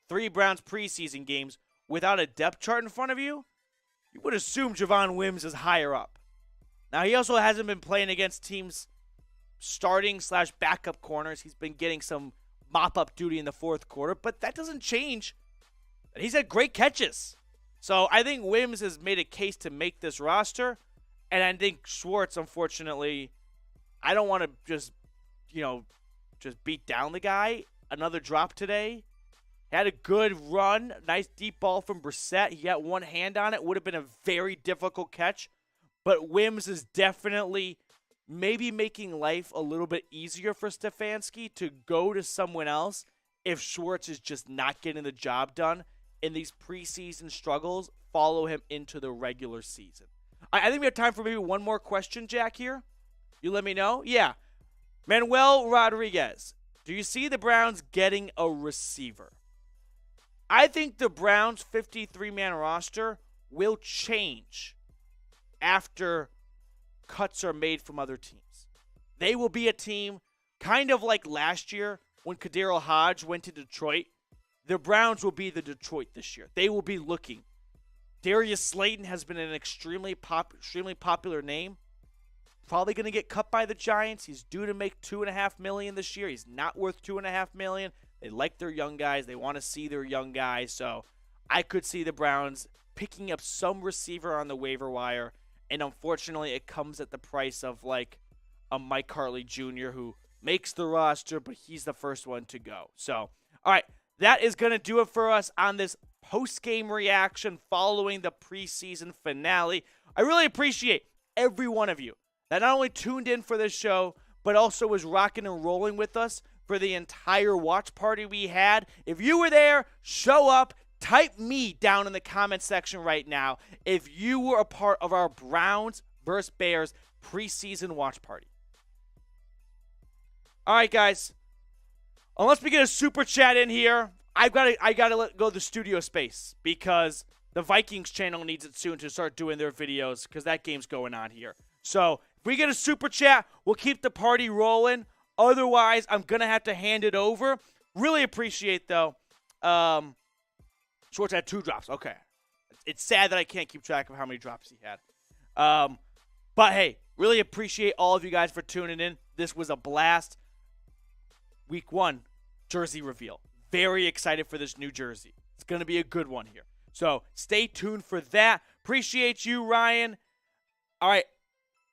3 Browns preseason games without a depth chart in front of you, you would assume Javon Wims is higher up. Now, he also hasn't been playing against teams starting/backup corners. He's been getting some mop-up duty in the fourth quarter, but that doesn't change. He's had great catches. So I think Wims has made a case to make this roster, and I think Schwartz, unfortunately, I don't want to just beat down the guy. Another drop today. Had a good run. Nice deep ball from Brissett. He got one hand on it. Would have been a very difficult catch. But Wims is definitely maybe making life a little bit easier for Stefanski to go to someone else if Schwartz is just not getting the job done. And these preseason struggles follow him into the regular season. I think we have time for maybe one more question, Jack, here. You let me know? Yeah. Manuel Rodriguez. Do you see the Browns getting a receiver? I think the Browns' 53-man roster will change after cuts are made from other teams. They will be a team kind of like last year when Kadarius Hodge went to Detroit. The Browns will be the Detroit this year. They will be looking. Darius Slayton has been an extremely popular name. Probably going to get cut by the Giants. He's due to make $2.5 million this year. He's not worth $2.5 million. They like their young guys. They want to see their young guys. So I could see the Browns picking up some receiver on the waiver wire. And unfortunately, it comes at the price of like a Mike Hartley Jr. who makes the roster, but he's the first one to go. So, all right, that is going to do it for us on this post-game reaction following the preseason finale. I really appreciate every one of you that not only tuned in for this show, but also was rocking and rolling with us for the entire watch party we had. If you were there, show up, type me down in the comment section right now if you were a part of our Browns versus Bears preseason watch party. All right, guys. Unless we get a super chat in here, I gotta let go of the studio space because the Vikings channel needs it soon to start doing their videos because that game's going on here. So if we get a super chat, we'll keep the party rolling. Otherwise, I'm going to have to hand it over. Really appreciate, though. Schwartz had 2 drops. Okay. It's sad that I can't keep track of how many drops he had. But, hey, really appreciate all of you guys for tuning in. This was a blast. Week 1, jersey reveal. Very excited for this new jersey. It's going to be a good one here. So stay tuned for that. Appreciate you, Ryan. All right.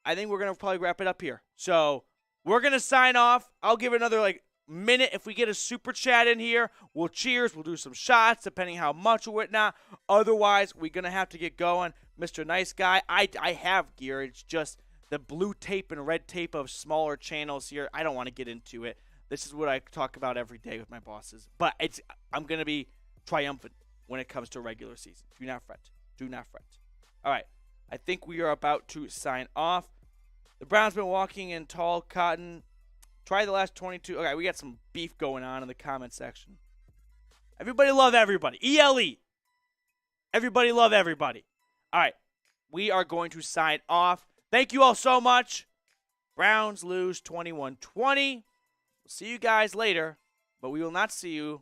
I think we're going to probably wrap it up here. So we're going to sign off. I'll give another minute. If we get a super chat in here, we'll cheers. We'll do some shots depending how much or whatnot. Otherwise, we're going to have to get going. Mr. Nice Guy, I have gear. It's just the blue tape and red tape of smaller channels here. I don't want to get into it. This is what I talk about every day with my bosses. But I'm going to be triumphant when it comes to regular season. Do not fret. Do not fret. All right. I think we are about to sign off. The Browns been walking in tall cotton. Try the last 22. Okay, we got some beef going on in the comment section. Everybody love everybody. ELE. Everybody love everybody. All right. We are going to sign off. Thank you all so much. Browns lose 21-20. We'll see you guys later, but we will not see you.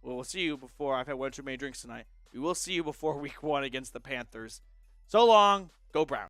Well, we'll see you before. I've had one too many drinks tonight. We will see you before week 1 against the Panthers. So long. Go Browns.